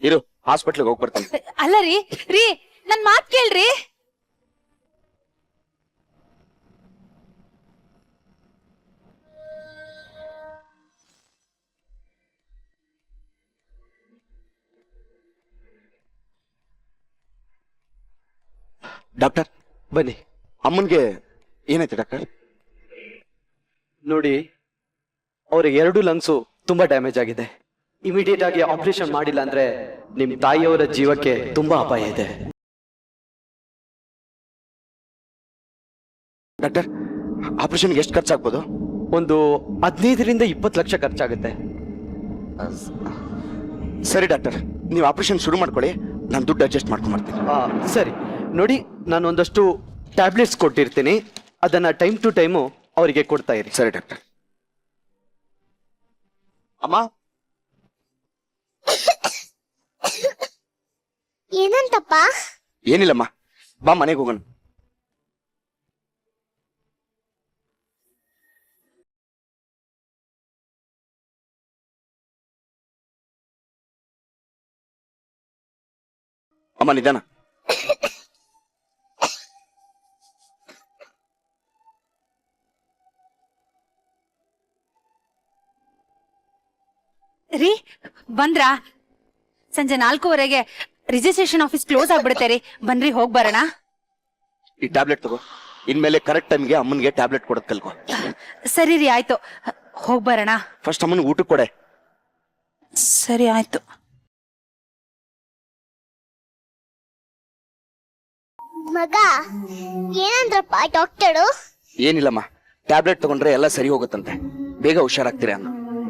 ಇರು, ಹಾಸ್ಪಿಟ್ಲಿಗೆ ಹೋಗಿ ಬರ್ತೀನಿ. ಅಲ್ಲ ರೀ ರೀ ನನ್ ಮಾತ್ ಕೇಳ್ರಿ. ಡಾಕ್ಟರ್ ಬನ್ನಿ. ಅಮ್ಮನ್ಗೆ ಏನಾಯ್ತು ಡಾಕ್ಟರ್? ನೋಡಿ, ಅವ್ರ 2 ಲಂಗ್ಸು ತುಂಬಾ ಡ್ಯಾಮೇಜ್ ಆಗಿದೆ. ಇಮಿಡಿಯೇಟ್ ಆಗಿ ಆಪರೇಷನ್ ಮಾಡಿಲ್ಲ ಅಂದ್ರೆ ನಿಮ್ ತಾಯಿಯವರ ಜೀವಕ್ಕೆ ತುಂಬಾ ಅಪಾಯ ಇದೆ. ಡಾಕ್ಟರ್, ಆಪರೇಷನ್ಗೆ ಎಷ್ಟು ಖರ್ಚಾಗ್ಬೋದು? ಒಂದು 15ರಿಂದ 20 ಲಕ್ಷ ಖರ್ಚಾಗುತ್ತೆ. ಸರಿ ಡಾಕ್ಟರ್, ನೀವು ಆಪರೇಷನ್ ಶುರು ಮಾಡ್ಕೊಳ್ಳಿ, ನಾನು ದುಡ್ಡು ಅಡ್ಜಸ್ಟ್ ಮಾಡ್ಕೊಂಡ್ ಬರ್ತೀನಿ. ಸರಿ ನೋಡಿ, ನಾನು ಒಂದಷ್ಟು ಟ್ಯಾಬ್ಲೆಟ್ಸ್ ಕೊಟ್ಟಿರ್ತೀನಿ, ಅದನ್ನ ಟೈಮ್ ಟು ಟೈಮು ಅವರಿಗೆ ಕೊಡ್ತಾ ಇರಿ. ಸರಿ ಡಾಕ್ಟರ್. ಅಮ್ಮ ಏನಂತಪ್ಪ? ಏನಿಲ್ಲಮ್ಮ, ಬಾ ಮನೆಗೆ ಹೋಗೋಣ. ಅಮ್ಮ ನಿಧಾನ. ರೀ ಬಂದ್ರಾ? ಸಂಜೆ 4:15 ರಿಜಿಸ್ಟ್ರೇಷನ್ ಆಫೀಸ್ ಕ್ಲೋಸ್ ಆಗ್ಬಿಡುತ್ತೆ ರೀ. ಬನ್ರಿ ಹೋಗ್ ಬರೋಣ. ಈ ಟ್ಯಾಬ್ಲೆಟ್ ತಗೋ, ಇನ್ಮೇಲೆ ಕರೆಕ್ಟ್ ಟೈಮ್ಗೆ ಅಮ್ಮನ್ಗೆ ಟ್ಯಾಬ್ಲೆಟ್ ಕೊಡೋದ್ ಕಲ್ಕೋ. ಸರಿ ರೀ, ಆಯ್ತು, ಹೋಗ್ ಬರೋಣ. ಫಸ್ಟ್ ಅಮ್ಮನ್ ಊಟಕ್ಕೆ ಕೊಡೆ. ಸರಿ ಆಯ್ತು. ಮಗ ಏನಂದ್ರಪ್ಪ ಡಾಕ್ಟರು? ಏನಿಲ್ಲಮ್ಮ, ಟ್ಯಾಬ್ಲೆಟ್ ತಗೊಂಡ್ರೆ ಎಲ್ಲ ಸರಿ ಹೋಗುತ್ತಂತೆ, ಬೇಗ ಹುಷಾರಾಗ್ತೀರಾ ಅನ್ನ.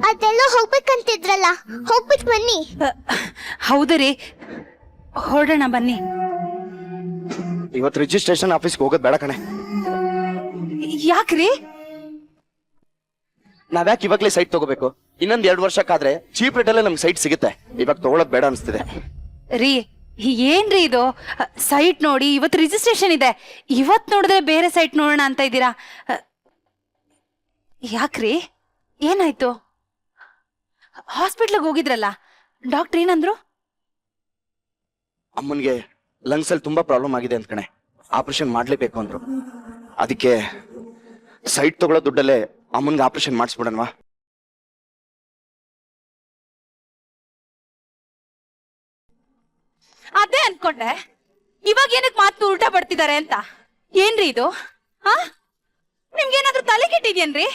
ಅದೆಲ್ಲ ಹೋಗ್ಬೇಕಂತಿದ್ರಲ್ಲ, ಹೋಗ್ಬಿಟ್ ಬನ್ನಿ. ಹೌದು ರೀ, ಹೊರಡೋಣ ಬನ್ನಿ. ಇವತ್ತು ರಿಜಿಸ್ಟ್ರೇಷನ್ ಆಫೀಸ್ಗೆ ಹೋಗೋದ್ ಬೇಡ ಕಣೆ. ಯಾಕ್ರಿ? ನಾವ್ಯಾಕೆ ಇವಾಗ್ಲೇ ಸೈಟ್ ತಗೋಬೇಕು? ಇನ್ನೊಂದ್ 2 ವರ್ಷಕ್ಕಾದ್ರೆ ಚೀಪ್ ರೇಟ್ ಅಲ್ಲೇ ನಮ್ಗೆ ಸೈಟ್ ಸಿಗುತ್ತೆ. ಇವಾಗ ತಗೊಳೋದ್ ಬೇಡ ಅನ್ಸ್ತಿದೆ. ರೀ ಏನ್ರಿ ಇದು? ಸೈಟ್ ನೋಡಿ, ಇವತ್ತು ರಿಜಿಸ್ಟ್ರೇಷನ್ ಇದೆ, ಇವತ್ ನೋಡಿದ್ರೆ ಬೇರೆ ಸೈಟ್ ನೋಡೋಣ ಅಂತ ಇದ್ದೀರಾ. ಯಾಕ್ರಿ ಏನಾಯ್ತು? ಹಾಸ್ಪಿಟ್ಲಿಗೆ ಹೋಗಿದ್ರಲ್ಲ, ಡಾಕ್ಟರ್ ಏನಂದ್ರು? ಅಮ್ಮನ್ಗೆ ಲಂಗ್ಸ್ ಅಲ್ಲಿ ತುಂಬಾ ಪ್ರಾಬ್ಲಮ್ ಆಗಿದೆ ಅಂತ ಕಣೆ, ಆಪರೇಷನ್ ಮಾಡ್ಲೇಬೇಕು ಅಂದ್ರು. ಅದಕ್ಕೆ ಸೈಟ್ ತಗೊಳ್ಳೋ ದುಡ್ಡಲ್ಲೇ ಅಮ್ಮನ್ಗೆ ಆಪರೇಷನ್ ಮಾಡಿಸ್ಬಿಡನ್ವಾ? ಅದೇ ಅನ್ಕೊಂಡೆ, ಇವಾಗ ಏನಕ್ ಮಾತು ಉಲ್ಟಾ ಬರ್ತಿದ್ದಾರೆ ಅಂತ. ಏನ್ರಿ ಇದು? ಹಾ, ನಿಮ್ಗೇನಾದ್ರೂ ತಲೆ ಕೆಟ್ಟಿದ್ಯೇನ್ರಿ?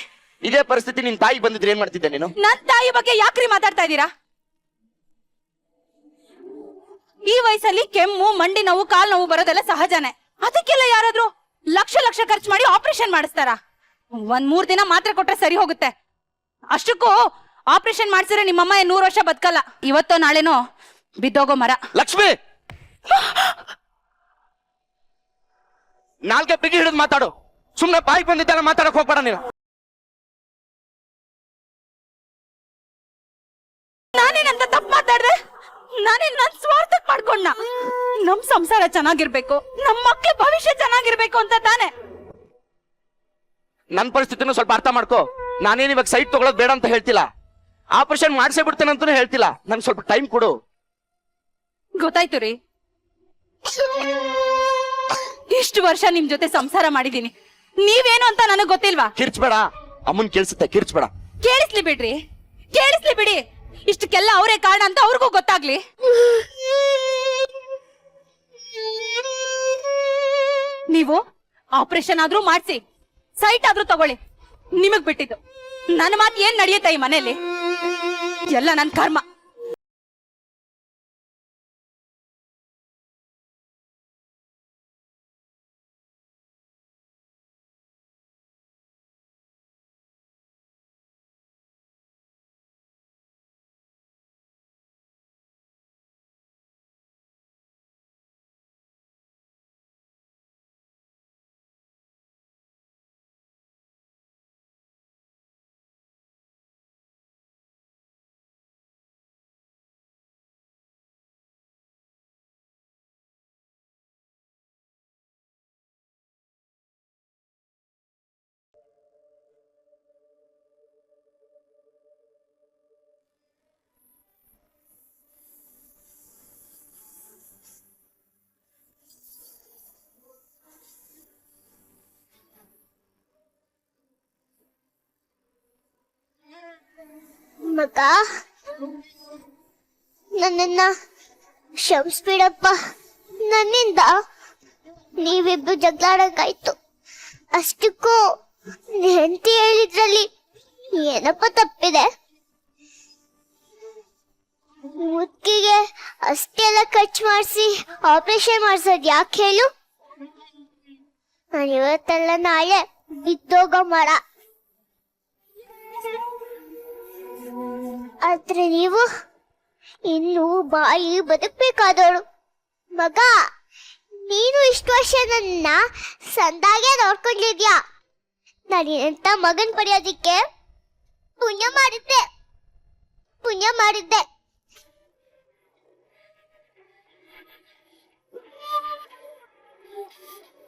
ಇದೇ ಪರಿಸ್ಥಿತಿ ನಿನ್ ತಾಯಿ ಬಂದಿದ್ರೆ ಏನ್ ಮಾಡ್ತಿದ್ದೆ ನೀನು? ನನ್ ತಾಯಿ ಬಗ್ಗೆ ಯಾಕ್ರಿ ಮಾತಾಡ್ತಾ ಇದ್ದೀರಾ? ಈ ವಯಸ್ಸಲ್ಲಿ ಕೆಮ್ಮು, ಮಂಡಿ ನೋವು, ಕಾಲ್ ನೋವು ಬರೋದೆಲ್ಲ ಸಹಜನೇ. ಅದಕ್ಕೆಲ್ಲ ಯಾರಾದ್ರೂ ಲಕ್ಷ ಲಕ್ಷ ಖರ್ಚು ಮಾಡಿ ಆಪರೇಷನ್ ಮಾಡಿಸ್ತಾರ? 1-3 ದಿನ ಮಾತ್ರೆ ಕೊಟ್ರೆ ಸರಿ ಹೋಗುತ್ತೆ. ಅಷ್ಟಕ್ಕೂ ಆಪರೇಷನ್ ಮಾಡ್ಸಿದ್ರೆ ನಿಮ್ಮಮ್ಮ 100 ವರ್ಷ ಬದುಕಲ್ಲ. ಇವತ್ತೋ ನಾಳೆನೋ ಬಿದ್ದೋಗೋ ಮರ. ಲಕ್ಷ್ಮಿ, ನಾಲ್ಕೆ ಬಿಗಿ ಹಿಡಿದು ಮಾತಾಡು. ಸುಮ್ನೆ ಬಾಯಿಗೆ ಬಂದಿದ್ದೆಲ್ಲ ಮಾತಾಡಕ್ ಹೋಗ್ಬೇಡ ನೀನು. ನಾನೇನಂತ ತಪ್ಪು ಮಾತಾಡ್ದೆ? ನಾನೇನ್ ನನ್ ಸ್ವಾರ್ಥಕ್ ಮಾಡ್ಕೊಂಡ? ನಮ್ ಸಂಸಾರ ಚೆನ್ನಾಗಿರ್ಬೇಕು, ನಮ್ ಮಕ್ಳ ಭವಿಷ್ಯ ಚೆನ್ನಾಗಿರ್ಬೇಕು ಅಂತ ತಾನೆ. ನನ್ ಪರಿಸ್ಥಿತಿನೂ ಸ್ವಲ್ಪ ಅರ್ಥ ಮಾಡ್ಕೋ. ನಾನೇನ್ ಇವಾಗ ಸೈಟ್ ತಗೊಳ್ಳೋದು ಬೇಡ ಅಂತ ಹೇಳ್ತಿಲ್ಲ, ಆಪರೇಷನ್ ಮಾಡ್ಸೇ ಬಿಡ್ತೇನೆ ಅಂತಾನೂ ಹೇಳ್ತಿಲ್ಲ. ನಂಗೆ ಸ್ವಲ್ಪ ಟೈಮ್ ಕೊಡು. ಗೊತ್ತಾಯ್ತು ರೀ, ಇಷ್ಟು ವರ್ಷ ನಿಮ್ ಜೊತೆ ಸಂಸಾರ ಮಾಡಿದೀನಿ, ನೀವೇನು ಅಂತ ನನಗ್ ಗೊತ್ತಿಲ್ವಾ? ಕಿರ್ಚ್ಬೇಡ, ಅಮ್ಮನ್ ಕೇಳಿಸುತ್ತೆ, ಕಿರ್ಚ್ಬೇಡ. ಕೇಳಿಸ್ಲಿ ಬಿಡ್ರಿ, ಕೇಳಿಸ್ಲಿ ಬಿಡಿ. ಇಷ್ಟಕ್ಕೆಲ್ಲ ಅವರೇ ಕಾರಣ ಅಂತ ಅವ್ರಿಗೂ ಗೊತ್ತಾಗ್ಲಿ. ನೀವು ಆಪರೇಷನ್ ಆದ್ರೂ ಮಾಡ್ಸಿ, ಸೈಟ್ ಆದ್ರೂ ತಗೊಳ್ಳಿ, ನಿಮಗ್ ಬಿಟ್ಟಿದ್ದು. ನನ್ನ ಮಾತು ಏನ್ ನಡೆಯುತ್ತೆ ಈ ಮನೆಯಲ್ಲಿ? ಎಲ್ಲ ನನ್ ಕರ್ಮ. ಮಗ, ನನ್ನನ್ನ ಕ್ಷಮಿಸ್ಬಿಡಪ್ಪ. ನನ್ನಿಂದ ನೀವಿಬ್ರು ಜಗಳಾಡಕ್ಕಾಯ್ತು. ಅಷ್ಟಕ್ಕೂ ಹೆಂಡತಿ ಹೇಳಿದ್ರಲ್ಲಿ ಏನಪ್ಪ ತಪ್ಪಿದೆ? ಮುತ್ತಿಗೆ ಅಷ್ಟೆಲ್ಲ ಖರ್ಚು ಮಾಡಿಸಿ ಆಪರೇಷನ್ ಮಾಡ್ಸೋದ್ ಯಾಕೆ ಹೇಳು? ನಾನು ಇವತ್ತಲ್ಲ ನಾಳೆ ಬಿದ್ದೋಗೋ ಮರ. ಆದ್ರೆ ನೀವು ಇನ್ನು ಬಾಯಿ ಬದುಕ್ಬೇಕಾದವಳು. ಮಗ, ನೀನು ಇಷ್ಟು ವರ್ಷ ನನ್ನ ಸಂದಾಗೆ ನೋಡ್ಕೊಂಡಿದ್ಯಾ. ನಾನೆಂತ ಮಗನ್ ಪಡೆಯೋದಿಕ್ಕೆ ಪುಣ್ಯ ಮಾಡಿದ್ದೆ.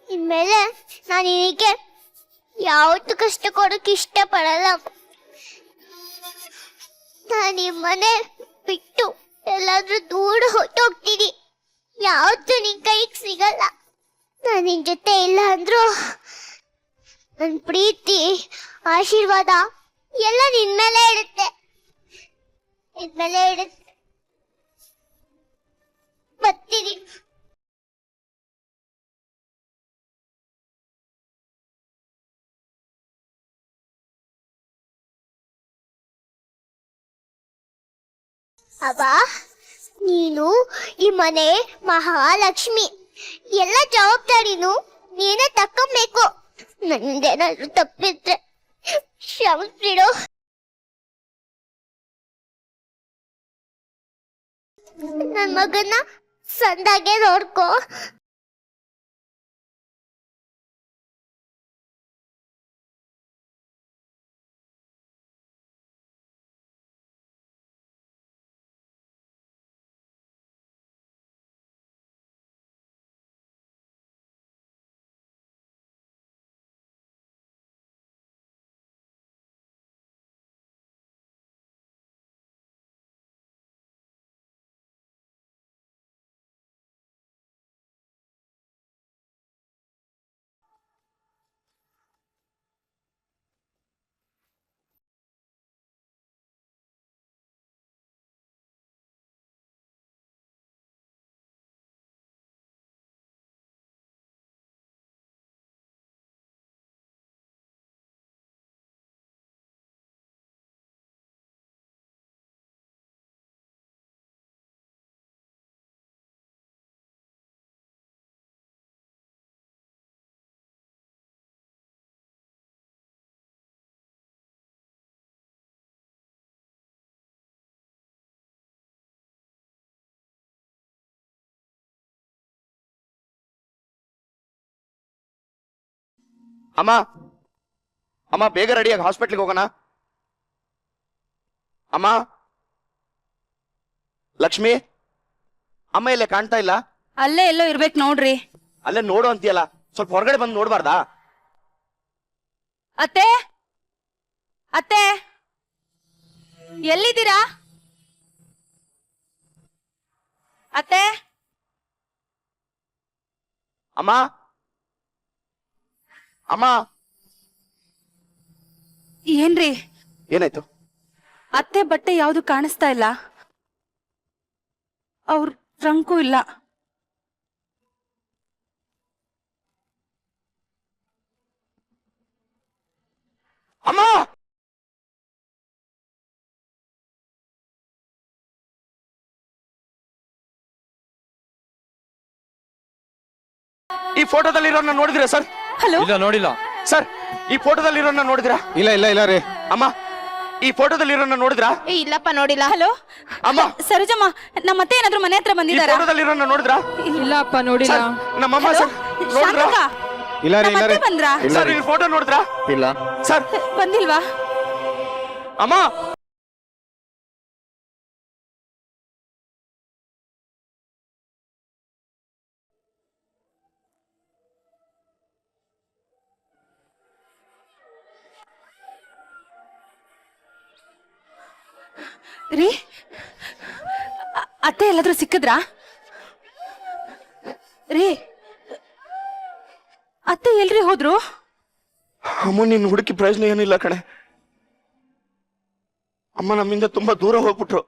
ಇನ್ಮೇಲೆ ನಾನು ನಿನಗೆ ಯಾವತ್ತೂ ಕಷ್ಟ ಕೊಡೋಕೆ ಇಷ್ಟಪಡಲ್ಲ. ನಾನು ಈ ಮನೆ ಬಿಟ್ಟು ಎಲ್ಲಾದ್ರೂ ದೂರ ಹೊಟ್ಟೋಗ್ತೀನಿ. ಯಾವತ್ತೂ ನಿನ್ ಕೈಗೆ ಸಿಗಲ್ಲ. ನಾನು ನಿನ್ ಜೊತೆ ಇಲ್ಲ ಅಂದ್ರು ನನ್ ಪ್ರೀತಿ, ಆಶೀರ್ವಾದ ಎಲ್ಲ ನಿನ್ ಮೇಲೆ ಇರುತ್ತೆ. ಬರ್ತೀನಿ. ಅವ್ವ, ನೀನು ಈ ಮನೆ ಮಹಾಲಕ್ಷ್ಮಿ. ಎಲ್ಲ ಜವಾಬ್ದಾರಿನು ನೀನೇ ತಕ್ಕೊಬೇಕು. ನನ್ನೇನಾದ್ರೂ ತಪ್ಪಿದ್ರೆ ಕ್ಷಮಿಸ್ಬಿಡು. ನನ್ ಮಗನ್ನ ಸಂದಾಗೆ ನೋಡ್ಕೋ. ಅಮ್ಮ ಅಮ್ಮ ಬೇಗ ರೆಡಿಯಾಗಿ ಹಾಸ್ಪಿಟ್ಲಿಗೆ ಹೋಗೋಣ. ಅಮ್ಮ ಲಕ್ಷ್ಮಿ ಅಮ್ಮ ಇಲ್ಲೇ ಕಾಣ್ತಾ ಇಲ್ಲ. ಅಲ್ಲೇ ಎಲ್ಲೋ ಇರ್ಬೇಕು ನೋಡ್ರಿ. ಅಲ್ಲೇ ನೋಡು ಅಂತೀಯಲ್ಲ, ಸ್ವಲ್ಪ ಹೊರಗಡೆ ಬಂದು ನೋಡ್ಬಾರ್ದಾ? ಅತ್ತೆ ಅತ್ತೆ ಎಲ್ಲಿದ್ದೀರಾ ಅತ್ತೆ? ಅಮ್ಮ ಅಮ್ಮ ಏನ್ರಿ ಏನಾಯ್ತು? ಅತ್ತೆ ಬಟ್ಟೆ ಯಾವ್ದು ಕಾಣಿಸ್ತಾ ಇಲ್ಲ, ಅವ್ರ ಟ್ರಂಕು ಇಲ್ಲ. ಅಮ್ಮ ಈ ಫೋಟೋದಲ್ಲಿರೋನ್ನ ನೋಡಿದಿರಾ ಸರ್? ಹಲೋ, ಇಲ್ಲ ನೋಡಿಲ್ಲ ಸರ್ ಈ ಫೋಟೋದಲ್ಲಿರೋನ್ನ ನೋಡಿದಿರಾ? ಇಲ್ಲ ಇಲ್ಲ ಇಲ್ಲ ರೀ. ಅಮ್ಮ ಈ ಫೋಟೋದಲ್ಲಿರೋನ್ನ ನೋಡಿದ್ರಾ? ಇಲ್ಲಪ್ಪ ನೋಡಿಲ್ಲ. ಹಲೋ ಅಮ್ಮ ಸರೋಜಮ್ಮ, ನಮ್ಮ ಅತ್ತೆ ಏನಾದ್ರು ಮನೆ ಹತ್ರ ಈ ಬಂದಿದಾರ? ಫೋಟೋದಲ್ಲಿರೋನ್ನ ನೋಡಿದ್ರಾ? ಇಲ್ಲಪ್ಪ ನೋಡಿಲ್ಲ. ಸರ್, ನಮ್ಮಮ್ಮ ಸರ್ ನೋಡಿದ್ರಾ? ಶಾಂತಕ್ಕ, ಇಲ್ಲ ರೀ ನಮ್ಮ ಇಲ್ಲ ರೀ. ಅತ್ತೆ ಬಂದ್ರಾ? ಸರ್ ಈ ಫೋಟೋ ನೋಡಿದ್ರಾ? ಇಲ್ಲ ಸರ್ ಬಂದಿಲ್ವಾ? ಅಮ್ಮ ರೀ, ಅತ್ತೆ ಎಲ್ಲಾದ್ರೂ ಸಿಕ್ಕಿದ್ರಾ? ರೀ, ಅತ್ತೆ ಎಲ್ರಿ ಹೋದ್ರು? ಅಮ್ಮ ನಿನ್ನ ಹುಡುಕಿ ಪ್ರಯೋಜನ ಏನಿಲ್ಲ ಕಣೆ. ಅಮ್ಮ ನಮ್ಮಿಂದ ತುಂಬಾ ದೂರ ಹೋಗ್ಬಿಟ್ರು.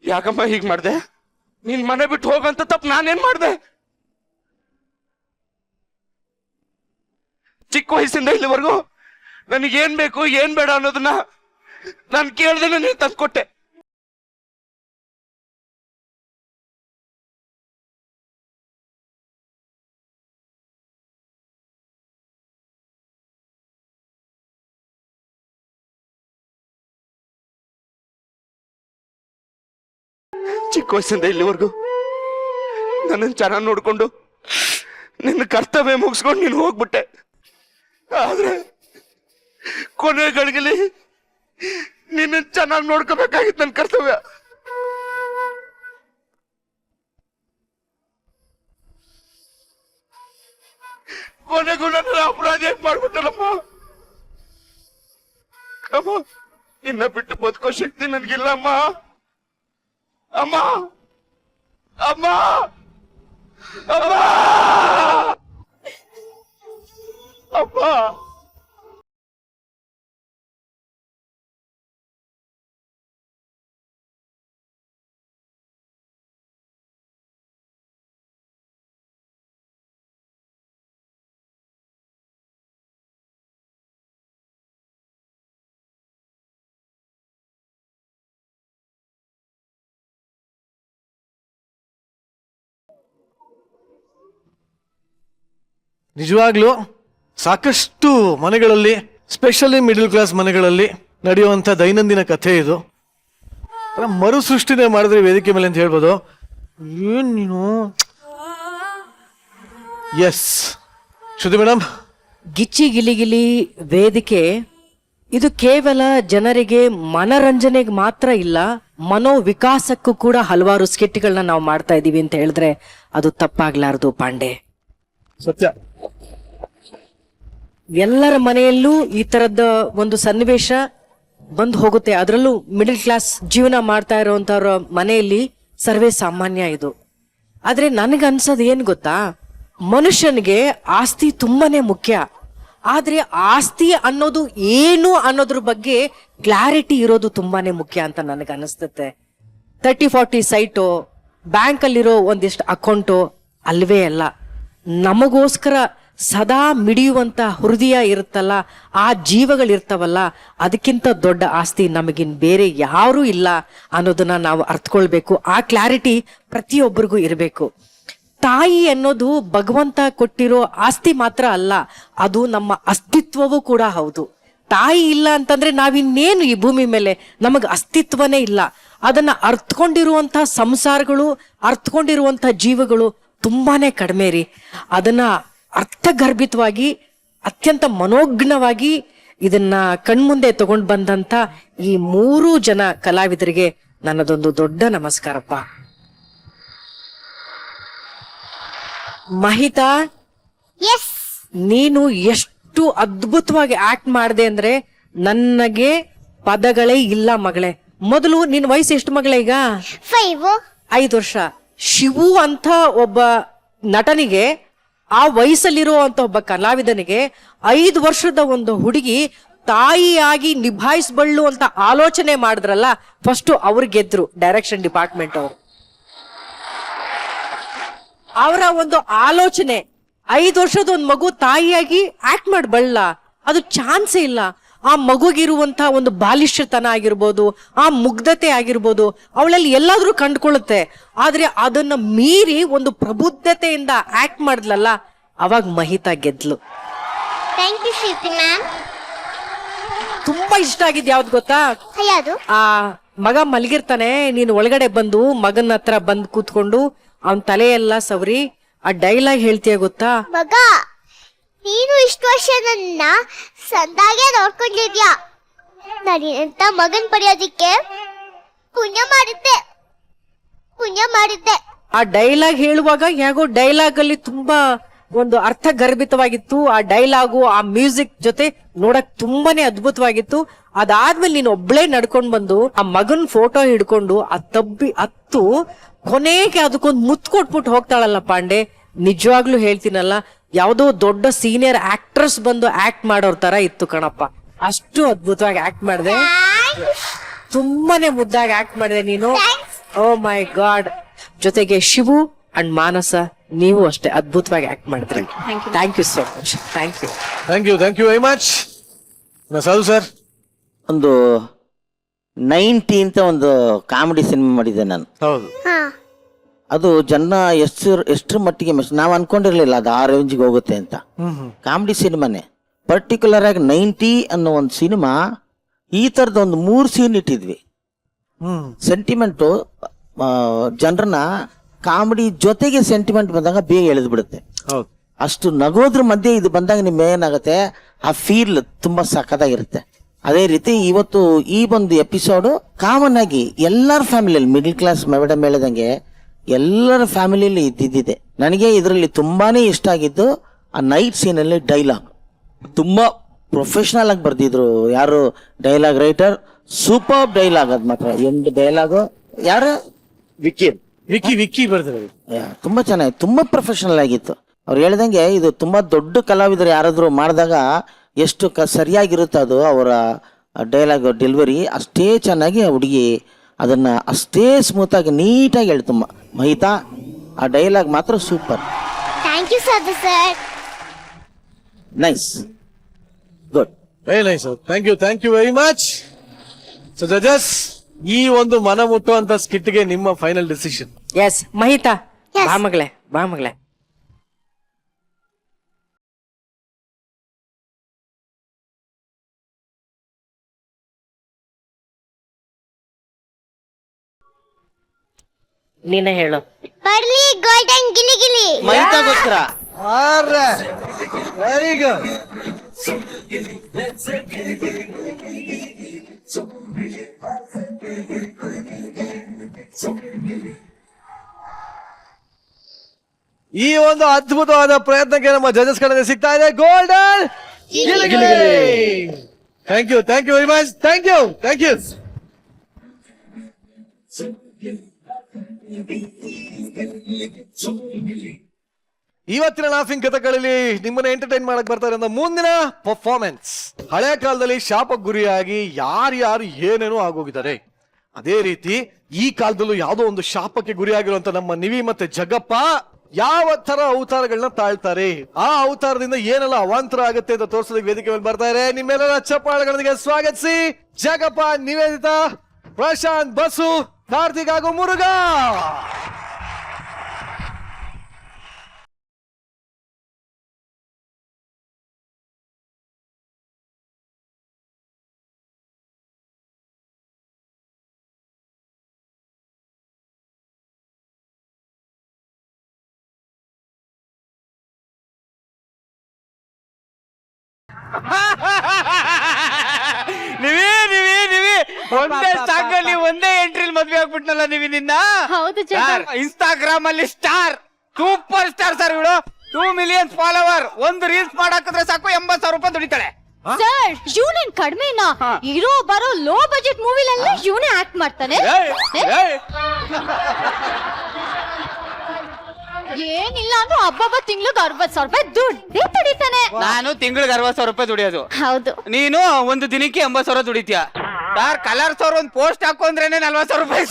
ಯಾಕಮ್ಮ ಹೀಗ್ ಮಾಡ್ದೆ? ನಿನ್ ಮನೆ ಬಿಟ್ಟು ಹೋಗಂತ ತಪ್ಪು ನಾನೇನ್ ಮಾಡ್ದೆ? ಚಿಕ್ಕ ವಯಸ್ಸಿಂದ ಇಲ್ಲಿವರೆಗೂ ನನಗೇನ್ ಬೇಕು ಏನ್ ಬೇಡ ಅನ್ನೋದನ್ನ ನಾನು ಕೇಳ್ದೇನೆ ನೀನ್ ತಂದ್ಕೊಟ್ಟೆ. ಚಿಕ್ಕ ವಯಸ್ಸಿಂದ ಇಲ್ಲಿವರೆಗೂ ನನ್ನ ಚೆನ್ನಾಗಿ ನೋಡ್ಕೊಂಡು ನಿನ್ನ ಕರ್ತವ್ಯ ಮುಗಿಸ್ಕೊಂಡು ನೀನು ಹೋಗ್ಬಿಟ್ಟೆ. ಆದ್ರೆ ಕೊನೆ ಗಳಿಗೆಲಿ ನಿನ್ನ ಚೆನ್ನಾಗಿ ನೋಡ್ಕೋಬೇಕಾಗಿತ್ತು ನನ್ನ ಕರ್ತವ್ಯ. ಕೊನೆಗೂ ನನ್ನ ಅಪರಾಧ ಮಾಡ್ಬಿಟ್ಟಲ್ಲಮ್ಮ. ಅಮ್ಮ ನಿನ್ನ ಬಿಟ್ಟು ಬದುಕೋ ಶಕ್ತಿ ನನ್ಗಿಲ್ಲಮ್ಮ. ಅಮ್ಮ ಅಮ್ಮ ಅಮ್ಮ ಅಮ್ಮ ನಿಜವಾಗ್ಲೂ ಸಾಕಷ್ಟು ಮನೆಗಳಲ್ಲಿ, ಸ್ಪೆಷಲಿ ಮಿಡಲ್ ಕ್ಲಾಸ್ ಮನೆಗಳಲ್ಲಿ ನಡೆಯುವಂತ ದೈನಂದಿನ ಕಥೆ ಇದು. ಮರು ಸೃಷ್ಟಿನೇ ಮಾಡಿದ್ರೆ ವೇದಿಕೆ ಮೇಲೆ ಅಂತ ಹೇಳ್ಬೋದು. ಏನ್ ನೀನು? ಎಸ್ ಶ್ರುತಿ ಮೇಡಮ್, ಗಿಚ್ಚಿ ಗಿಲಿಗಿಲಿ ವೇದಿಕೆ ಇದು ಕೇವಲ ಜನರಿಗೆ ಮನರಂಜನೆಗೆ ಮಾತ್ರ ಇಲ್ಲ, ಮನೋವಿಕಾಸಕ್ಕೂ ಕೂಡ ಹಲವಾರು ಸ್ಕಿಟ್ಗಳನ್ನ ನಾವು ಮಾಡ್ತಾ ಇದೀವಿ ಅಂತ ಹೇಳಿದ್ರೆ ಅದು ತಪ್ಪಾಗ್ಲಾರ್ದು ಪಾಂಡೆ. ಸತ್ಯ. ಎಲ್ಲರ ಮನೆಯಲ್ಲೂ ಈ ತರದ ಒಂದು ಸನ್ನಿವೇಶ ಬಂದು ಹೋಗುತ್ತೆ. ಅದರಲ್ಲೂ ಮಿಡಲ್ ಕ್ಲಾಸ್ ಜೀವನ ಮಾಡ್ತಾ ಇರೋಂಥವ್ರ ಮನೆಯಲ್ಲಿ ಸರ್ವೇ ಸಾಮಾನ್ಯ ಇದು. ಆದ್ರೆ ನನಗನ್ಸೋದು ಏನ್ ಗೊತ್ತಾ, ಮನುಷ್ಯನಿಗೆ ಆಸ್ತಿ ತುಂಬಾನೇ ಮುಖ್ಯ. ಆದ್ರೆ ಆಸ್ತಿ ಅನ್ನೋದು ಏನು ಅನ್ನೋದ್ರ ಬಗ್ಗೆ ಕ್ಲಾರಿಟಿ ಇರೋದು ತುಂಬಾನೇ ಮುಖ್ಯ ಅಂತ ನನಗೆ ಅನಿಸ್ತತೆ. 30-40 ಸೈಟು, ಬ್ಯಾಂಕ್ ಅಲ್ಲಿರೋ ಒಂದಿಷ್ಟು ಅಕೌಂಟು ಅಲ್ವೇ ಅಲ್ಲ. ನಮಗೋಸ್ಕರ ಸದಾ ಮಿಡಿಯುವಂತ ಹೃದಯ ಇರುತ್ತಲ್ಲ, ಆ ಜೀವಗಳಿರ್ತಾವಲ್ಲ, ಅದಕ್ಕಿಂತ ದೊಡ್ಡ ಆಸ್ತಿ ನಮಗಿನ್ ಬೇರೆ ಯಾರೂ ಇಲ್ಲ ಅನ್ನೋದನ್ನ ನಾವು ಅರ್ಥಕೊಳ್ಬೇಕು. ಆ ಕ್ಲಾರಿಟಿ ಪ್ರತಿಯೊಬ್ಬರಿಗೂ ಇರಬೇಕು. ತಾಯಿ ಅನ್ನೋದು ಭಗವಂತ ಕೊಟ್ಟಿರೋ ಆಸ್ತಿ ಮಾತ್ರ ಅಲ್ಲ, ಅದು ನಮ್ಮ ಅಸ್ತಿತ್ವವೂ ಕೂಡ ಹೌದು. ತಾಯಿ ಇಲ್ಲ ಅಂತಂದ್ರೆ ನಾವಿನ್ನೇನು ಈ ಭೂಮಿ ಮೇಲೆ, ನಮಗ್ ಅಸ್ತಿತ್ವನೇ ಇಲ್ಲ. ಅದನ್ನ ಅರ್ಥಕೊಂಡಿರುವಂತ ಸಂಸಾರಗಳು, ಅರ್ಥಕೊಂಡಿರುವಂತ ಜೀವಗಳು ತುಂಬಾನೇ ಕಡಿಮೆ ರೀ. ಅದನ್ನ ಅರ್ಥಗರ್ಭಿತವಾಗಿ ಅತ್ಯಂತ ಮನೋಜ್ಞವಾಗಿ ಇದನ್ನ ಕಣ್ಮುಂದೆ ತಗೊಂಡ್ ಬಂದಂತ ಈ 3 ಜನ ಕಲಾವಿದರಿಗೆ ನನ್ನದೊಂದು ದೊಡ್ಡ ನಮಸ್ಕಾರಪ್ಪ. ಮಹಿತಾ, ಎಸ್ ನೀನು ಎಷ್ಟು ಅದ್ಭುತವಾಗಿ ಆಕ್ಟ್ ಮಾಡಿದೆ ಅಂದ್ರೆ ನನಗೆ ಪದಗಳೇ ಇಲ್ಲ ಮಗಳೇ. ಮೊದಲು ನಿನ್ ವಯಸ್ಸು ಎಷ್ಟು ಮಗಳೇ? ಈಗ 5 ವರ್ಷ. ಶಿವು ಅಂತ ಒಬ್ಬ ನಟನಿಗೆ, ಆ ವಯಸ್ಸಲ್ಲಿರುವಂತ ಒಬ್ಬ ಕಲಾವಿದನಿಗೆ 5 ವರ್ಷದ ಒಂದು ಹುಡುಗಿ ತಾಯಿಯಾಗಿ ನಿಭಾಯಿಸಬಳ್ಳು ಅಂತ ಆಲೋಚನೆ ಮಾಡಿದ್ರಲ್ಲ, ಫಸ್ಟ್ ಅವ್ರು ಗೆದ್ರು ಡೈರೆಕ್ಷನ್ ಡಿಪಾರ್ಟ್ಮೆಂಟ್ ಅವರು. ಅವರ ಒಂದು ಆಲೋಚನೆ 5 ವರ್ಷದ ಒಂದು ಮಗು ತಾಯಿಯಾಗಿ ಆಕ್ಟ್ ಮಾಡಬಲ್ಲ, ಅದು ಚಾನ್ಸೇ ಇಲ್ಲ. ಆ ಮಗುಗಿರುವಂತ ಒಂದು ಬಾಲಿಷ್ಯತನ ಆಗಿರ್ಬೋದು, ಆ ಮುಗ್ಧತೆ ಆಗಿರ್ಬೋದು, ಅವಳಲ್ಲಿ ಎಲ್ಲಾದ್ರೂ ಕಂಡುಕೊಳ್ಳುತ್ತೆ. ಆದ್ರೆ ಅದನ್ನ ಮೀರಿ ಒಂದು ಪ್ರಬುದ್ಧತೆಯಿಂದ ಆಕ್ಟ್ ಮಾಡಿದ್ಲಲ್ಲ, ಅವಾಗ ಮಹಿತಾ ಗೆದ್ಲು. Thank you Shriti ma'am. ತುಂಬಾ ಇಷ್ಟ ಆಗಿದ್ ಯಾವ್ದು ಗೊತ್ತಾ? ಯಾವುದು? ಆ ಮಗ ಮಲಗಿರ್ತಾನೆ, ನೀನು ಒಳಗಡೆ ಬಂದು ಮಗನ ಹತ್ರ ಬಂದು ಕೂತ್ಕೊಂಡು ಅವನ್ ತಲೆಯೆಲ್ಲ ಸವರಿ ಆ ಡೈಲಾಗ್ ಹೇಳ್ತೀಯ ಗೊತ್ತಾ? ಮಗ, ನೀನು ಇಷ್ಟು ವರ್ಷ ನನ್ನ ಸಂದಾಗೆ ನೋಡ್ಕೊಂಡಿದ್ಯಾ. ನಾನಿಂತ ಮಗನ್ ಪಡೆಯೋದಿಕ್ಕೆ ಪುಣ್ಯ ಮಾಡಿದ್ದೆ. ಆ ಡೈಲಾಗ್ ಹೇಳುವಾಗ ಯಾಗೋ ಡೈಲಾಗ್ ಅಲ್ಲಿ ತುಂಬಾ ಒಂದು ಅರ್ಥಗರ್ಭಿತವಾಗಿತ್ತು. ಆ ಡೈಲಾಗು ಆ ಮ್ಯೂಸಿಕ್ ಜೊತೆ ನೋಡಕ್ ತುಂಬಾನೇ ಅದ್ಭುತವಾಗಿತ್ತು. ಅದಾದ್ಮೇಲೆ ನೀನ್ ಒಬ್ಳೇ ನಡ್ಕೊಂಡ್ ಬಂದು ಆ ಮಗನ್ ಫೋಟೋ ಹಿಡ್ಕೊಂಡು ಆ ತಬ್ಬಿ ಹತ್ತು ಕೊನೆಗೆ ಅದಕ್ಕೊಂದು ಮುತ್ತು ಕೊಟ್ಬಿಟ್ಟು ಹೋಗ್ತಾಳಲ್ಲ ಪಾಂಡೆ, ನಿಜವಾಗ್ಲೂ ಹೇಳ್ತೀನಲ್ಲ, ಯಾವ್ದೋ ದೊಡ್ಡ ಸೀನಿಯರ್ ಆಕ್ಟ್ರೆಸ್ ಬಂದು ಆಕ್ಟ್ ಮಾಡೋರ್ ತರ ಇತ್ತು ಕಣಪ್ಪ. ಅಷ್ಟು ಅದ್ಭುತವಾಗಿ ಆಕ್ಟ್ ಮಾಡಿದೆ, ತುಂಬಾನೇ ಮುದ್ದಾಗಿ ಆಕ್ಟ್ ಮಾಡಿದೆ ನೀನು. Oh my God. ಜೊತೆಗೆ ಶಿವು ಅಂಡ್ ಮಾನಸ, ನೀವು ಅಷ್ಟೇ ಅದ್ಭುತವಾಗಿ ಆಕ್ಟ್ ಮಾಡಿದ್ರಿ. Thank you so much. Thank you. Thank you very much. Sadhu sir, ಒಂದು 90 ಅಂತ ಒಂದು ಕಾಮಿಡಿ ಸಿನಿಮಾ ಮಾಡಿದ್ದೆ ನಾನು. ಹೌದು. ಅದು ಜನ ಎಷ್ಟರ ಮಟ್ಟಿಗೆ ನಾವು ಅನ್ಕೊಂಡಿರ್ಲಿಲ್ಲ ಅದು ಆ ರೇಂಜ್ಗೆ ಹೋಗುತ್ತೆ ಅಂತ. ಕಾಮಿಡಿ ಸಿನಿಮಾನೇ. ಪರ್ಟಿಕ್ಯುಲರ್ ಆಗಿ 90 ಅನ್ನೋ ಒಂದು ಸಿನಿಮಾ, ಈ ತರದ ಒಂದು 3 ಸೀನ್ ಇಟ್ಟಿದ್ವಿ. ಸೆಂಟಿಮೆಂಟು ಜನರನ್ನ ಕಾಮಿಡಿ ಜೊತೆಗೆ ಸೆಂಟಿಮೆಂಟ್ ಬಂದಾಗ ಬೇಗ ಎಳೆದು ಬಿಡುತ್ತೆ. ಅಷ್ಟು ನಗೋದ್ರ ಮಧ್ಯೆ ಇದು ಬಂದಾಗ ನಿಮ್ಗೆ ಏನಾಗುತ್ತೆ, ಆ ಫೀಲ್ ತುಂಬಾ ಸಖತ್ತಾಗಿರುತ್ತೆ. ಅದೇ ರೀತಿ ಇವತ್ತು ಈ ಒಂದು ಎಪಿಸೋಡು ಕಾಮನ್ ಆಗಿ ಎಲ್ಲರ ಫ್ಯಾಮಿಲಿಯಲ್ಲಿ, ಮಿಡ್ಲ್ ಕ್ಲಾಸ್ ಮೇಡಮ್ ಹೇಳಿದಂಗೆ ಎಲ್ಲರ ಫ್ಯಾಮಿಲಿಯಲ್ಲಿ ಇದ್ದಿದ್ದಿದೆ. ನನಗೆ ಇದರಲ್ಲಿ ತುಂಬಾನೇ ಇಷ್ಟ ಆಗಿದ್ದು ಆ ನೈಟ್ ಸೀನಲ್ಲಿ ಡೈಲಾಗ್ ತುಂಬಾ ಪ್ರೊಫೆಷನಲ್ ಆಗಿ ಬರ್ದಿದ್ರು. ಯಾರು ಡೈಲಾಗ್ ರೈಟರ್, ಸೂಪರ್ ಡೈಲಾಗ್. ಅದ್ ಮಾತ್ರ ಒಂದು ಡೈಲಾಗು ಯಾರು ವಿಕ್ಕಿ ಬರ್ತಾರೆ. ತುಂಬಾ ಚೆನ್ನಾಗಿ, ತುಂಬಾ ಪ್ರೊಫೆಷನಲ್ ಆಗಿತ್ತು. ಅವ್ರು ಹೇಳ್ದಂಗೆ ಇದು ತುಂಬಾ ದೊಡ್ಡ ಕಲಾವಿದರು ಯಾರಾದ್ರೂ ಮಾಡಿದಾಗ ಎಷ್ಟು ಸರಿಯಾಗಿರುತ್ತೆ ಅದು ಅವರ ಡೈಲಾಗ್ ಡೆಲಿವರಿ, ಅಷ್ಟೇ ಚೆನ್ನಾಗಿ ಆ ಹುಡುಗಿ ಅದನ್ನ ಅಷ್ಟೇ ಸ್ಮೂತ್ ಆಗಿ ನೀಟಾಗಿ ಹೇಳ್ತು ಮಹಿತಾ. ಆ ಡೈಲಾಗ್ ಮಾತ್ರ super. Thank you Sadhu sir. Nice, good, very nice. Thank you very much. So ಜಜಸ್, ಈ ಒಂದು ಮನ ಮುಟ್ಟುವಂತ ಸ್ಕಿಟ್ಗೆ ನಿಮ್ಮ ಫೈನಲ್ ಡಿಸಿಷನ್? ಎಸ್ ಮಹಿತಾ, ಬಾ ಮಗಳೇ. ನೀನೇ ಹೇಳು. ಬರ್ಲಿ ಗೋಲ್ಡನ್ ಗಿಲಿ. ಮಹಿತಾಗೋಸ್ಕರ. Very good. ಈ ಒಂದು ಅದ್ಭುತವಾದ ಪ್ರಯತ್ನಕ್ಕೆ ನಮ್ಮ ಜಜಸ್ ಕಡೆಯಿಂದ ಸಿಗ್ತಾ ಇದೆ golden Giligili. Thank you very much. Thank you. ಇವತ್ತಿನ ಲಾಫಿಂಗ್ ಕಥೆಗಳಲ್ಲಿ ನಿಮ್ಮನ್ನ ಎಂಟರ್ಟೈನ್ ಮಾಡಕ್ ಬರ್ತಾರೆ ಅಂತ ಮುಂದಿನ ಪರ್ಫಾರ್ಮೆನ್ಸ್. ಹಳೆ ಕಾಲದಲ್ಲಿ ಶಾಪಕ್ಕೆ ಗುರಿಯಾಗಿ ಯಾರ್ಯಾರು ಏನೇನೋ ಆಗೋಗಿದ್ದಾರೆ, ಅದೇ ರೀತಿ ಈ ಕಾಲದಲ್ಲೂ ಯಾವುದೋ ಒಂದು ಶಾಪಕ್ಕೆ ಗುರಿಯಾಗಿರುವಂತ ನಮ್ಮ ನಿವಿ ಮತ್ತೆ ಜಗಪ್ಪ ಯಾವ ತರ ಅವತಾರಗಳನ್ನ ತಾಳ್ತಾರೆ, ಆ ಅವತಾರದಿಂದ ಏನೆಲ್ಲ ಅವಾಂತರ ಆಗುತ್ತೆ ಅಂತ ತೋರಿಸೋದಕ್ಕೆ ವೇದಿಕೆ ಮೇಲೆ ಬರ್ತಾರೆ. ನಿಮ್ಮೆಲ್ಲರ ಚಪ್ಪಾಳೆಗಳೊಂದಿಗೆ ಸ್ವಾಗತಿಸಿ ಜಗಪ್ಪ, ನಿವೇದಿತಾ, ಪ್ರಶಾಂತ್, ಬಸು, ಕಾರ್ತಿಕ್ ಹಾಗೂ ಮುರುಘಾ. ನೀವೇ ಒಂದೇ ಸಾಂಗಲ್ಲಿ ಒಂದೇ ಎಂಟ್ರಿಲ್ ಮದ್ವೆ ಆಗ್ಬಿಟ್ನಲ್ಲ ನಿನ್ನ ಹೌದು ಜನ ಇನ್ಸ್ಟಾಗ್ರಾಮ್ ಅಲ್ಲಿ ಸ್ಟಾರ್ ಸೂಪರ್ ಸ್ಟಾರ್ ಸರ್ ಇವಳು 2 ಮಿಲಿಯನ್ ಫಾಲೋವರ್ ಒಂದು ರೀಲ್ಸ್ ಮಾಡಾಕಿದ್ರೆ ಸಾಕು 80,000 ರೂಪಾಯಿ ದುಡಿತಾಳೆ ಸರ್ ಇವನೇನ್ ಕಡಿಮೆನಾ ಇರೋ ಬರೋ ಲೋ ಬಜೆಟ್ ಮೂವಿಲೆಲ್ಲ ಇವನೇ ಆಕ್ಟ್ ಮಾಡ್ತಾನೆ ಏನಿಲ್ಲ ಅಂದ್ರೂ ಹಬ್ಬ ತಿಂಗ್ಳಿಗೆ 60,000 ರೂಪಾಯಿ ದುಡ್ಡೇ ಪಡಿತಾನೆ. ನಾನು ತಿಂಗಳಿಗೆ 60,000 ರೂಪಾಯಿ ದುಡಿಯೋದು. ಹೌದು. ನೀನು ಒಂದು ದಿನಕ್ಕೆ 80,000 ದುಡಿತೀಯ. ಸರ್ ಕಲರ್ಸ್ ಅವ್ರ ಒಂದು ಪೋಸ್ಟ್ ಹಾಕೊಂಡ್ರೇನೆ 40,000 ರೂಪಾಯಿ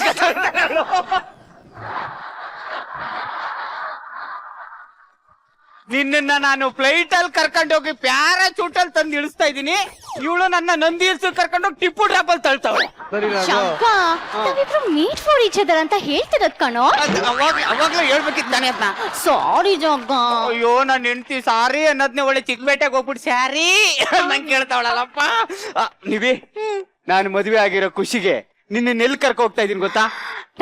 ನಿನ್ನ ನಾನು ಫ್ಲೈಟ್ ಅಲ್ಲಿ ಕರ್ಕೊಂಡು ಹೋಗಿ ಪ್ಯಾರಾಚೂಟ್ ಅಲ್ಲಿ ತಂದು ಇಳಿಸ್ತಾ ಇದ್ದೀನಿ. ಇವಳು ನನ್ನ ನಂದಿ ಹಿಲ್ಸ್ ಕರ್ಕೊಂಡು ಹೋಗಿ ಟಿಪ್ಪು ಡ್ರಾಪ್ ಅಲ್ಲಿ ತಳ್ತಾವಳೆ. ನಾವಿಬ್ರು ಮೀಟ್ ಫಾರ್ ಈಚ್ ಅದರ್ ಅಂತ ಹೇಳ್ತಿರೋದ್ ಕಣೋ. ಅವಾಗ್ಲೂ ಹೇಳ್ಬೇಕಿತ್ತು ತಾನೇ ಅದನ್ನ. ಸಾರಿ ಜಗ್ಗ. ಅಯ್ಯೋ ನಾನು ಹೆಂಡ್ತಿ ಸಾರಿ ಅನ್ನೋದ್ನೇ ಒಳ್ಳೆ ಚಿಕ್ಕಬೇಟೆಗೆ ಹೋಗ್ಬಿಟ್ಟು ಸ್ಯಾರಿ ನಂಗೆ ಕೇಳ್ತಾವಳಲ್ಲಪ್ಪ. ನೀವೇ ನಾನು ಮದುವೆ ಆಗಿರೋ ಖುಷಿಗೆ ನಿನ್ನ ಎಲ್ಲಿ ಕರ್ಕೊ ಹೋಗ್ತಾ ಇದೀನಿ ಗೊತ್ತಾ?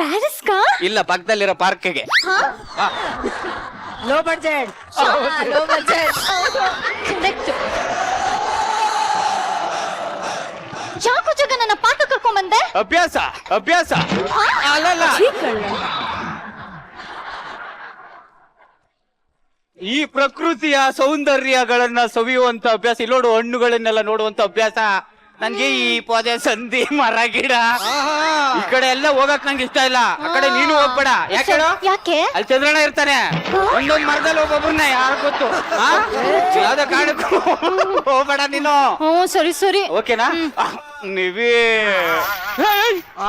ಪ್ಯಾರಿಸ್ ಕಾ? ಇಲ್ಲ ಪಕ್ಕದಲ್ಲಿರೋ ಪಾರ್ಕ್ಗೆ. Low budget. Low budget. ಯಾಕೋ ಜಗ ನನ್ನ ಪಾಠ ಕರ್ಕೊಂಡ್ ಬಂದೆ? ಅಭ್ಯಾಸ ಅಭ್ಯಾಸ ಅಲ್ಲಲ್ಲ ಈ ಪ್ರಕೃತಿಯ ಸೌಂದರ್ಯಗಳನ್ನ ಸವಿಯುವಂತ ಅಭ್ಯಾಸ. ಇಲ್ಲಿ ನೋಡು ಹಣ್ಣುಗಳನ್ನೆಲ್ಲ ನೋಡುವಂತ ಅಭ್ಯಾಸ ನನ್ಗೆ. ಈ ಪೊದೆ ಸಂಧಿ ಮರ ಗಿಡ ಈ ಕಡೆ ಎಲ್ಲ ಹೋಗಕ್ ನಂಗೆ ಇಷ್ಟ ಇಲ್ಲ. ಆ ಕಡೆ ನೀನು ಹೋಗ್ಬೇಡ. ಯಾಕೆ? ಅಲ್ಲಿ ಚಂದ್ರಣ್ಣ ಇರ್ತಾನೆ. ಒಂದೊಂದ್ ಮರದಲ್ಲಿ ಒಬ್ಬೊಬ್ಬರನ್ನ ಯಾರು ಗೊತ್ತು. ಯಾವ್ದೋ ಕಾರಣಕ್ಕೂ ಹೋಗ್ಬೇಡ ನೀನು. ಸರಿ ಸರಿ. ಓಕೆನಾ? ನೀವೇ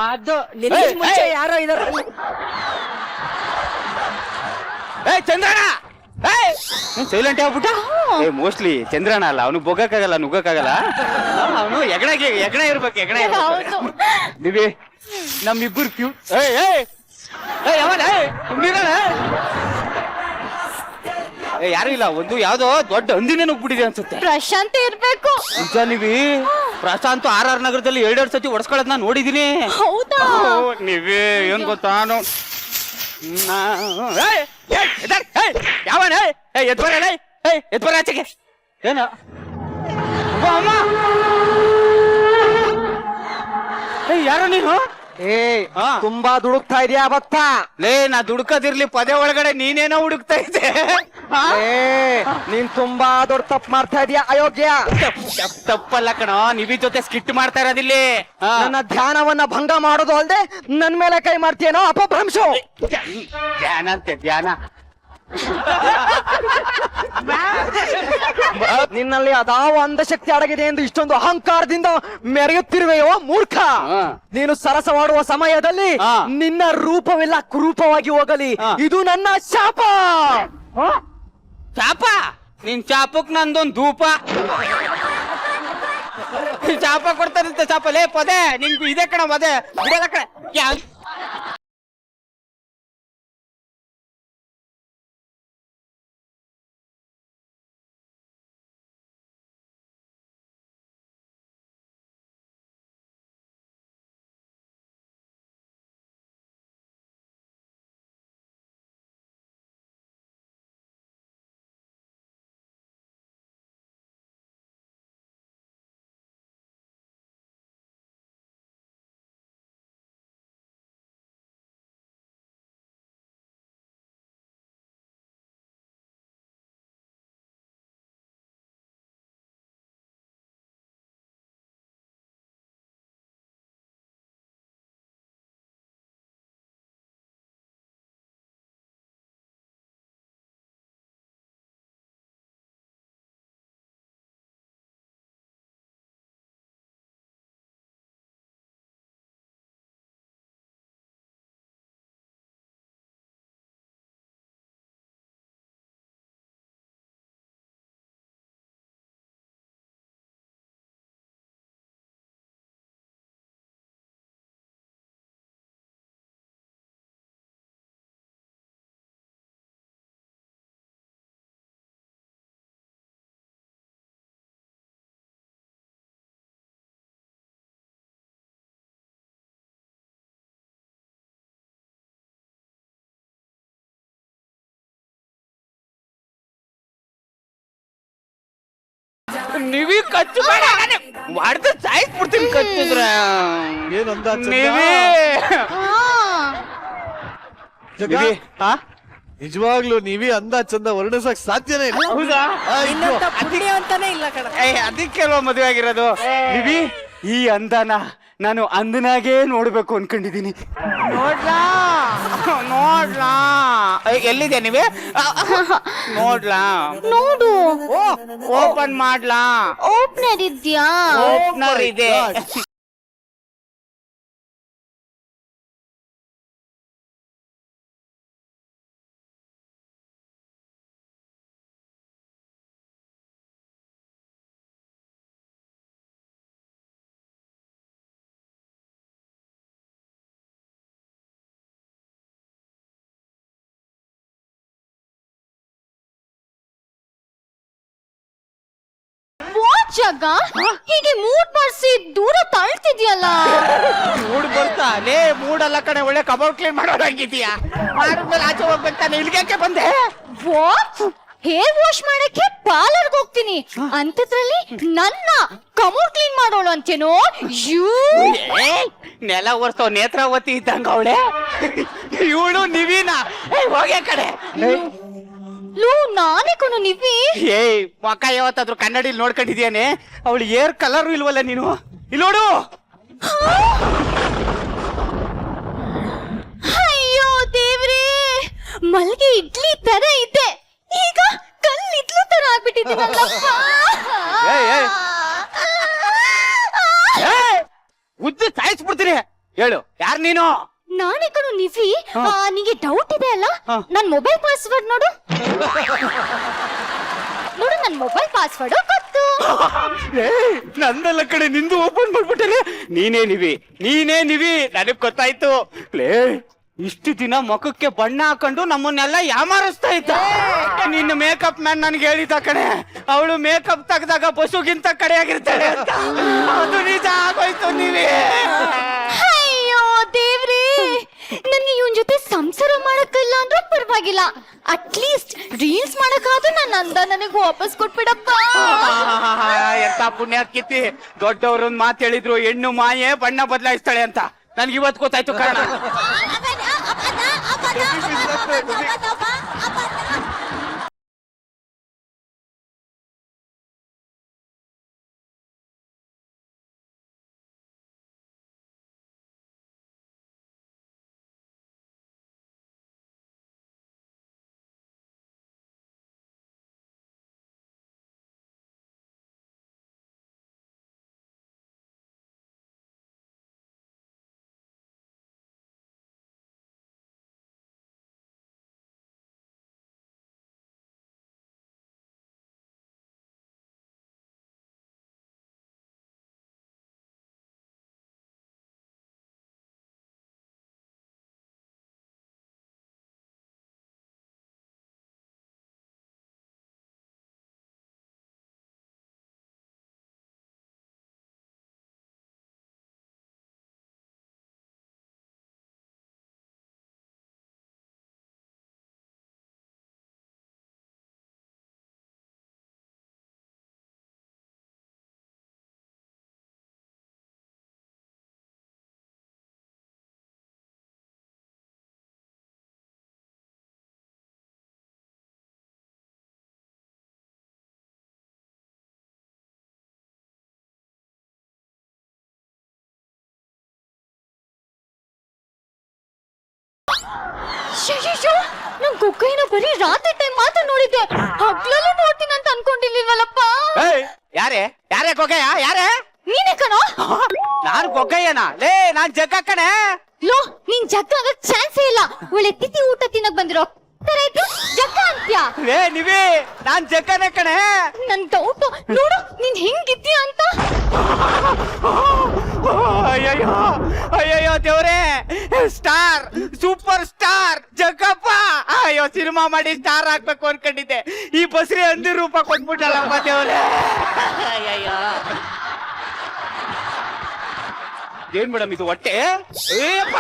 ಅದು ನಿನಗೆ ಮುಂಚೆ ಯಾರೋ ಇದಾರ. ಚಂದ್ರಣ್ಣ ಸೈಲೆಂಟ್ ಆಗ್ಬಿಟ್ಟ. ಮೋಸ್ಟ್ಲಿ ಚಂದ್ರಣ್ಣ ಅಲ್ಲ, ಅವನು ಬೊಗಕ್ಕಾಗಲ್ಲ, ನುಗ್ಗಕ್ಕಾಗಲ್ಲ. ಅವನು ಎಗಣ ಇರ್ಬೇಕು, ಎಗಣ ಇರ್ಬೇಕು. ನೀವೇ ನಮ್ಮಿಬ್ಬರು ಕ್ಯೂಟ್. ಯಾರು ಇಲ್ಲ. ಒಂದು ಯಾವ್ದೋ ದೊಡ್ಡ ಹಂದಿನೇ ನುಗ್ಬಿಟ್ಟಿದೆ ಅನ್ಸುತ್ತೆ. ಪ್ರಶಾಂತ್ ಇರ್ಬೇಕು. ನಿಜ ನೀವೇ ಪ್ರಶಾಂತ್ RR ನಗರದಲ್ಲಿ 2 ಸತಿ ಹೊಡ್ಸ್ಕೊಳ್ಳೋದ್ ನಾನು ನೋಡಿದೀನಿ. ಹೌದಾ? ನೀವೇ ಏನ್ ಗೊತ್ತಾನು ಯಾವನ ಎದ್ಬರ ಆಚೆಗೆ. ಏನ ಯಾರು ನೀನು? ತುಂಬಾ ದುಡುಕ್ತಾ ಇದೆಯಾ ಭಕ್ತ? ಲೇ ನಾ ದುಡ್ಕದಿರ್ಲಿ, ಪದೇ ಒಳಗಡೆ ನೀನೇನೋ ಹುಡುಕ್ತಾ ಇದ್ದೆ. ನೀನ್ ತುಂಬಾ ದೊಡ್ಡ ತಪ್ಪು ಮಾಡ್ತಾ ಇದೀಯಾ ಅಯೋಗ್ಯ. ತಪ್ಪಲ್ಲ ಕಣೋ, ನಿವಿ ಜೊತೆ ಸ್ಕಿಟ್ ಮಾಡ್ತಾ ಇರೋದಿಲ್ಲಿ. ನನ್ನ ಧ್ಯಾನವನ್ನ ಭಂಗ ಮಾಡೋದು ಅಲ್ದೆ ನನ್ ಮೇಲೆ ಕೈ ಮಾಡ್ತೀಯನೋ ಅಪಭ್ರಂಶು. ಧ್ಯಾನ ಅಂತೆ ಧ್ಯಾನ. ನಿನ್ನಲ್ಲಿ ಅದಾವ ಅಂಧಶಕ್ತಿ ಅಡಗಿದೆ ಎಂದು ಇಷ್ಟೊಂದು ಅಹಂಕಾರದಿಂದ ಮೆರೆಯುತ್ತಿರುವೆಯೋ ಮೂರ್ಖ. ನೀನು ಸರಸವಾಡುವ ಸಮಯದಲ್ಲಿ ನಿನ್ನ ರೂಪವೆಲ್ಲ ಕುರೂಪವಾಗಿ ಹೋಗಲಿ, ಇದು ನನ್ನ ಶಾಪ. ಶಾಪ? ನಿನ್ ಶಾಪಕ್ ನಂದೊಂದು ಧೂಪ. ಶಾಪ ಕೊಡ್ತಾರಂತೆ ಶಾಪ. ಲೇ ಪದೇ ನಿಂಗೆ ಇದೆ ಕಣ ಪದೇ ಬಿಡಲ್ಲ ಕಣ. ನೀವೀ ಕಚ್ಚು ಬೇಡ ಮಾಡ್ದ ಸಾಯಿಸ್ಬಿಡ್ತೀನಿ ಕಚ್ಚಿದ್ರ ಏನ್ ಅಂದ ಚಂದ? ನೀವೇ ಜಗ, ನಿಜವಾಗ್ಲೂ ನೀವೇ ಅಂದ ಚಂದ ವರ್ಣಿಸಕ್ ಸಾಧ್ಯನೇ ಇಲ್ಲ. ಹೌದಾ? ಇನ್ನಂತ ಪುಣ್ಯ ಅಂತಾನೆ ಇಲ್ಲ ಕಣ. ಅದಕ್ಕೆಲ್ವ ಮದುವೆ ಆಗಿರೋದು. ನಿವಿ ಈ ಅಂದನ ನಾನು ಅಂದನಾಗೇ ನೋಡ್ಬೇಕು ಅನ್ಕೊಂಡಿದೀನಿ. ನೋಡ್ಲಾ ನೋಡ್ಲಾ ಎಲ್ಲಿದೆ ನೀವೇ ನೋಡ್ಲಾ ನೋಡು ಓಪನ್ ಮಾಡ್ಲಾ ಓಪನರ್ ಇದ್ಯಾ ಓಪನರ್ ಇದೆ. ಜಾಗ ಹೀಗೆ ಮೂಡ್ ಬರ್ಸಿ ದೂರ ತಳ್ತಿದ್ಯಲ್ಲ. ಮೂಡ್ ಬರ್ತಾ ಲೇ ಮೂಡಲ್ಲ ಕಣೆ, ಒಳ್ಳೆ ಕಬಾಬ್ ಕ್ಲೀನ್ ಮಾಡೋದಾಗಿದ್ಯಾ. ಮಾಡಿದ್ಮೇಲೆ ಆಚೆ ಹೋಗ್ಬೇಕಾನೆ ಇಲ್ಲಿಗೆ ಬಂದೆ. ವಾಟ್? ಹೇರ್ ವಾಶ್ ಮಾಡಕ್ಕೆ ಪಾರ್ಲರ್ಗೆ ಹೋಗ್ತೀನಿ ಅಂತದ್ರಲ್ಲಿ ನನ್ನ ಕಮೋಡ್ ಕ್ಲೀನ್ ಮಾಡೋಳು ಅಂತೇನೋ. ಯೂ ನೆಲ ಒರ್ಸೋ ನೇತ್ರಾವತಿ ಇದ್ದಂಗ ಅವಳೆ ಇವಳು ನಿವೀನ. ಹೋಗೆ ಕಡೆ ಲೂ ನಾನೇ ಕೊನು ನಿವಿ. ಏಯ್ ಮಕ್ಕ ಯಾವತ್ತಾದ್ರೂ ಕನ್ನಡಿಲಿ ನೋಡ್ಕೊಂಡಿದ್ಯಾನೆ? ಅವಳು ಏರ್ ಕಲರ್ ಇಲ್ವಲ್ಲ ನೀನು. ಇಲ್ಲಿ ನೋಡು. ಅಯ್ಯೋ ದೇವ್ರೇ, ಮಲ್ಗೆ ಇಡ್ಲಿ ತರ ಇದೆ, ಈಗ ಕಲ್ ಇಡ್ಲು ತರ ಆಗ್ಬಿಟ್ಟಿದ್ದೀನಲ್ಲಪ್ಪ. ಉದ್ದಿ ಸಾಯಿಸ್ಬಿಡ್ತೀನಿ. ಹೇಳು ಯಾರು ನೀನು? ನಾನೇ ಕಣು ನಿವಿ. ನಿಂಗೆ ಡೌಟ್ ಇದೆ ಅಲ್ಲ, ನನ್ ಮೊಬೈಲ್ ಪಾಸ್ವರ್ಡ್ ನೋಡು. ನೋಡು ನನ್ ಮೊಬೈಲ್ ಪಾಸ್ವರ್ಡ್ ಗೊತ್ತು. ನಂದಲ್ಲ ಕಡೆ ನಿಂದು ಓಪನ್ ಮಾಡ್ಬಿಟ್ಟೆ. ನೀನೇ ನಿವಿ ನನಗ್ ಗೊತ್ತಾಯ್ತು. ಲೇ ಇಷ್ಟು ದಿನ ಮುಖಕ್ಕೆ ಬಣ್ಣ ಹಾಕೊಂಡು ನಮ್ಮನ್ನೆಲ್ಲ ಯಾಮಾರಿಸ್ತಾ ಇದ್ದ. ನಿನ್ನ ಮೇಕಪ್ ಮ್ಯಾನ್ ನನ್ಗೆ ಹೇಳಿದ ಕಣೆ, ಅವಳು ಮೇಕಪ್ ತೆಗ್ದಾಗ ಬಸ್ಸುಗಿಂತ ಕಡೆಯಾಗಿರ್ತಾಳೆ ಅಂತ. ಅದು ನಿಜ ಆಗೋಯ್ತು ನೀವೇ. ಅಯ್ಯೋ ದೇವ್ರೇ, ನನ್ಗೆ ಇವನ್ ಜೊತೆ ಸಂಸಾರ ಮಾಡಕ್ಕಿಲ್ಲ ಅಂದ್ರೂ ಪರವಾಗಿಲ್ಲ, ಅಟ್ಲೀಸ್ಟ್ ರೀಲ್ಸ್ ಮಾಡಕ್ಕಾದ್ರೂ ನನ್ನ ಅಂದ ನನಗೆ ವಾಪಸ್ ಕೊಟ್ಬಿಡಪ್ಪ. ಎಂತ ಪುಣ್ಯ ಕಿತ್ತಿ. ದೊಡ್ಡವ್ರೊಂದ್ ಮಾತು ಹೇಳಿದ್ರು, ಹೆಣ್ಣು ಮಾಯೆ ಬಣ್ಣ ಬದಲಾಯಿಸ್ತಾಳೆ ಅಂತ. ನನ್ಗೆ ಇವತ್ತು ಗೊತ್ತಾಯ್ತು ಕಾರಣ. ಅಯ್ಯೋ, ನನ್ ಕೊಕ್ಕೈನ ಬರೀ ರಾತ್ರಿ ಟೈಮ್ ಮಾತ್ರ ನೋಡಿದ್ದೆ, ಹಗ್ಲಲ್ಲೂ ನೋಡ್ತೀನಿ ಅಂತ ಅನ್ಕೊಂಡಿರ್ಲಿಲ್ವಲ್ಲಪ್ಪ. ಯಾರೇ ಗೊಗ್ಗಯ್ಯ? ಯಾರೇ? ನೀನೇ ಕಣೋ. ನಾನ್ ಗೊಗ್ಗಯ್ಯನ? ಲೇ ನಾನ್ ಜಗ್ಗ ಕಣೆ. ಲೋ ನೀನ್ ಜಗ್ಗ ಆಗಕ್ ಚಾನ್ಸೇ ಇಲ್ಲ. ಒಳ್ಳೆ ತಿಥಿ ಊಟ ತಿನ್ನಕ್ ಬಂದಿರೋ ತರ ಇದ್ದು ಜಗ್ಗ ಅಂತ್ಯ. ಲೇ ನೀವೇ ನಾನ್ ಜಗ್ಗನೇ ಕಣೆ. ನನ್ ಡೌಟ್ ನೋಡು ನೀನ್ ಹೆಂಗಿದ್ಯಾ ಅಂತ. ಅಯ್ಯಯ್ಯೋ ದೇವ್ರೇ, ಸ್ಟಾರ್ ಸೂಪರ್ ಸ್ಟಾರ್ ಜಗ್ಗಪ್ಪ. ಅಯ್ಯೋ ಸಿನಿಮಾ ಮಾಡಿ ಸ್ಟಾರ್ ಆಗ್ಬೇಕು ಅನ್ಕೊಂಡಿದ್ದೆ, ಈ ಬಸ್ರಿ ಹಂದಿ ರೂಪ ಕೊಟ್ಬಿಟ್ಟಲ್ಲಪ್ಪ ದೇವ್ರೇ. ಅಯ್ಯಯ್ಯೋ ಏನ್ ಮೇಡಮ್ ಇದು ಹೊಟ್ಟೆ? ಏಪ್ಪ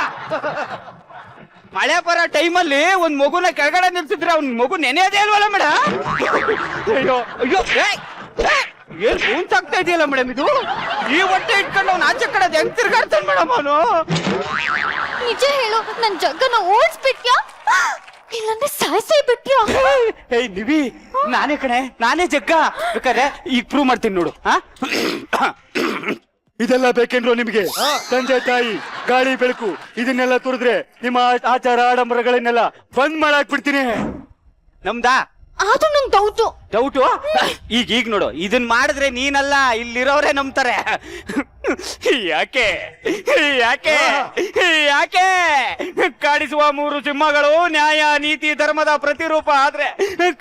ಮಳೆ ಬರೋ ಟೈಮಲ್ಲಿ ಒಂದ್ ಮಗುನ ಕೆಳಗಡೆ ನಿಲ್ಸಿದ್ರೆ ಅವ್ನ್ ಮಗು ನೆನೆಯೋದೇ ಅಲ್ವಲ್ಲ ಮೇಡಮ್? ಅಯ್ಯೋ ಅಯ್ಯೋ ಏನ್ ಕೂನ್ಸಾಗ್ತಾ ಇದೆಯಲ್ಲ ಮೇಡಮ್ ಇದು. ಈ ಹೊಟ್ಟೆ ಇಟ್ಕೊಂಡು ಅವ್ನು ಆಚೆ ಕಡೆ ಹೆಂಗ್ ತಿರ್ಗಾಡ್ತಾನೆ ಮೇಡಮ್ ಅವನು. ನಿಜ ಹೇಳು, ನನ್ ಜಗ್ಗನ ಓಡಿಸ್ಬಿಟ್ಯಾ ಇಲ್ಲಾಂದ್ರೆ ಸಾಯ್ಸೇ ಬಿಟ್ಯಾ? ಏಯ್ ನಿವಿ, ನಾನೇ ಕಣೆ, ನಾನೇ ಜಗ್ಗ. ಬೇಕಾದ್ರೆ ಈಗ ಪ್ರೂವ್ ಮಾಡ್ತೀನಿ ನೋಡು. ಇದೆಲ್ಲ ಬೇಕೇನ್ರೋ ನಿಮ್ಗೆ? ತಂದೆ ತಾಯಿ ಗಾಳಿ ಬೆಳಕು ಇದನ್ನೆಲ್ಲ ತುರಿದ್ರೆ ನಿಮ್ಮ ಆಚಾರ ಆಡಂಬರಗಳನ್ನೆಲ್ಲ ಬಂದ್ ಮಾಡಾಕ್ಬಿಡ್ತೀನಿ. ನಮ್ದಾ? ಅದು ನಂಗೆ ಡೌಟು. ಡೌಟು? ಈಗ ನೋಡು, ಇದನ್ ಮಾಡಿದ್ರೆ ನೀನಲ್ಲ ಇಲ್ಲಿರೋರೇ ನಂಬ್ತಾರೆ. ಯಾಕೆ ಯಾಕೆ ಯಾಕೆ ಕಾಣಿಸುವ 3 ಸಿಂಹಗಳು ನ್ಯಾಯ ನೀತಿ ಧರ್ಮದ ಪ್ರತಿರೂಪ ಆದ್ರೆ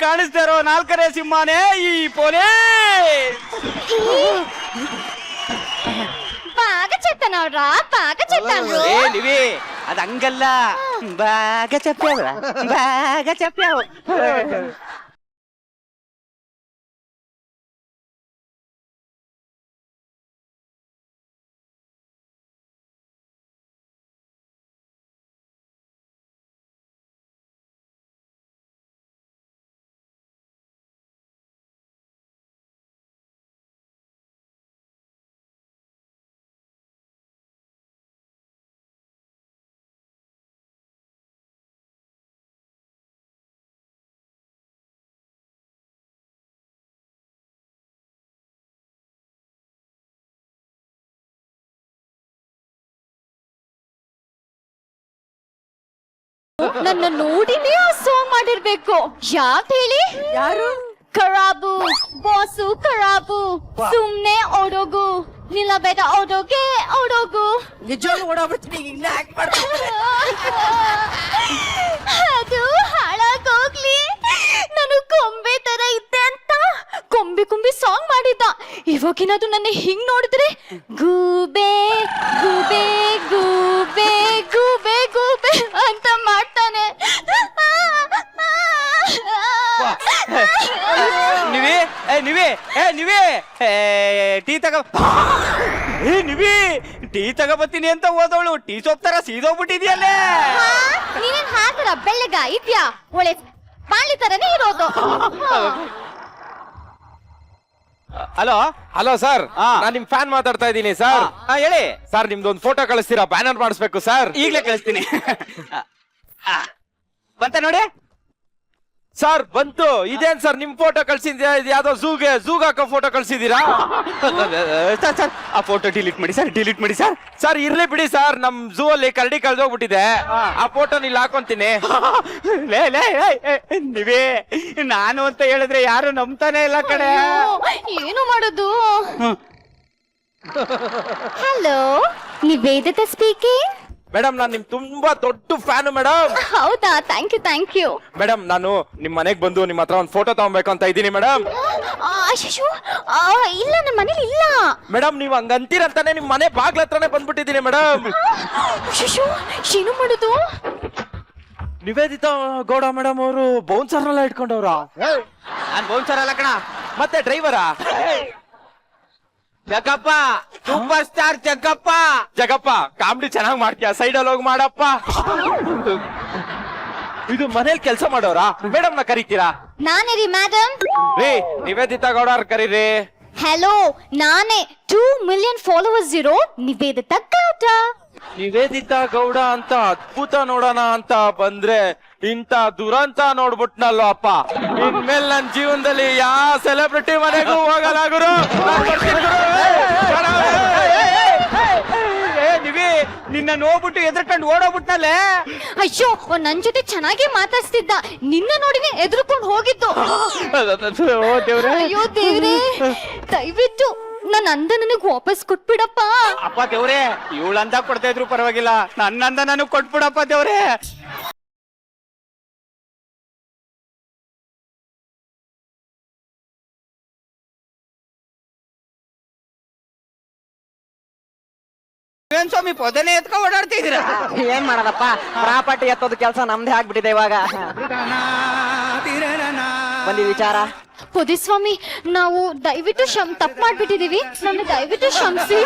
ಕಾಣಿಸ್ತಾ ಇರೋ 4ನೇ ಸಿಂಹನೇ ಈ ಪೊಲೀಸ್. ಬಾಗ ಚೆತ್ತನವ್ರ, ಬಾಗ ಚೆತ್ತನ್ರು. ಏ ನಿವಿ, ಅದ್ ಹಂಗಲ್ಲ, ಬಾಗ ಚಪ್ಪ್ಯಾವ, ಬಾಗ ಚಪ್ಪ್ಯಾವ. ನನ್ನ ನೋಡಿನೇ ಆ ಸಾಂಗ್ ಮಾಡಿರ್ಬೇಕು. ಯಾಕೆ ಹೇಳಿ? ಯಾರು? ಖರಾಬು ಬಾಸು, ಖರಾಬು ಸುಮ್ನೆ ಓಡೋಗು, ನಿಲ್ಲಬೇಡ ಓಡೋಗೆ ಓಡೋಗು. ನಿಜವಾಗ್ಲೂ ಓಡಾಡ್ಬಿಡ್ತೀನಿ, ಇಲ್ಲೇ ಆಕ್ಟ್ ಮಾಡ್ತೀನಿ. ಅದು ಹಾಳಾಗೋಗ್ಲಿ. ನಾನು ಗೊಂಬೆ ತರ ಇದ್ದೆ ಅಂತ ಕೊಂಬಿ ಸಾಂಗ್ ಮಾಡಿದ್ದ. ಇವಾಗಿನದು ನನ್ನ ಹಿಂಗ್ ನೋಡಿದ್ರೆ ಗೂಬೆ ಗೂಬೆ ಗೂಬೆ ಗೂಬೆ ಗೂಬೆ ಅಂತ ಮಾಡ್ತಾನೆ. ನಿವಿ, ನಿವಿ ಟೀ ತಗ. ನಿವಿ, ಟೀ ತಗೋಬತ್ತೀನಿ ಅಂತ ಹೋದವಳು ಟೀ ಸೋಪ್ ತರ ಸೀದೋಗ್ಬಿಟ್ಟಿದ್ಯಲ್ಲೇ. ನೀನೇನ್ ಹಾಕರ ಬೆಳ್ಳಗ ಇದ್ಯಾ? ಒಳ್ಳೆ ಬಾಳಿ ತರನೇ ಇರೋದು. ಹಲೋ ಹಲೋ ಸರ್, ಹಾ. ನಾನ್ ನಿಮ್ ಫ್ಯಾನ್ ಮಾತಾಡ್ತಾ ಇದ್ದೀನಿ ಸರ್. ಹೇಳಿ ಸರ್, ನಿಮ್ದೊಂದು ಫೋಟೋ ಕಳಿಸ್ತೀರಾ? ಬ್ಯಾನರ್ ಮಾಡಿಸ್ಬೇಕು ಸರ್. ಈಗ್ಲೇ ಕಳಿಸ್ತೀನಿ. ಬಂತ ನೋಡಿ ಸರ್, ಬಂತು. ಇದೇನ್ ಸರ್ ನಿಮ್ ಫೋಟೋ ಕಳ್ಸಿದ್ಯಾ? ಇದು ಯಾವ್ದೋ ಝೂಗ್ ಹಾಕೋ ಫೋಟೋ ಕಳ್ಸಿದೀರಾ? ಸರ್, ಆ ಫೋಟೋ ಡಿಲೀಟ್ ಮಾಡಿ ಸರ್, ಡಿಲೀಟ್ ಮಾಡಿ ಸರ್. ಸರ್, ಇರ್ಲಿ ಬಿಡಿ ಸರ್, ನಮ್ ಝೂ ಅಲ್ಲಿ ಕರಡಿ ಕಳ್ದೋಗ್ಬಿಟ್ಟಿದೆ. ಆ ಫೋಟೋ ಇಲ್ಲಿ ಹಾಕೊಂತೀನಿ. ನೀವೇ ನಾನು ಅಂತ ಹೇಳಿದ್ರೆ ಯಾರು ನಂಬ್ತಾನೆ ಇಲ್ಲ ಕಡೆ. ಏನು ಮಾಡೋದು? Hello, Nivedita speaking. ಮೇಡಮ್, ನಾನ್ ನಿಮ್ ತುಂಬಾ ದೊಡ್ಡ ಫ್ಯಾನು ಮೇಡಮ್. ಹೌದಾ? Thank you. ಮೇಡಮ್, ನಾನು ನಿಮ್ ಮನೆಗ್ ಬಂದು ನಿಮ್ ಹತ್ರ ಒಂದ್ ಫೋಟೋ ತಗೊಬೇಕು ಅಂತ ಇದ್ದೀನಿ ಮೇಡಮ್. ಇಲ್ಲ, ನಮ್ಮ ಮನೇಲಿ ಇಲ್ಲ. ಮೇಡಮ್, ನೀವ್ ಹಂಗಂತೀರಂತಾನೆ ನಿಮ್ ಮನೆ ಬಾಗ್ಲ ಹತ್ರನೇ ಬಂದ್ಬಿಟ್ಟಿದ್ದೀನಿ ಮೇಡಮ್. ಏನು ಮಾಡುದು? ನಿವೇದಿತಾ ಗೌಡ ಮೇಡಮ್ ಅವರು ಬೌನ್ಸರ್ನೆಲ್ಲ ಇಟ್ಕೊಂಡವ್ರ? ನಾನ್ ಬೌನ್ಸರ್ ಅಲ್ಲ ಕಣ, ಮತ್ತೆ ಡ್ರೈವರಾ? Jagappa, super star Jagappa. Jagappa, comedy ಚೆನ್ನಾಗ್ ಮಾಡ್ತೀಯ, ಸೈಡಲ್ಲಿ ಹೋಗಿ ಮಾಡಪ್ಪ. ಇದು ಮನೇಲಿ ಕೆಲಸ ಮಾಡೋರಾ? ಮೇಡಮ್ ನ ಕರಿತೀರಾ? ನಾನೇ ರೀ ಮೇಡಮ್. ರೀ, ನಿವೇದಿತಾ ಗೌಡ ಅವ್ರ ಕರೀರಿ. ಹಲೋ, ನಾನೇ 2 million ಫಾಲೋವರ್ಸ್ ಇರೋ ನಿವೇದಿತಾ ಗೌಡ. ನಿವೇದಿತಾ ಗೌಡ ಅಂತ ಅದ್ಭುತ ನೋಡೋಣ ಅಂತ ಬಂದ್ರೆ ಇಂತ ದುರಂತ ನೋಡ್ಬಿಟ್ನಲ್ಲೋ ಅಪ್ಪ. ಇನ್ಮೇಲೆ ನನ್ ಜೀವನದಲ್ಲಿ ಯಾವ ಸೆಲೆಬ್ರಿಟಿ ಮನೆಗೂ ಹೋಗಲ್ಲ ಗುರು. ನೀವೇ ನಿನ್ನ ನೋಡ್ಬಿಟ್ಟು ಎದ್ರಕೊಂಡು ಓಡೋಗ್ಬಿಟ್ನಲ್ಲೇ. ಅಯ್ಯೋ, ನನ್ ಜೊತೆ ಚೆನ್ನಾಗಿ ಮಾತಾಡ್ಸ್ತಿದ್ದ, ನಿನ್ನ ನೋಡಿನೇ ಎದ್ರುಕೊಂಡು ಹೋಗಿದ್ದು. ಅಯ್ಯೋ ದೇವ್ರೇ, ದಯವಿಟ್ಟು ನನ್ನ ಅಂದ ನನಗ್ ವಾಪಸ್ ಕೊಟ್ಬಿಡಪ್ಪ. ಅಪ್ಪ ದೇವ್ರೆ, ಇವಳು ಅಂದ ಕೊಡ್ತಾ ಇದ್ರು ಪರವಾಗಿಲ್ಲ, ನನ್ನಂದ ನನಗ್ ಕೊಟ್ಬಿಡಪ್ಪ ದೇವ್ರೆ. ಏನ್ ಸ್ವಾಮಿ ಪೊದನೆ ಎತ್ಕೊ ಓಡಾಡ್ತಿದ್ದೀರಾ? ಏನ್ ಮಾಡೋದಪ್ಪ, ಪ್ರಾಪರ್ಟಿ ಎತ್ತೋದು ಕೆಲಸ ನಮ್ದೇ ಆಗ್ಬಿಟ್ಟಿದೆ ಇವಾಗ. ಬಂದಿ ವಿಚಾರ. ಪೊದಿಸ್ವಾಮಿ, ನಾವು ದಯವಿಟ್ಟು ತಪ್ಪು ಮಾಡ್ಬಿಟ್ಟಿದೀವಿ, ನಮ್ಗೆ ದಯವಿಟ್ಟು ಕ್ಷಮಿಸಿ.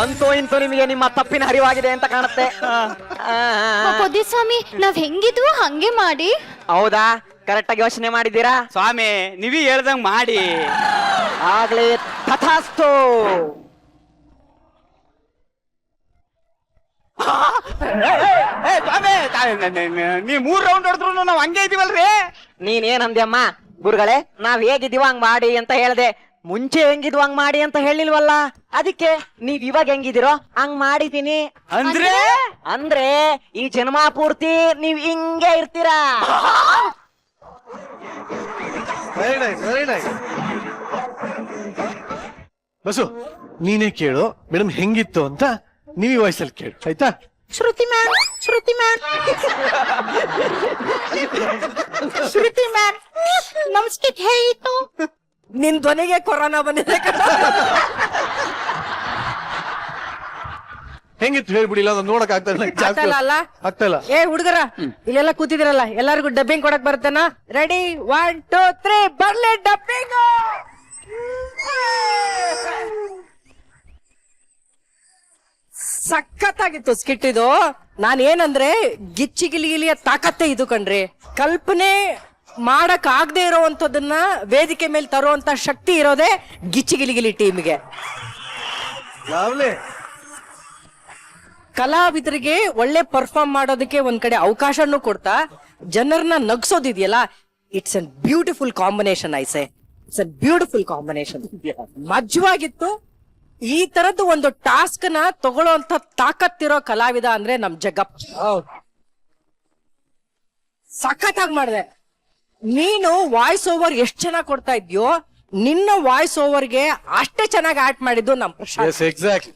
ಅಂತೂ ಇಂತೂ ನಿಮಗೆ ನಿಮ್ಮ ತಪ್ಪಿನ ಅರಿವಾಗಿದೆ ಅಂತ ಕಾಣುತ್ತೆ. ಪೊದಿಸ್ವಾಮಿ, ನಾವ್ ಹೆಂಗಿದ್ವು ಹಂಗೆ ಮಾಡಿ. ಹೌದಾ? ಕರೆಕ್ಟ್ ಆಗಿ ಯೋಚನೆ ಮಾಡಿದ್ದೀರಾ ಸ್ವಾಮಿ ನೀವೇ ಹೇಳ್ದಂಗ್ ಮಾಡಿ. ಆಗ್ಲೇ ತಥಾಸ್ತು. ನೀವ್ 3 ರೌಂಡ್ ಹೊಡೆದ್ರು ನಾವ್ ಹಂಗೆ ಇದೀವಲ್ರಿ. ನೀನ್ ಏನ್ ಅಂದ್ಯಮ್ಮ? ಗುರುಗಳೇ, ನಾವ್ ಹೇಗಿದ್ದೀವ ಹಂಗ್ ಮಾಡಿ ಅಂತ ಹೇಳ್ದೆ. ಮುಂಚೆ ಹೆಂಗಿದ್ವು ಹಂಗ್ ಮಾಡಿ ಅಂತ ಹೇಳಿಲ್ವಲ್ಲ, ಅದಕ್ಕೆ ನೀವ್ ಇವಾಗ ಹೆಂಗಿದಿರೋ ಹಂಗ್ ಮಾಡಿದೀನಿ. ಅಂದ್ರೆ ಈ ಜನ್ಮ ಪೂರ್ತಿ ನೀವ್ ಹಿಂಗೆ ಇರ್ತೀರಾ. Very nice, very nice. Bus, ನೀನೇ ಕೇಳು ಮೇಡಮ್ ಹೆಂಗಿತ್ತು ಅಂತ, ನೀವ್ ವಾಯ್ಸಲ್ಲಿ ಕೇಳು ಆಯ್ತಾ? ಶ್ರುತಿ ಮ್ಯಾಮ್, ಶ್ರುತಿ ಮ್ಯಾಮ್, ಶ್ರುತಿ ಮ್ಯಾಮ್, ನಮ್ ಸ್ಕಿಟ್ ಹೇಗಿತ್ತು? ನಿನ್ ಧ್ವನಿಗೆ ಕೊರೋನಾ ಬಂದಿದೆ ಹೆಂಗಿತ್ತು ಹೇಳ್ಬಿಡಿಲ್ಲ, ನಾನು ನೋಡಕ್ ಆಗ್ತಾ ಇಲ್ಲ. ಆಗ್ತಾ ಅಲ್ಲ? ಆಗ್ತಾ ಇಲ್ಲ. ಏ ಹುಡುಗರ, ಇಲ್ಲೆಲ್ಲ ಕೂತಿದಿರಲ್ಲ, ಎಲ್ಲಾರ್ಗು ಡಬ್ಬಿಂಗ್ ಕೊಡಕ್ ಬರ್ತೇನ? ರೆಡಿ, 1 2 3 ಬರ್ಲಿ ಡಬ್ಬಿಂಗ್. ಸಖತ್ತಾಗಿತ್ತು ಸ್ಕಿಟ್ ಇದು. ನಾನ್ ಏನಂದ್ರೆ ಗಿಚ್ಚಿ ಗಿಲಿಗಿಲಿಯ ತಾಕತ್ತೇ ಇದು ಕಣ್ರಿ. ಕಲ್ಪನೆ ಮಾಡಕ್ ಆಗದೆ ಇರೋವಂಥದ್ದನ್ನ ವೇದಿಕೆ ಮೇಲೆ ತರುವಂತ ಶಕ್ತಿ ಇರೋದೇ ಗಿಚ್ಚಿ ಗಿಲಿಗಿಲಿ ಟೀಮ್ಗೆ. ಕಲಾವಿದರಿಗೆ ಒಳ್ಳೆ ಪರ್ಫಾರ್ಮ್ ಮಾಡೋದಕ್ಕೆ ಒಂದ್ ಕಡೆ ಅವಕಾಶನೂ ಕೊಡ್ತಾ ಜನರನ್ನ ನಗ್ಸೋದಿದೆಯಲ್ಲ, ಇಟ್ಸ್ ಅನ್ ಬ್ಯೂಟಿಫುಲ್ ಕಾಂಬಿನೇಷನ್. ಐಸೆ ಇಟ್ಸ್ ಅನ್ ಬ್ಯೂಟಿಫುಲ್ ಕಾಂಬಿನೇಷನ್. ಮಜ್ವಾಗಿತ್ತು. ಈ ತರದ್ದು ಒಂದು ಟಾಸ್ಕ್ ನ ತಗೊಳ್ಳೋಂತ ತಾಕತ್ತಿರೋ ಕಲಾವಿದ ಅಂದ್ರೆ ನಮ್ ಜಗ್ಗಪ್ಪ. ಸಖತ್ತಾಗಿ ಮಾಡಿದೆ. ನೀನು ವಾಯ್ಸ್ ಓವರ್ ಎಷ್ಟ್ ಚೆನ್ನಾಗಿ ಕೊಡ್ತಾ ಇದ್ಯೋ, ನಿನ್ನ ವಾಯ್ಸ್ ಓವರ್ಗೆ ಅಷ್ಟೇ ಚೆನ್ನಾಗಿ ಆಕ್ಟ್ ಮಾಡಿದ್ದು ನಮ್ ಪ್ರಶಾಂತ್. ಎಕ್ಸಾಕ್ಟ್.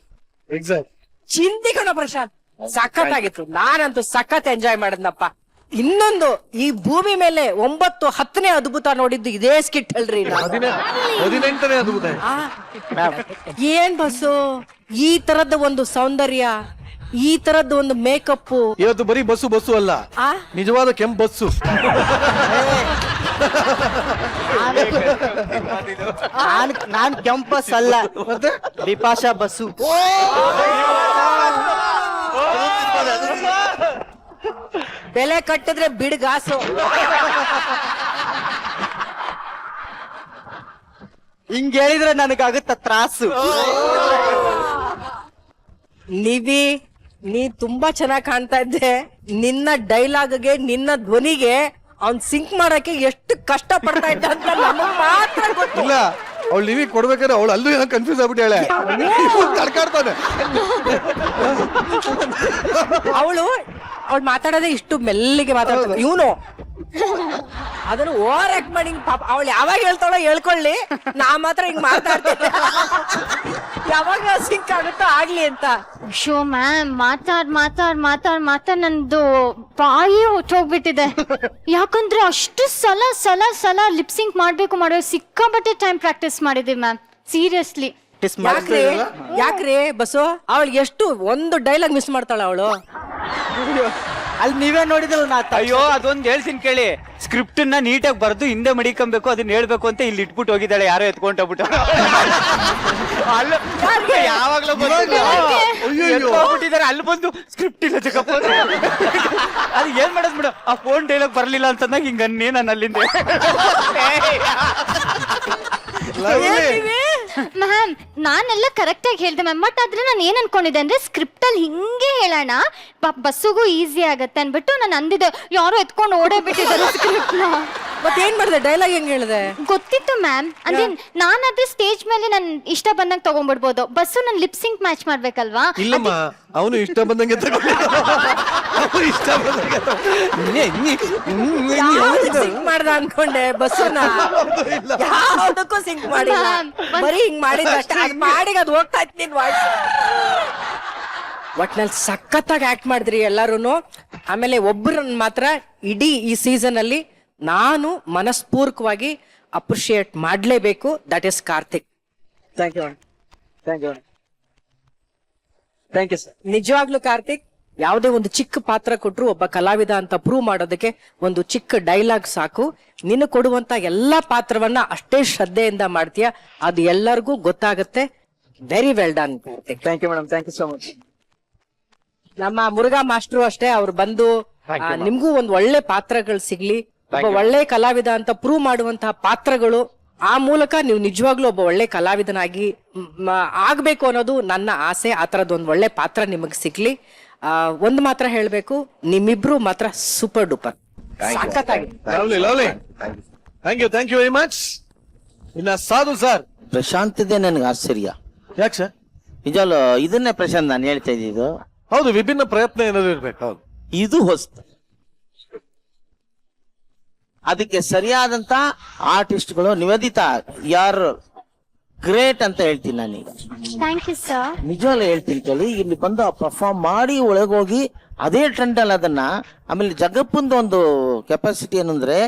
ಚಿಂತಿಕೋಣ ಪ್ರಶಾಂತ್, ಸಖತ್ತಾಗಿತ್ತು. ನಾನಂತೂ ಸಖತ್ ಎಂಜಾಯ್ ಮಾಡಿದ್ನಪ್ಪ. ಇನ್ನೊಂದು, ಈ ಭೂಮಿ ಮೇಲೆ 9 10ನೇ ಅದ್ಭುತ ನೋಡಿದ್ದು ಇದೇ ಸ್ಕಿಟ್ ಅಲ್ರಿ. 18ನೇ ಅದ್ಭುತ. ಏನ್ ಬಸ್ಸು, ಈ ತರದ ಒಂದು ಸೌಂದರ್ಯ, ಈ ತರದ್ದು ಒಂದು ಮೇಕಪ್. ಇವತ್ತು ಬರೀ ಬಸ್ಸು ಅಲ್ಲ, ನಿಜವಾದ ಕೆಂಪು ಬಸ್ಸು. ನಾನ್ ಕೆಂಪಸ್ ಅಲ್ಲ, ಬಿಪಾಶಾ ಬಸ್ಸು. ಬೆಲೆ ಕಟ್ಟಿದ್ರೆ ಬಿಡ್ಗಾಸು. ಹಿಂಗ್ ಹೇಳಿದ್ರೆ ನನಗಾಗುತ್ತ ತ್ರಾಸು. ನೀ ತುಂಬಾ ಚೆನ್ನಾಗಿ ಕಾಣ್ತಾ ಇದ್ದೆ. ನಿನ್ನ ಡೈಲಾಗ್ಗೆ, ನಿನ್ನ ಧ್ವನಿಗೆ ಅವ್ನ್ ಸಿಂಕ್ ಮಾಡಕ್ಕೆ ಎಷ್ಟು ಕಷ್ಟ ಪಡ್ತಾ ಇದ್ದ ಅಂತ ನಮಗ್ ಮಾತ್ರ ಗೊತ್ತು. ಇಲ್ಲ, ಅವಳು ನೀವಿ ಕೊಡ್ಬೇಕಾದ್ರೆ ಅವಳು ಅಲ್ಲೂ ಏನೋ ಕನ್ಫ್ಯೂಸ್ ಆಗ್ಬಿಟ್ಟಾಳೆ. ಕಡ್ಕಾಡ್ತಾನೆ ಅವಳು ಮಾತಾಡೋದೇ ಇಷ್ಟು ಮೆಲ್ಲಿಗೆ ಮಾತಾಡ್ತಾಳೆ. ಇವನು ಅದನ್ನು ಓವರ್ ಆಕ್ಟ್ ಮಾಡಿ ಪಾಪ ಅವಳು ಯಾವಾಗ ಹೇಳ್ತಾಳೋ ಹೇಳ್ಕೊಳ್ಳಿ, ನಾ ಮಾತ್ರ ಹಿಂಗ್ ಮಾತಾಡ್ತೇನೆ. ಯಾವಾಗ ಸಿಂಕ್ ಆಗುತ್ತೋ ಆಗ್ಲಿ ಅಂತ. ಶೋ ಮ್ಯಾಮ್, ಮಾತಾಡ್ ನಂದು ಬಾಯಿ ಹೊಟ್ಟೋಗ್ಬಿಟ್ಟಿದೆ. ಯಾಕಂದ್ರೆ ಅಷ್ಟು ಸಲ ಲಿಪ್ಸಿಂಕ್ ಮಾಡ್ಬೇಕು ಸಿಕ್ಕಾಪಟ್ಟೆ ಟೈಮ್ ಪ್ರಾಕ್ಟೀಸ್ ಮಾಡಿದೀವಿ ಮ್ಯಾಮ್, ಸೀರಿಯಸ್ಲಿ. ಯಾಕ್ರಿ ಬಸ್ಸು, ಅವಳು ಎಷ್ಟು ಒಂದು ಡೈಲಾಗ್ ಮಿಸ್ ಮಾಡ್ತಾಳ ಅವಳು. ಅಲ್ಲಿ ನೀವೇ ನೋಡಿದ್ರು ನಾ. ಅಯ್ಯೋ, ಅದೊಂದ್ ಹೇಳ್ತೀನಿ ಕೇಳಿ. ಸ್ಕ್ರಿಪ್ಟ್ ನ ನೀಟಾಗಿ ಬರ್ದು ಹಿಂದೆ ಮಡಿಕೊಂಬೇಕು, ಅದನ್ನ ಹೇಳ್ಬೇಕು ಅಂತ ಇಲ್ಲಿ ಇಟ್ಬಿಟ್ಟು ಹೋಗಿದ್ದಾಳೆ, ಯಾರೋ ಎತ್ಕೊಂಡು ಹೋಗ್ಬಿಟ್ಟು. ಯಾವಾಗ್ಲೂ ಹೋಗ್ಬಿಟ್ಟಿದ್ದಾರೆ, ಅಲ್ಲಿ ಬಂದು ಸ್ಕ್ರಿಪ್ಟ್ ಇಲ್ಲ ಜಗಪ್ಪ. ಅದು ಏನ್ ಮಾಡೋದು ಬಿಡು, ಆ ಫೋನ್ ಡೈಲಾಗ್ ಬರ್ಲಿಲ್ಲ ಅಂತಂದಾಗ ಹಿಂಗ ಅನ್ನೇ ನಾನು ಅಲ್ಲಿಂದ. ಮ್ಯಾಮ್, ನಾನೆಲ್ಲ ಕರೆಕ್ಟ್ ಆಗಿ ಹೇಳ್ದೆ ಮ್ಯಾಮ್. ಬಟ್ ಆದ್ರೆ ನಾನು ಏನ್ ಅನ್ಕೊಂಡಿದ್ದೆ ಅಂದ್ರೆ ಸ್ಕ್ರಿಪ್ಟ್ ಅಲ್ಲಿ ಹಿಂಗೆ ಹೇಳೋಣ, ಬಸ್ಸುಗೂ ಈಸಿ ಆಗತ್ತೆ ಅನ್ಬಿಟ್ಟು ನಾನು ಅಂದಿದ್ದೆ. ಯಾರೋ ಎತ್ಕೊಂಡು ಓಡೇ ಬಿಟ್ಟಿದ್ದಾರೆ ಸ್ಕ್ರಿಪ್ಟ್ ನ. ಮತ್ತೆ ಏನ್ ಮಾಡಿದೆ, ಡೈಲಾಗ್ ಹೆಂಗ್ ಹೇಳಿದೆ? ಗೊತ್ತಿತ್ತು ಮ್ಯಾಮ್. ಅಂದ್ರೆ ನಾನು ಅದೇ ಸ್ಟೇಜ್ ಮೇಲೆ ನನ್ ಇಷ್ಟ ಬಂದಂಗೆ ತಗೊಂಡ್ಬಿಡ್ಬೋದು. ಬಸ್ಸು ನನ್ ಲಿಪ್ ಸಿಂಕ್ ಮ್ಯಾಚ್ ಮಾಡ್ಬೇಕಲ್ವಾ? ಇಲ್ಲಮ್ಮ, ಅವನು ಇಷ್ಟ ಬಂದಂಗೆ ಸಿಂಕ್ ಮಾಡ್ದ ಅನ್ಕೊಂಡೆ ಬಸ್ಸನ್ನ. ಯಾವ್ದಕ್ಕೂ ಸಿಂಕ್ ಮಾಡಿಲ್ಲ, ಬರೀ ಹಿಂಗ್ ಮಾಡಿದ ಅಷ್ಟೇ. ಅದ್ ಮಾಡಿ ಅದ್ ಹೋಗ್ತಾ ಇತ್ತು ನಿನ್ ವಾಯ್ಸ್. ಒಟ್ನಲ್ಲಿ ಸಖತ್ತಾಗಿ ಆಕ್ಟ್ ಮಾಡಿದ್ರಿ ಎಲ್ಲಾರು. ಆಮೇಲೆ ಒಬ್ಬರನ್ನ ಮಾತ್ರ ಇಡೀ ಈ ಸೀಸನ್ ಅಲ್ಲಿ ನಾನು ಮನಸ್ಪೂರ್ವಕವಾಗಿ ಅಪ್ರಿಶಿಯೇಟ್ ಮಾಡ್ಲೇಬೇಕು, that is Karthik. Thank you sir. ನಿಜವಾಗ್ಲೂ ಕಾರ್ತಿಕ್, ಯಾವುದೇ ಒಂದು ಚಿಕ್ಕ ಪಾತ್ರ ಕೊಟ್ರು ಒಬ್ಬ ಕಲಾವಿದ ಅಂತ ಪ್ರೂವ್ ಮಾಡೋದಕ್ಕೆ ಒಂದು ಚಿಕ್ಕ ಡೈಲಾಗ್ ಸಾಕು. ನಿನ್ನ ಕೊಡುವಂತ ಎಲ್ಲಾ ಪಾತ್ರವನ್ನ ಅಷ್ಟೇ ಶ್ರದ್ಧೆಯಿಂದ ಮಾಡ್ತೀಯ, ಅದು ಎಲ್ಲರಿಗೂ ಗೊತ್ತಾಗುತ್ತೆ. Very well done Karthik. Thank you madam, thank you so much. ನಮ್ಮ ಮುರುಘಾ ಮಾಸ್ಟ್ರು ಅಷ್ಟೇ, ಅವ್ರು ಬಂದು ನಿಮ್ಗೂ ಒಂದ್ ಒಳ್ಳೆ ಪಾತ್ರಗಳು ಸಿಗ್ಲಿ, ಒಬ್ಬ ಒಳ್ಳೆ ಕಲಾವಿದ ಅಂತ ಪ್ರೂವ್ ಮಾಡುವಂತಹ ಪಾತ್ರಗಳು, ಆ ಮೂಲಕ ನೀವು ನಿಜವಾಗ್ಲೂ ಒಬ್ಬ ಒಳ್ಳೆ ಕಲಾವಿದನಾಗಿ ಆಗ್ಬೇಕು ಅನ್ನೋದು ನನ್ನ ಆಸೆ. ಆ ತರದ್ ಒಂದ್ ಒಳ್ಳೆ ಪಾತ್ರ ನಿಮಗ್ ಸಿಗ್ಲಿ. ಒಂದ್ ಮಾತ್ರ ಹೇಳ್ಬೇಕು, ನಿಮ್ಮಿಬ್ರು ಮಾತ್ರ ಸೂಪರ್ ಡೂಪರ್, ಸಖತ್ತಾಗಿ. Lovely thank you very much. ಇನ್ನ ಸಾಧು ಸರ್. ಪ್ರಶಾಂತದೇ ನನಗೆ ಆಶ್ಚರ್ಯ. ಯಾಕೆ ಸರ್? ನಿಜವಲ್ಲ, ಇದನ್ನೇ ಪ್ರಶಾಂತ್ ನಾನು ಹೇಳ್ತಾ ಇದ್ದಿದ್ದು. ಹೌದು, ವಿಭಿನ್ನ ಪ್ರಯತ್ನ ಏನಾದ್ರು ಇರ್ಬೇಕು. ಹೌದು, ಇದು ಹೊಸ್ತು. ಅದಕ್ಕೆ ಸರಿಯಾದಂತ ಆರ್ಟಿಸ್ಟ್ಗಳು, ನಿವೇದಿತಾ ಯಾರು ಗ್ರೇಟ್ ಅಂತ ಹೇಳ್ತೀನಿ ನಾನೀಗ. Thank you sir. ನಿಜವಲ್ಲ ಹೇಳ್ತೀನಿ ಕೇಳಿ, ಇಲ್ಲಿ ಬಂದು ಪರ್ಫಾರ್ಮ್ ಮಾಡಿ ಒಳಗೋಗಿ ಅದೇ ಟ್ರೆಂಡ್ ಅಲ್ಲಿ ಅದನ್ನ. ಆಮೇಲೆ ಜಗಪ್ಪಂದು ಒಂದು ಕೆಪಾಸಿಟಿ ಏನಂದ್ರೆ,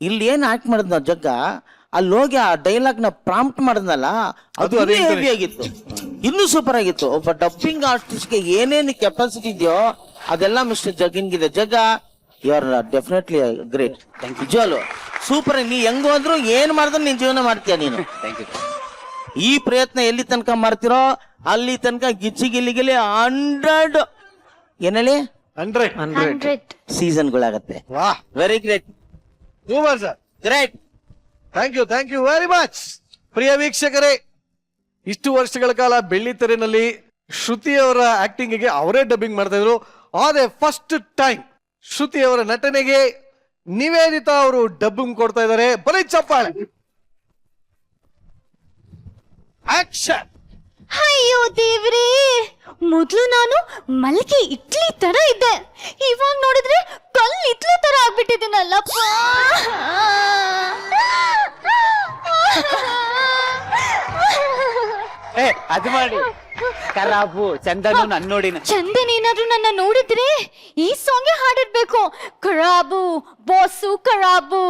ಇಲ್ಲಿ ಏನ್ ಆಕ್ಟ್ ಮಾಡಿದ್ನ ಜಗ್ಗ, ಅಲ್ಲಿ ಹೋಗಿ ಆ ಡೈಲಾಗ್ ನ ಪ್ರಾಂಪ್ಟ್ ಮಾಡಿದ್ನಲ್ಲ, ಅದು ಅದೇ ಹೆವಿ ಆಗಿತ್ತು, ಇನ್ನೂ ಸೂಪರ್ ಆಗಿತ್ತು. ಒಬ್ಬ ಡಬ್ಬಿಂಗ್ ಆರ್ಟಿಸ್ಟ್ ಗೆ ಏನೇನು ಕೆಪಾಸಿಟಿ ಇದೆಯೋ ಅದೆಲ್ಲ ಮಿಸ್ಟರ್ ಜಗ್ಗಿನ್ಗಿದೆ. Jagga, you are definitely great. ನಿಜವಲ್ಲ ಸೂಪರ್. ನೀ ಹೆಂಗ್ ಹೋದ್ರು ಏನ್ ಮಾಡಿದ್ರು ನೀನ್ ಜೀವನ ಮಾಡ್ತೀಯ ನೀನು. ಈ ಪ್ರಯತ್ನ ಎಲ್ಲಿ ತನಕ ಮಾಡ್ತಿರೋ ಅಲ್ಲಿ ತನಕ ಗಿಲ್ಲಿಗಿಲಿ 100 ಏನಲ್ಲಿ 100 ಸೀಸನ್ಗಳಾಗತ್ತೆ. ವಾಹ್, very great. Super sir, great. Thank you very much. ಪ್ರಿಯ ವೀಕ್ಷಕರೇ, ಇಷ್ಟು ವರ್ಷಗಳ ಕಾಲ ಬೆಳ್ಳಿತೆರೆನಲ್ಲಿ ಶ್ರುತಿ ಅವರ ಆಕ್ಟಿಂಗ್ ಗೆ ಅವರೇ ಡಬ್ಬಿಂಗ್ ಮಾಡ್ತಾ ಇದ್ರು. ಆದ್ರೆ ಫಸ್ಟ್ ಟೈಮ್ ಶ್ರುತಿ ಅವರ ನಟನೆಗೆ ನಿವೇದಿತಾ ಅವರು ಡಬ್ಬಿಂಗ್ ಕೊಡ್ತಾ ಇದ್ದಾರೆ. ಬರೀ ಚಪ್ಪಾಳೆ. ಆಕ್ಷನ್. ಅಯ್ಯೋ ದೇವ್ರೇ, ಮೊದ್ಲು ನಾನು ಮಲ್ಗೆ ಇಡ್ಲಿ ತರ ಇದ್ದೆ, ಇವಾಗ ನೋಡಿದ್ರೆ ಕಲ್ ಇಡ್ಲಿ ತರ ಆಗ್ಬಿಟ್ಟಿದ್ದೀನಲ್ಲಪ್ಪ. ಅದು ಮಾಡಿ ಖರಾಬು ಚಂದನು ನನ್ ನೋಡಿ. ಚಂದನ್ ಏನಾದ್ರೂ ನನ್ನ ನೋಡಿದ್ರೆ ಈ ಸಾಂಗ್ ಹಾಡಿರ್ಬೇಕು. ಖರಾಬು ಬಾಸು ಖರಾಬು,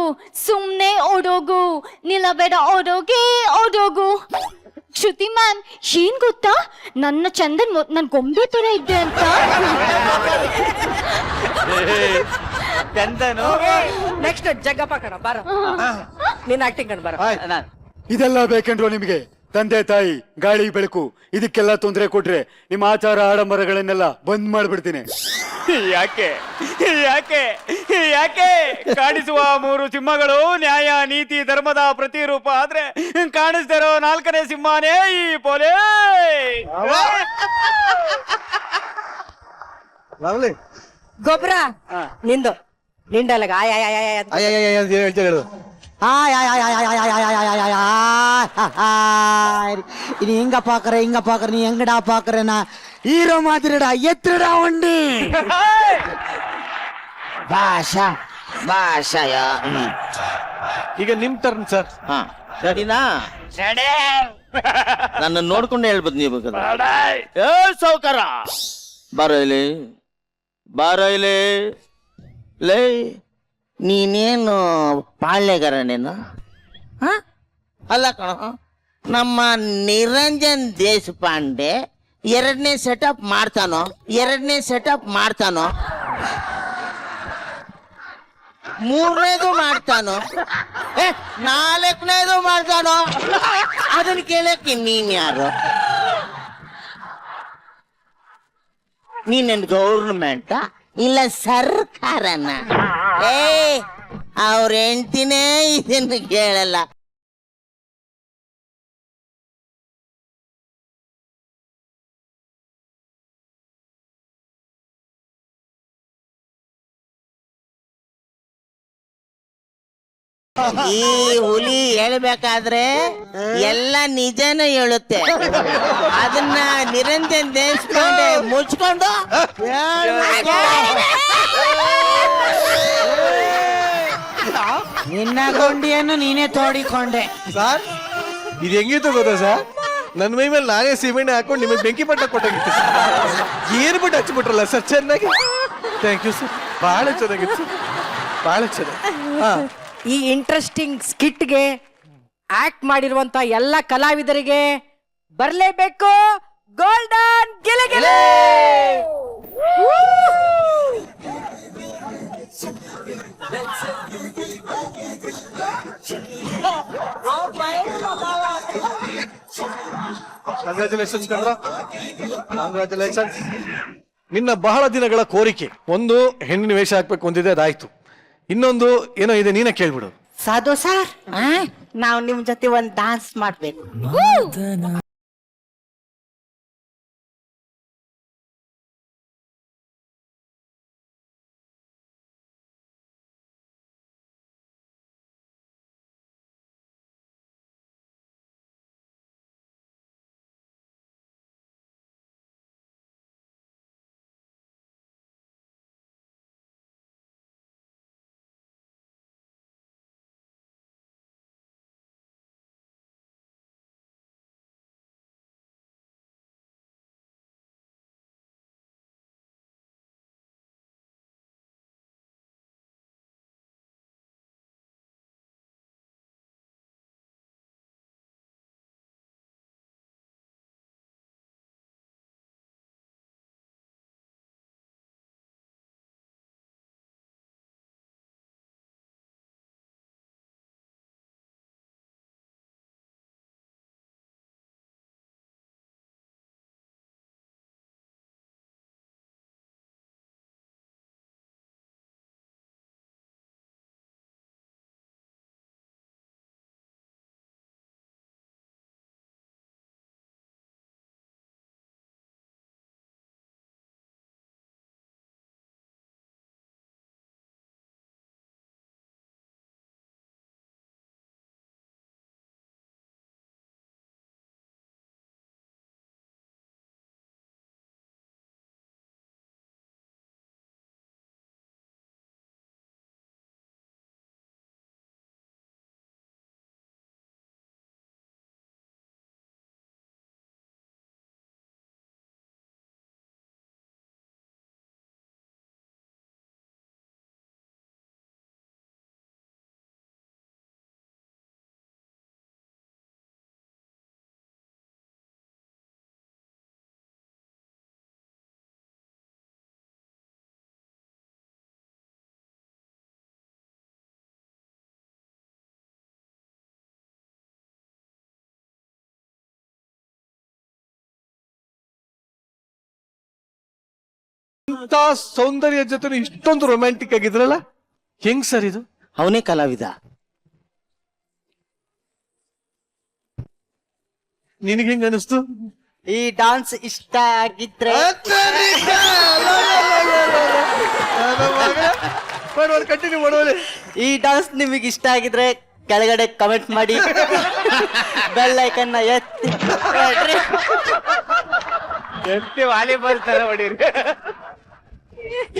ಸುಮ್ನೆ ಓಡೋಗು, ನಿಲ್ಲಬೇಡ ಓಡೋಗೆ ಓಡೋಗು. ಶ್ರುತಿ ಮ್ಯಾಮ್, ಏನ್ ಗೊತ್ತಾ, ನನ್ನ ಚಂದನ್ ನನ್ ಗೊಂಬೆ ತರ ಇದ್ದೆ ಅಂತ. ಚಂದನು ನೆಕ್ಸ್ಟ್ ಜಗ್ಗಪ್ಪ ಕಣ, ಬಾರ ನೀನ್ ಆಕ್ಟಿಂಗ್ ಕಣ್ ಬಾರ. ಇದೆಲ್ಲ ಬೇಕೇನ್ರು ನಿಮಗೆ? ತಂದೆ ತಾಯಿ ಗಾಳಿ ಬೆಳಕು ಇದಕ್ಕೆಲ್ಲ ತೊಂದರೆ ಕೊಟ್ರೆ ನಿಮ್ಮ ಆಚಾರ ಆಡಂಬರಗಳನ್ನೆಲ್ಲ ಬಂದ್ ಮಾಡ್ಬಿಡ್ತೀನಿ. ಯಾಕೆ ಯಾಕೆ ಯಾಕೆ ಕಾಣಿಸುವ 3 ಸಿಂಹಗಳು ನ್ಯಾಯ ನೀತಿ ಧರ್ಮದ ಪ್ರತಿರೂಪ ಆದ್ರೆ ಕಾಣಿಸ್ತಿರೋ 4ನೇ ಸಿಂಹನೇ ಈ ಪೊಲೆ. ಗೊಬ್ಬರ ನಿಂದು ನಿಂಡಲ್ಲ ಹೇಳ್ತಾರೆ. இது எங்க பாக்குற நீ எங்கடா பாக்குறேன்னா ஹீரோ மாதிரிடா எத்துடா உண்டி ಭಾಷಾ ಭಾಷಾಯ. ಈಗ ನಿಮ್ ಟರ್ನ್ ಸರ್. ಹಾ, ಸರಿನಾ? ನನ್ನ ನೋಡ್ಕೊಂಡು ಹೇಳ್ಬೋದು ನೀವು. ಏ ಸೌಕರ, ಬಾರೋ ಇಲ್ಲಿ ಲೇ, ನೀನೇನು ಪಾಳ್ಯಗಾರ ನೀನು? ಅಲ್ಲ ಕಣ, ನಮ್ಮ ನಿರಂಜನ್ ದೇಶಪಾಂಡೆ 2ನೇ ಸೆಟಪ್ ಮಾಡ್ತಾನೋ 3ನೇದು ಮಾಡ್ತಾನೋ 4ನೇದು ಮಾಡ್ತಾನೋ? ಅದನ್ನ ಕೇಳಕ್ಕೆ ನೀನ್ ಯಾರು? ನೀನೇನ್ ಗೌರ್ಮೆಂಟ ಇಲ್ಲ ಸರ್ಕಾರನ? ಅವ್ರ ಹೆಂಡ್ತಿನೇ ಇದನ್ನು ಕೇಳಲ್ಲ. ಈ ಹುಲಿ ಹೇಳ್ಬೇಕಾದ್ರೆ ಎಲ್ಲ ನಿಜನ ಹೇಳುತ್ತೆ. ಅದನ್ನ ನಿರಂಜನ್ ದೇಶಪಾಂಡೆ ಮುಚ್ಕೊಂಡು ನಿನ್ನ ಗೊಂಡಿಯನ್ನು ನೀನೇ ತೋಡಿಕೊಂಡೆ. ಸರ್, ಇದು ಹೆಂಗಿತ್ತು ಗೊತ್ತಾ ಸರ್? ನನ್ನ ಮೈ ಮೇಲೆ ನಾನೇ ಸಿಮೆಂಟ್ ಹಾಕೊಂಡು ನಿಮಗೆ ಬೆಂಕಿ ಪಟ್ಟ ಕೊಟ್ಟಾಗಿತ್ತು. ಏನು ಬಿಟ್ಟು ಹಚ್ಚಿಬಿಟ್ರಲ್ಲ ಸರ್, ಚೆನ್ನಾಗಿ. ಥ್ಯಾಂಕ್ ಯು ಸರ್, ಬಹಳ ಚೆನ್ನಾಗಿತ್ತು, ಬಹಳ ಚೆನ್ನಾಗಿ. ಈ ಇಂಟ್ರೆಸ್ಟಿಂಗ್ ಸ್ಕಿಟ್ಗೆ ಆಕ್ಟ್ ಮಾಡಿರುವಂತ ಎಲ್ಲ ಕಲಾವಿದರಿಗೆ ಬರ್ಲೇಬೇಕು ಗೋಲ್ಡನ್ ಗಿಲಿಗಿಲಿ. ಕಂಗ್ರಾಚುಲೇಷನ್ಸ್ ಕಂದ್ರ, ಕಂಗ್ರಾಚುಲೇಷನ್ಸ್. ನಿನ್ನ ಬಹಳ ದಿನಗಳ ಕೋರಿಕೆ ಒಂದು ಹೆಣ್ಣಿನ ವೇಷ ಹಾಕ್ಬೇಕು ಅಂತಿದೆ, ಅದಾಯ್ತು. ಇನ್ನೊಂದು ಏನೋ ಇದೆ, ನೀನೇ ಕೇಳ್ಬಿಡು. ಸಾಧು ಸರ್ ನಾವು ನಿಮ್ ಜೊತೆ ಒಂದ್ ಡಾನ್ಸ್ ಮಾಡ್ಬೇಕು. ಇಂಥ ಸೌಂದರ್ಯ ಜೊತೆ ಇಷ್ಟೊಂದು ರೊಮ್ಯಾಂಟಿಕ್ ಆಗಿದ್ರಲ್ಲ, ಹೆಂಗ್ ಸರ್ ಇದು? ಅವನೇ ಕಲಾವಿದ. ನಿನಗೆ ಹೆಂಗ ಅನಿಸ್ತು? ಈ ಡಾನ್ಸ್ ಇಷ್ಟ ಆಗಿದ್ರೆ ಕಂಟಿನ್ಯೂ ಮಾಡೋಲೆ. ಈ ಡಾನ್ಸ್ ನಿಮಗೆ ಇಷ್ಟ ಆಗಿದ್ರೆ ಕೆಳಗಡೆ ಕಮೆಂಟ್ ಮಾಡಿ, ಬೆಲ್ ಐಕನ್ನ ಎತ್ತಿ ವಾಲಿಬಾಲ್ ತರ ಹೊಡೀರಿ.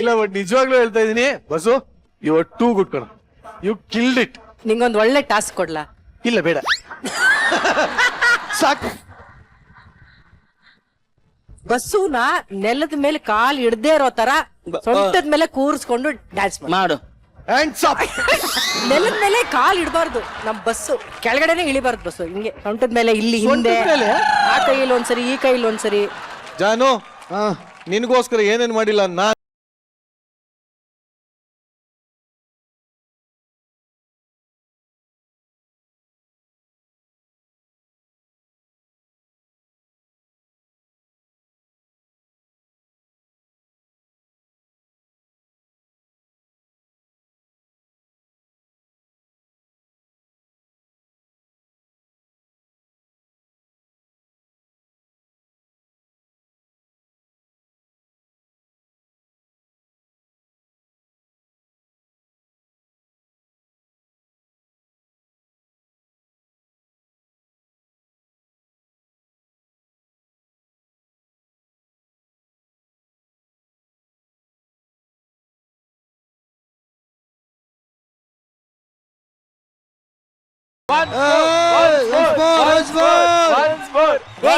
ಇಲ್ಲ ಬಟ್ ನಿಜವಾಗ್ಲೂ ಹೇಳ್ತಾ ಇದೀನಿ ಬಸ್ಸು, ಯು ಆರ್ ಟೂ ಗುಡ್ ಕಣ, ಯು ಕಿಲ್ಡ್ ಇಟ್. ನಿಂಗೊಂದ್ ಒಳ್ಳೆ ಟಾಸ್ಕ್ ಕೊಡ್ಲಾ? ಇಲ್ಲ ಬೇಡ ಸಾಕು. ಬಸ್ಸುನ ನೆಲದ ಮೇಲೆ ಕಾಲ್ ಇಡದೇ ಇರೋ ತರ ಸೊಂಟದ ಮೇಲೆ ಕೂರಿಸ್ಕೊಂಡು ಡ್ಯಾನ್ಸ್ ಮಾಡು. Hands up. ನೆಲದ ಮೇಲೆ ಕಾಲ್ ಇಡಬಾರ್ದು. ನಮ್ ಬಸ್ಸು ಕೆಳಗಡೆನೆ ಇಳಿಬಾರ್ದು. ಬಸ್ಸು ಹಿಂಗೆ ಸೊಂಟದ ಮೇಲೆ, ಇಲ್ಲಿ ಹಿಂದೆ, ಸೊಂಟದ್ ಮೇಲೆ? ಆ ಕೈಯಲ್ಲಿ ಒಂದ್ಸರಿ, ಈ ಕೈಯಲ್ಲಿ ಒಂದ್ಸರಿ. ಜಾನು, ನಿನ್ಗೋಸ್ಕರ ಏನೇನ್ ಮಾಡಿಲ್ಲ ನಾನ್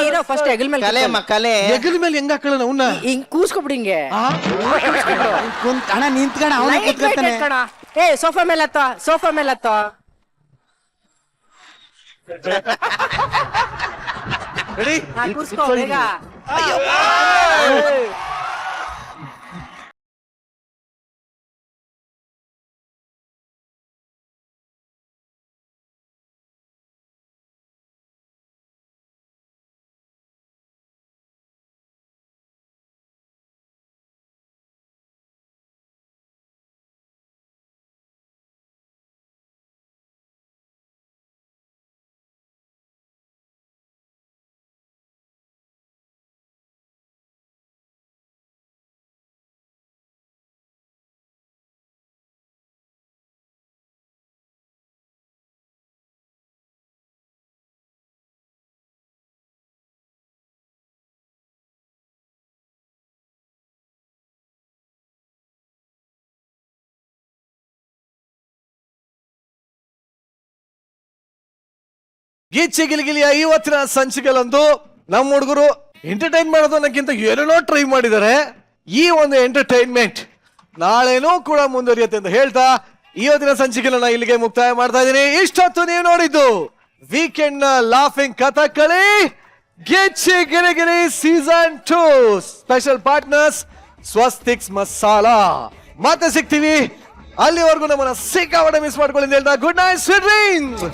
ಇರೋ ಫಸ್ಟ್ ಹೆಗಲ್ ಮೇಲೆ ಕಲೆ ಕಲೆ ಹೆಗಲ ಮೇಲೆ ಹೆಂಗ ಹಾಕೊಳ್ಳೋಣ ಅವನ್ನ? ಹಿಂಗ್ ಕೂರ್ಸ್ಕೊಬಿಡಿ ಹಿಂಗೆ. ಅಣ್ಣ ನಿಂತ್ಕಣ, ಅವನೇ ಕೂತ್ಕೊತಾನೆ. ಸೋಫಾ ಮೇಲೆ ಹತ್ತೋ, ಸೋಫಾ ಮೇಲೆ ಹತ್ತೋ. ಕೂರ್ಸ್ಕೋ ಬೇಗ. ಗೀಚಿ ಗಿಲಿಗಿಲಿಯ ಇವತ್ತಿನ ಸಂಚಿಕೆಲಂದು ನಮ್ಮ ಹುಡುಗರು ಎಂಟರ್ಟೈನ್ ಮಾಡೋದು ಅನ್ನಕ್ಕಿಂತ ಏನೇನೋ ಟ್ರೈ ಮಾಡಿದ್ದಾರೆ. ಈ ಒಂದು ಎಂಟರ್ಟೈನ್ಮೆಂಟ್ ನಾಳೆನೂ ಕೂಡ ಮುಂದುವರಿಯುತ್ತೆ ಅಂತ ಹೇಳ್ತಾ ಇವತ್ತಿನ ಸಂಚಿಕೆಗಳನ್ನ ಇಲ್ಲಿಗೆ ಮುಕ್ತಾಯ ಮಾಡ್ತಾ ಇದ್ದೀನಿ. ಇಷ್ಟೊತ್ತು ನೀವು ನೋಡಿದ್ದು ವೀಕೆಂಡ್ ನ ಲಾಫಿಂಗ್ ಕಥಕಳಿ ಗಿಚ್ಚಿ ಗಿಲಿಗಿಲಿ ಸೀಸನ್ 2 ಸ್ಪೆಷಲ್ ಪಾರ್ಟ್ನರ್ಸ್ ಸ್ವಸ್ತಿಕ್ಸ್ ಮಸಾಲಾ. ಮತ್ತೆ ಸಿಗ್ತೀವಿ, ಅಲ್ಲಿವರೆಗೂ ನಮ್ಮನ್ನ ಸಿಕ್ಕಾಪಟ್ಟೆ ಮಿಸ್ ಮಾಡ್ಕೊಳ್ಳಿ ಅಂತ ಹೇಳ್ತಾ ಗುಡ್ ನೈಟ್, ಸ್ವೀಟ್ ಡ್ರೀಮ್ಸ್.